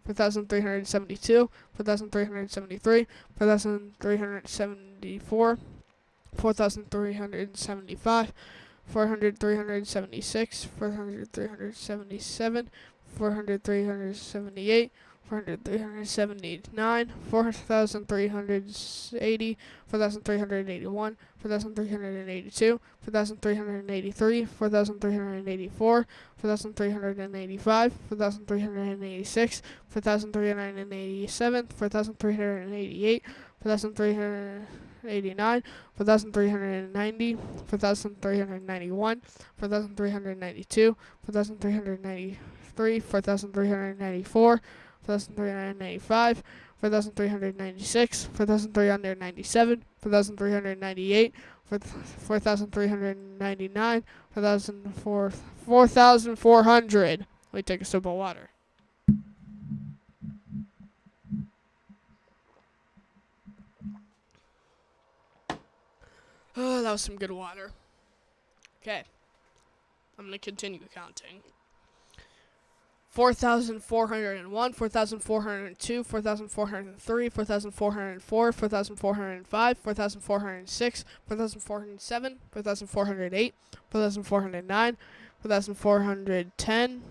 4,372, 4,373, 4,374, 4,375, 400,376, 400,377, 400,378, 400,379, 4,380, 4,381, 4,382, 4,383, 4,384, 4,385, 4,386, 4,387, 4,388, 4,389, 4,390, 4,391, 4,392, 4,393, 4,394, 4,395, 4,396, 4,397, 4,398, 4,399, 4,400. Let me take a sip of water. Oh, that was some good water. Okay. I'm going to continue counting. 4,401, 4,402, 4,403, 4,404, 4,405, 4,406, 4,407, 4,408, 4,409, 4,410,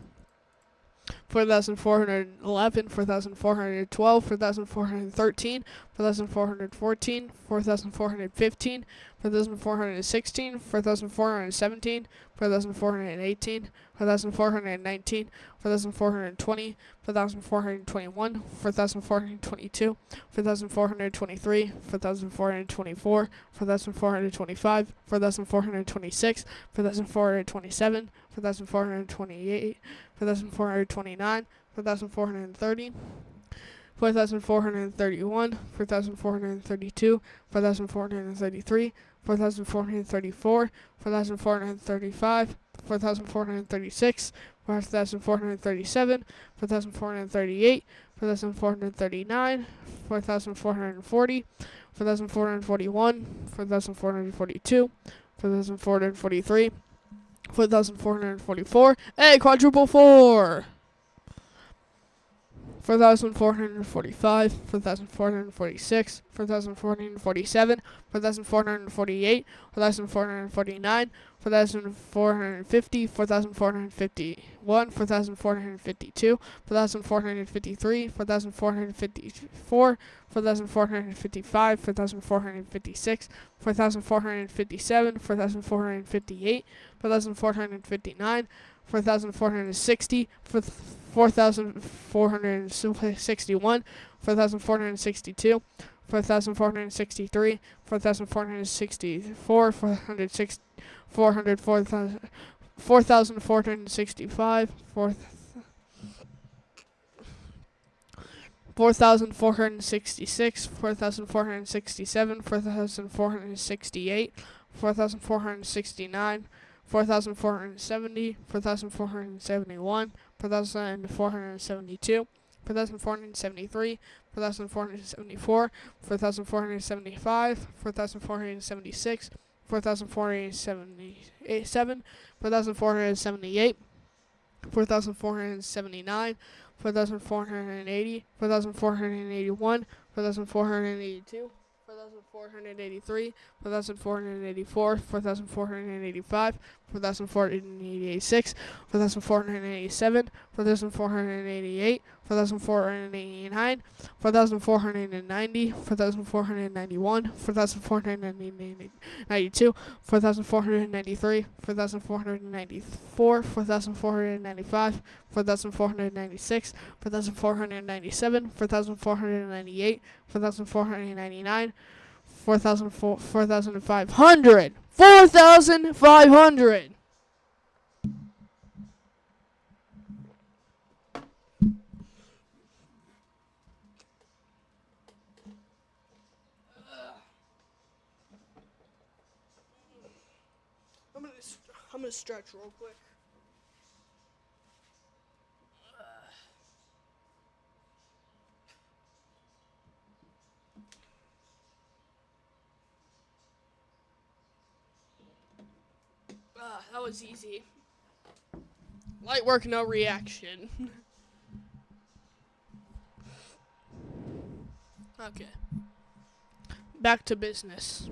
4,411, 4,412, 4,413, 4,414, 4,415, 4,416, 4,417, 4,418, 4,419, 4,420, 4,421, 4,422, 4,423, 4,424, 4,425, 4,426, 4,427, 4,428, 4,429, 4,430, 4,431, 4,432, 4,433, 4,434, 4,435, 4,436, 4,437, 4,438, 4,439, 4,440, 4,441, 4,442, 4,443, 4,444. Hey, quadruple four! 4,445, 4,446, 4,447, 4,448, 4,449, 4,450, 4,451, 4,452, 4,453, 4,454, 4,455, 4,456, 4,457, 4,458, 4,459, 4,460, 4,461, 4,462, 4,463, 4,464, 4,465, 4,466, 4,467, 4,468, 4,469, 4,470, 4,471, 4,472, 4,473, 4,474, 4,475, 4,476, 4,477, 4,478, 4,479, 4,480, 4,481, 4,482, 4,483, 4,484, 4,485, 4,486, 4,487, 4,488, 4,489, 4,490, 4,491, 4,492, 4,493, 4,494, 4,495, 4,496, 4,497, 4,498, 4,499, 4,500. 4,500. I'm gonna stretch real quick. That was easy. Light work, no reaction. Okay. Back to business.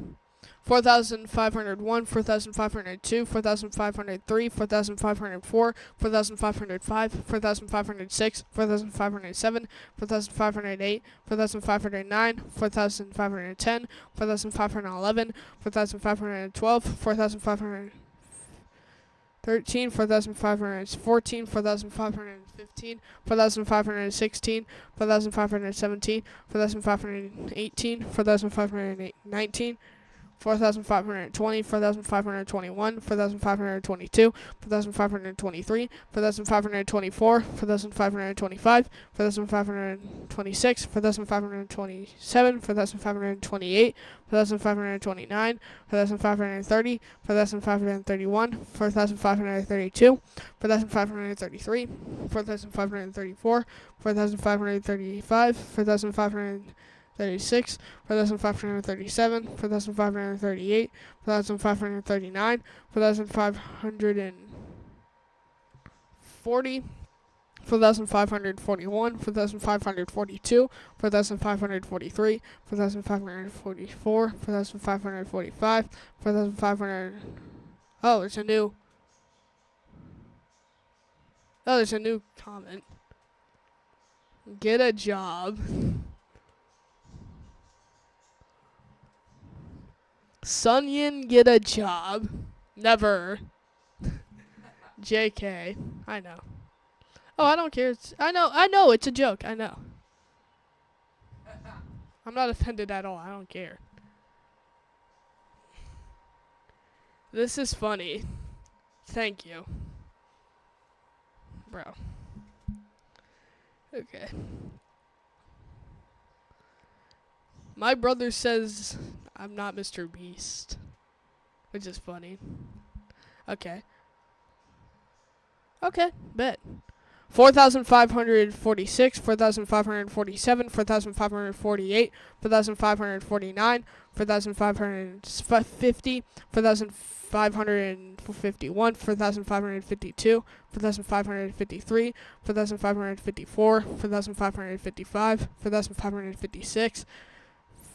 4,501, 4,502, 4,503, 4,504, 4,505, 4,506, 4,507, 4,508, 4,509, 4,510, 4,511, 4,512, 4,513, 4,514, 4,515, 4,516, 4,517, 4,518, 4,519, 4,520, 4,521, 4,522, 4,523, 4,524, 4,525, 4,526, 4,527, 4,528, 4,529, 4,530, 4,531, 4,532, 4,533, 4,534, 4,535, 4,536, 4,537, 4,538, 4,539, 4,540, 4,541, 4,542, 4,543, 4,544, 4,545, 4,500. Oh, there's a new. Oh, there's a new comment. Get a job. Sunyin, get a job. Never. JK. I know. Oh, I don't care. I know, it's a joke. I know. I'm not offended at all. I don't care. This is funny. Thank you. Bro. Okay. My brother says I'm not Mr. Beast, which is funny. Okay. Okay, bet. 4,546, 4,547, 4,548, 4,549, 4,550, 4,551, 4,552, 4,553, 4,554, 4,555, 4,556,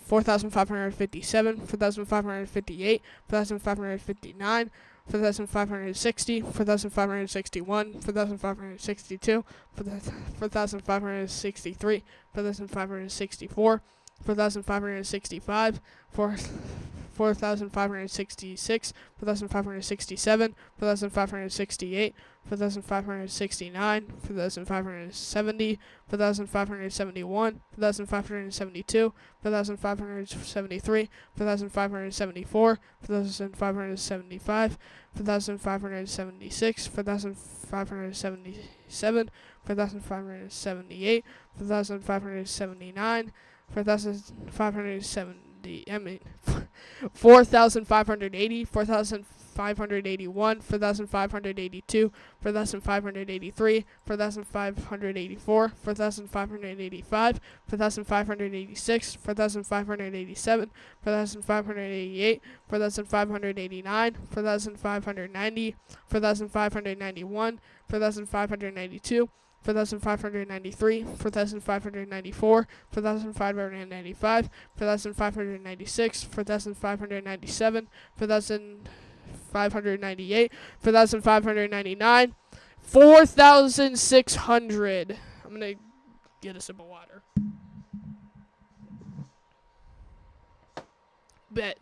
4,557, 4,558, 4,559, 4,560, 4,561, 4,562, 4,563, 4,564, 4,565, 4,566, 4,567, 4,568, 4,569, 4,570, 4,571, 4,572, 4,573, 4,574, 4,575, 4,576, 4,577, 4,578, 4,579, 4,570, 4,580, 4,581, 4,582, 4,583, 4,584, 4,585, 4,586, 4,587, 4,588, 4,589, 4,590, 4,591, 4,592, 4,593, 4,594, 4,595, 4,596, 4,597, 4,598, 4,599, 4,600. I'm gonna get a sip of water. Bet.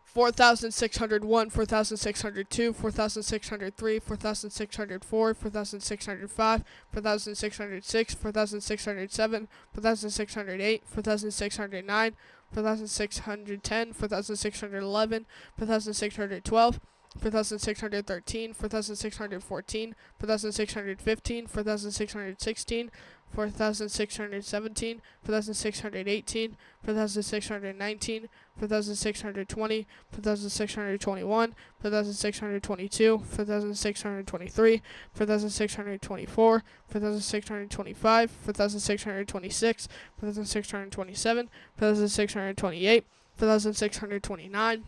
4,601, 4,602, 4,603, 4,604, 4,605, 4,606, 4,607, 4,608, 4,609, 4,610, 4,611, 4,612, 4,613, 4,614, 4,615, 4,616, 4,617, 4,618, 4,619, 4,620, 4,621, 4,622, 4,623, 4,624, 4,625, 4,626, 4,627, 4,628, 4,629,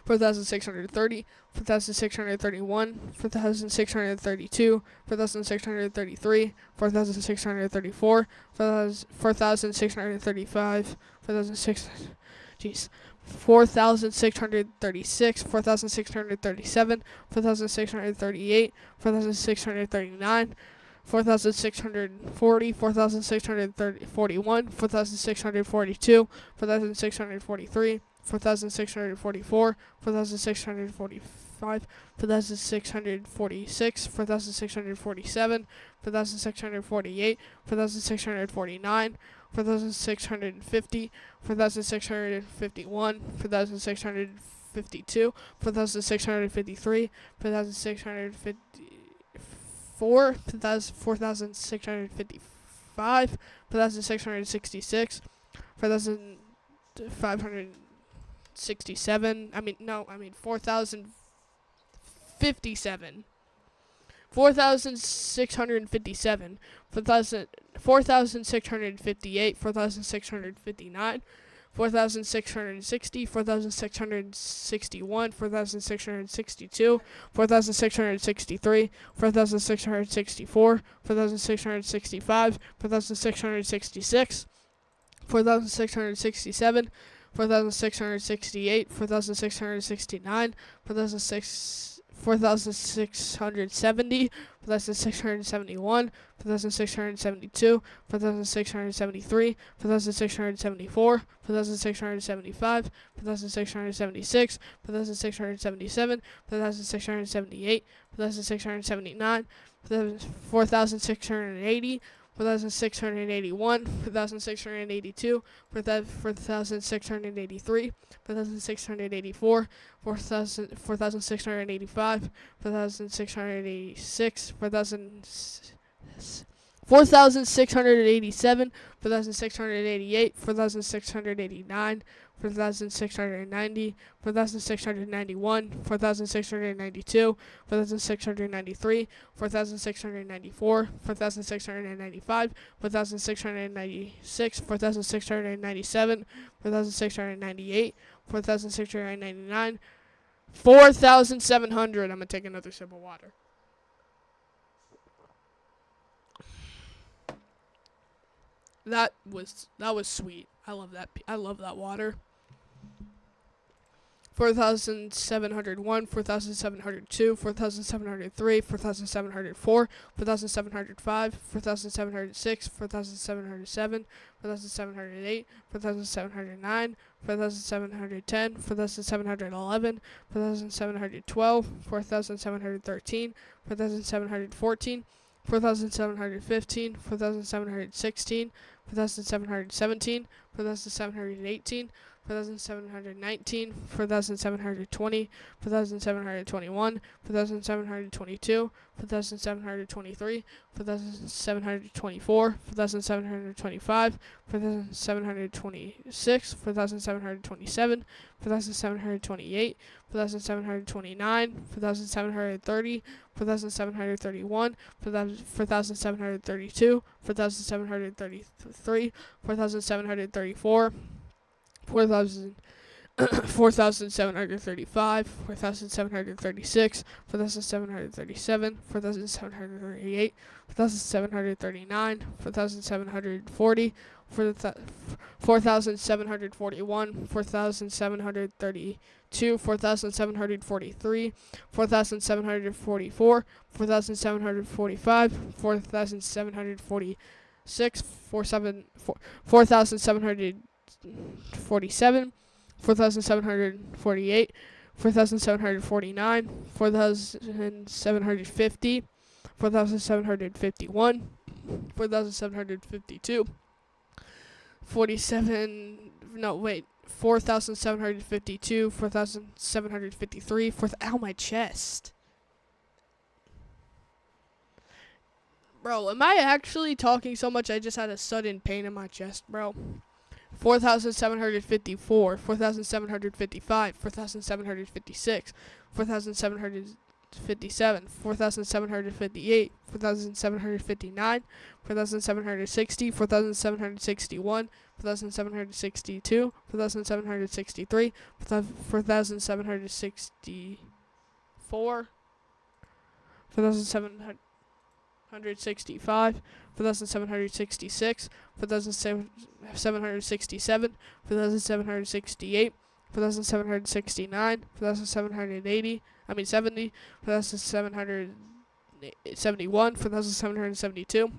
4,630, 4,631, 4,632, 4,633, 4,634, 4,635, 4,636, 4,637, 4,638, 4,639, 4,640, 4,641, 4,642, 4,643, 4,644, 4,645, 4,646, 4,647, 4,648, 4,649, 4,650, 4,651, 4,652, 4,653, 4,654, 4,655, 4,666, 4,567. 4,057. 4,657, 4,658, 4,659, 4,660, 4,661, 4,662, 4,663, 4,664, 4,665, 4,666, 4,667, 4,668, 4,669, 4,670, 4,671, 4,672, 4,673, 4,674, 4,675, 4,676, 4,677, 4,678, 4,679, 4,680, 4,681, 4,682, 4,683, 4,684, 4,685, 4,686, 4,687, 4,688, 4,689, 4,690, 4,691, 4,692, 4,693, 4,694, 4,695, 4,696, 4,697, 4,698, 4,699, 4,700. I'm going to take another sip of water. That was sweet. I love that. I love that water. 4,701, 4,702, 4,703, 4,704, 4,705, 4,706, 4,707, 4,708, 4,709, 4,710, 4,711, 4,712, 4,713, 4,714, 4,715, 4,716, 4,717, 4,718, 4,719, 4,720, 4,721, 4,722, 4,723, 4,724, 4,725, 4,726, 4,727, 4,728, 4,729, 4,730, 4,731, 4,732, 4,733, 4,734, 4,735, 4,736, 4,737, 4,738, 4,739, 4,740, 4,741, 4,732, 4,743, 4,744, 4,745, 4,746, 4,747, 4,748, 4,749, 4,750, 4,751, 4,752, 4,752, 4,753, ow, my chest. Bro, am I actually talking so much I just had a sudden pain in my chest, bro? 4,754, 4,755, 4,756, 4,757, 4,758, 4,759, 4,760, 4,761, 4,762, 4,763, 4,764, 4,765, 4,766, 4,767, 4,768, 4,769, 4,780, 70, 4,771, 4,772,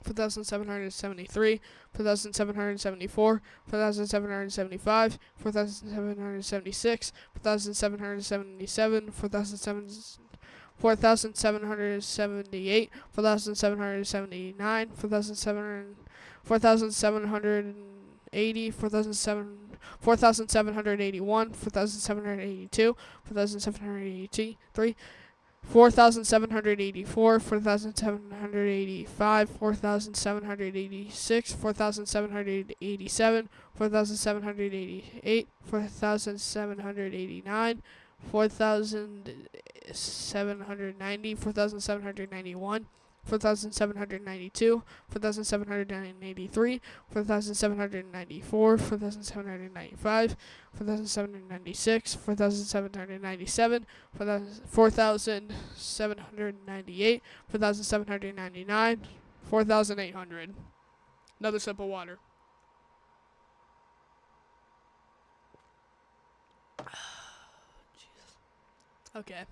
4,773, 4,774, 4,775, 4,776, 4,777, 4,778, 4,779, 4,780, 4,781, 4,782, 4,783, 4,784, 4,785, 4,786, 4,787, 4,788, 4,789, 4,790, 4,791, 4,792, 4,783, 4,794, 4,795, 4,796, 4,797, 4,798, 4,799, 4,800. Another sip of water. Okay.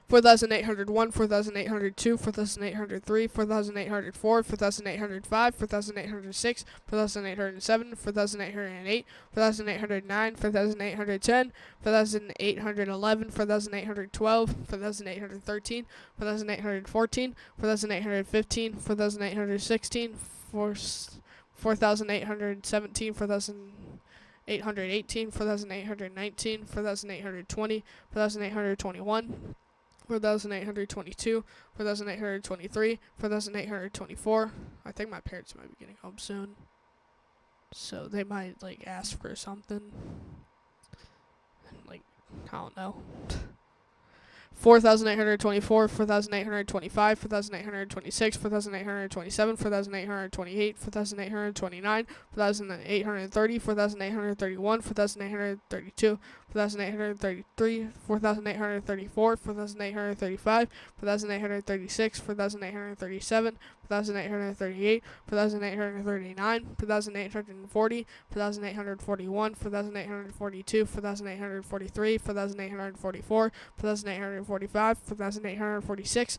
4,801, 4,802, 4,803, 4,804, 4,805, 4,806, 4,807, 4,808, 4,809, 4,810, 4,811, 4,812, 4,813, 4,814, 4,815, 4,816, 4,817, 4,818, 4,819, 4,820, 4,821, 4,822, 4,823, 4,824. I think my parents might be getting home soon, so they might ask for something. I don't know. 4,824, 4,825, 4,826, 4,827, 4,828, 4,829, 4,830, 4,831, 4,832, 4,833, 4,834, 4,835, 4,836, 4,837, 4,838, 4,839, 4,840, 4,841, 4,842, 4,843, 4,844, 4,845, 4,846,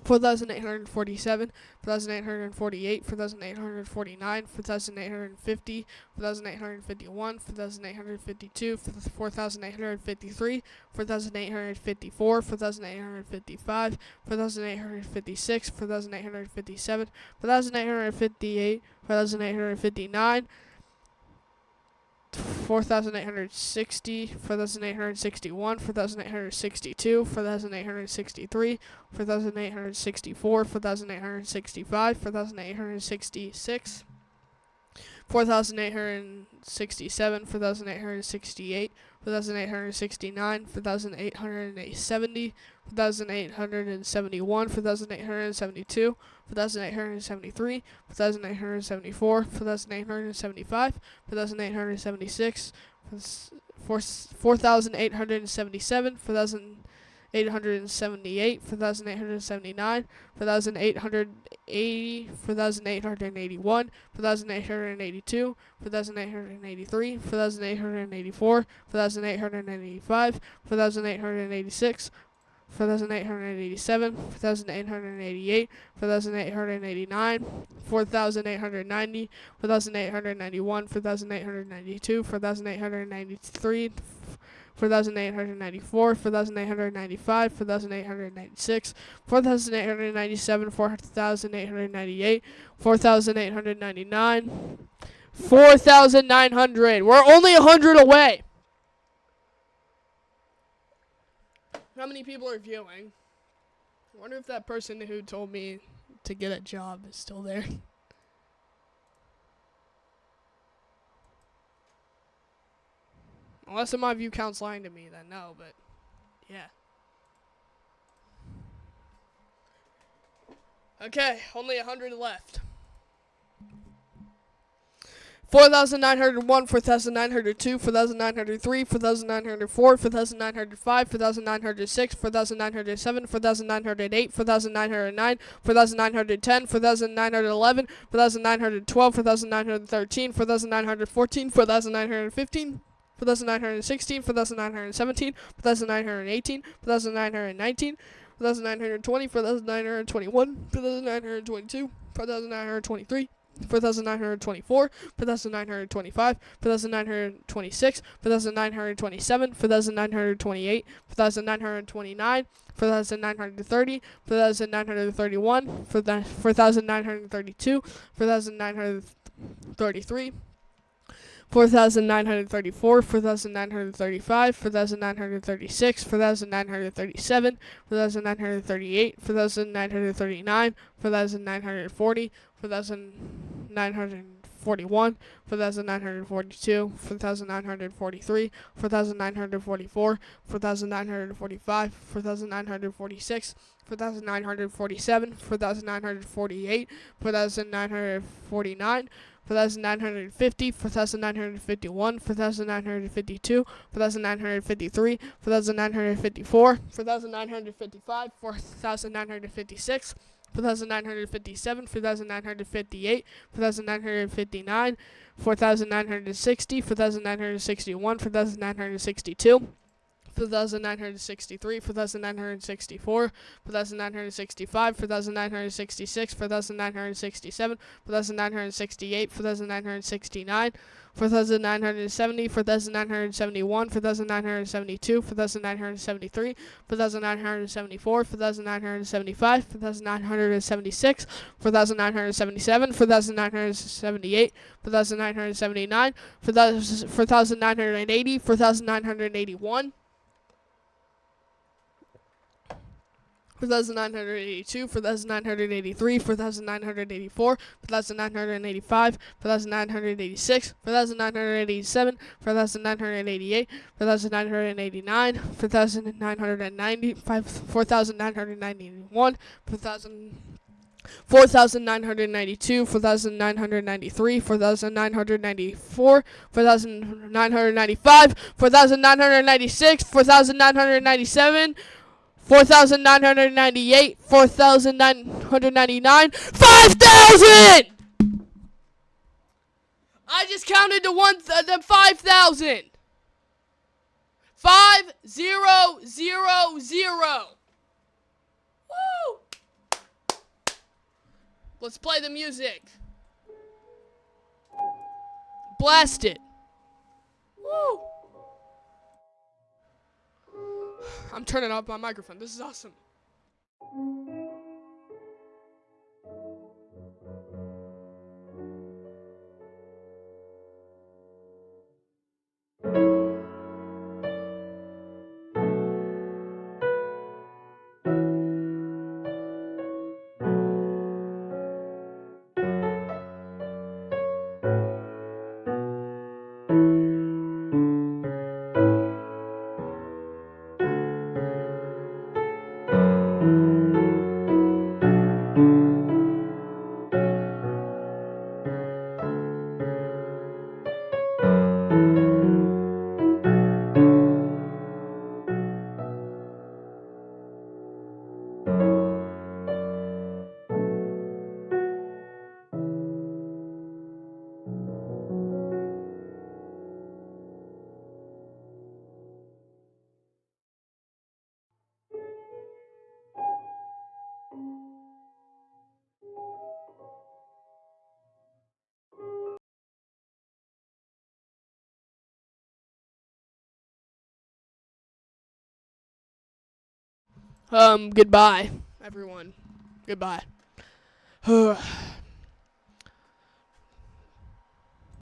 4,847, 4,848, 4,849, 4,850, 4,851, 4,852, 4,853, 4,854, 4,855, 4,856, 4,857, 4,858, 4,859, 4,860, 4,861, 4,862, 4,863, 4,864, 4,865, 4,866, 4,867, 4,868, 4,869, 4,870, 4,871, 4,872, 4,873, 4,874, 4,875, 4,876, 4,877, 4,878, 4,879, 4,880, 4,881, 4,882, 4,883, 4,884, 4,885, 4,886, 4,887, 4,888, 4,889, 4,890, 4,891, 4,892, 4,893, 4,894, 4,895, 4,896, 4,897, 4,898, 4,899, 4,900. We're only 100 away. How many people are viewing? I wonder if that person who told me to get a job is still there. Unless my view count's lying to me, then no, but yeah. Okay, only 100 left. 4,901, 4,902, 4,903, 4,904, 4,905, 4,906, 4,907, 4,908, 4,909, 4,910, 4,911, 4,912, 4,913, 4,914, 4,915, 4,916, 4,917, 4,918, 4,919, 4,920, 4,921, 4,922, 4,923, 4,924, 4,925, 4,926, 4,927, 4,928, 4,929, 4,930, 4,931, 4,932, 4,933, 4,934, 4,935, 4,936, 4,937, 4,938, 4,939, 4,940, 4,941, 4,942, 4,943, 4,944, 4,945, 4,946, 4,947, 4,948, 4,949, 4,950, 4,951, 4,952, 4,953, 4,954, 4,955, 4,956, 4,957, 4,958, 4,959, 4,960, 4,961, 4,962, 4,963, 4,964, 4,965, 4,966, 4,967, 4,968, 4,969, 4,970, 4,971, 4,972, 4,973, 4,974, 4,975, 4,976, 4,977, 4,978, 4,979, 4,980, 4,981, 4,982, 4,983, 4,984, 4,985, 4,986, 4,987, 4,988, 4,989, 4,990, 4,991, 4,992, 4,993, 4,994, 4,995, 4,996, 4,997, 4,998, 4,999, 5,000! I just counted to 5,000. 5,000. Woo! Let's play the music. Blast it. Woo! I'm turning off my microphone. This is awesome. Goodbye, everyone. Goodbye.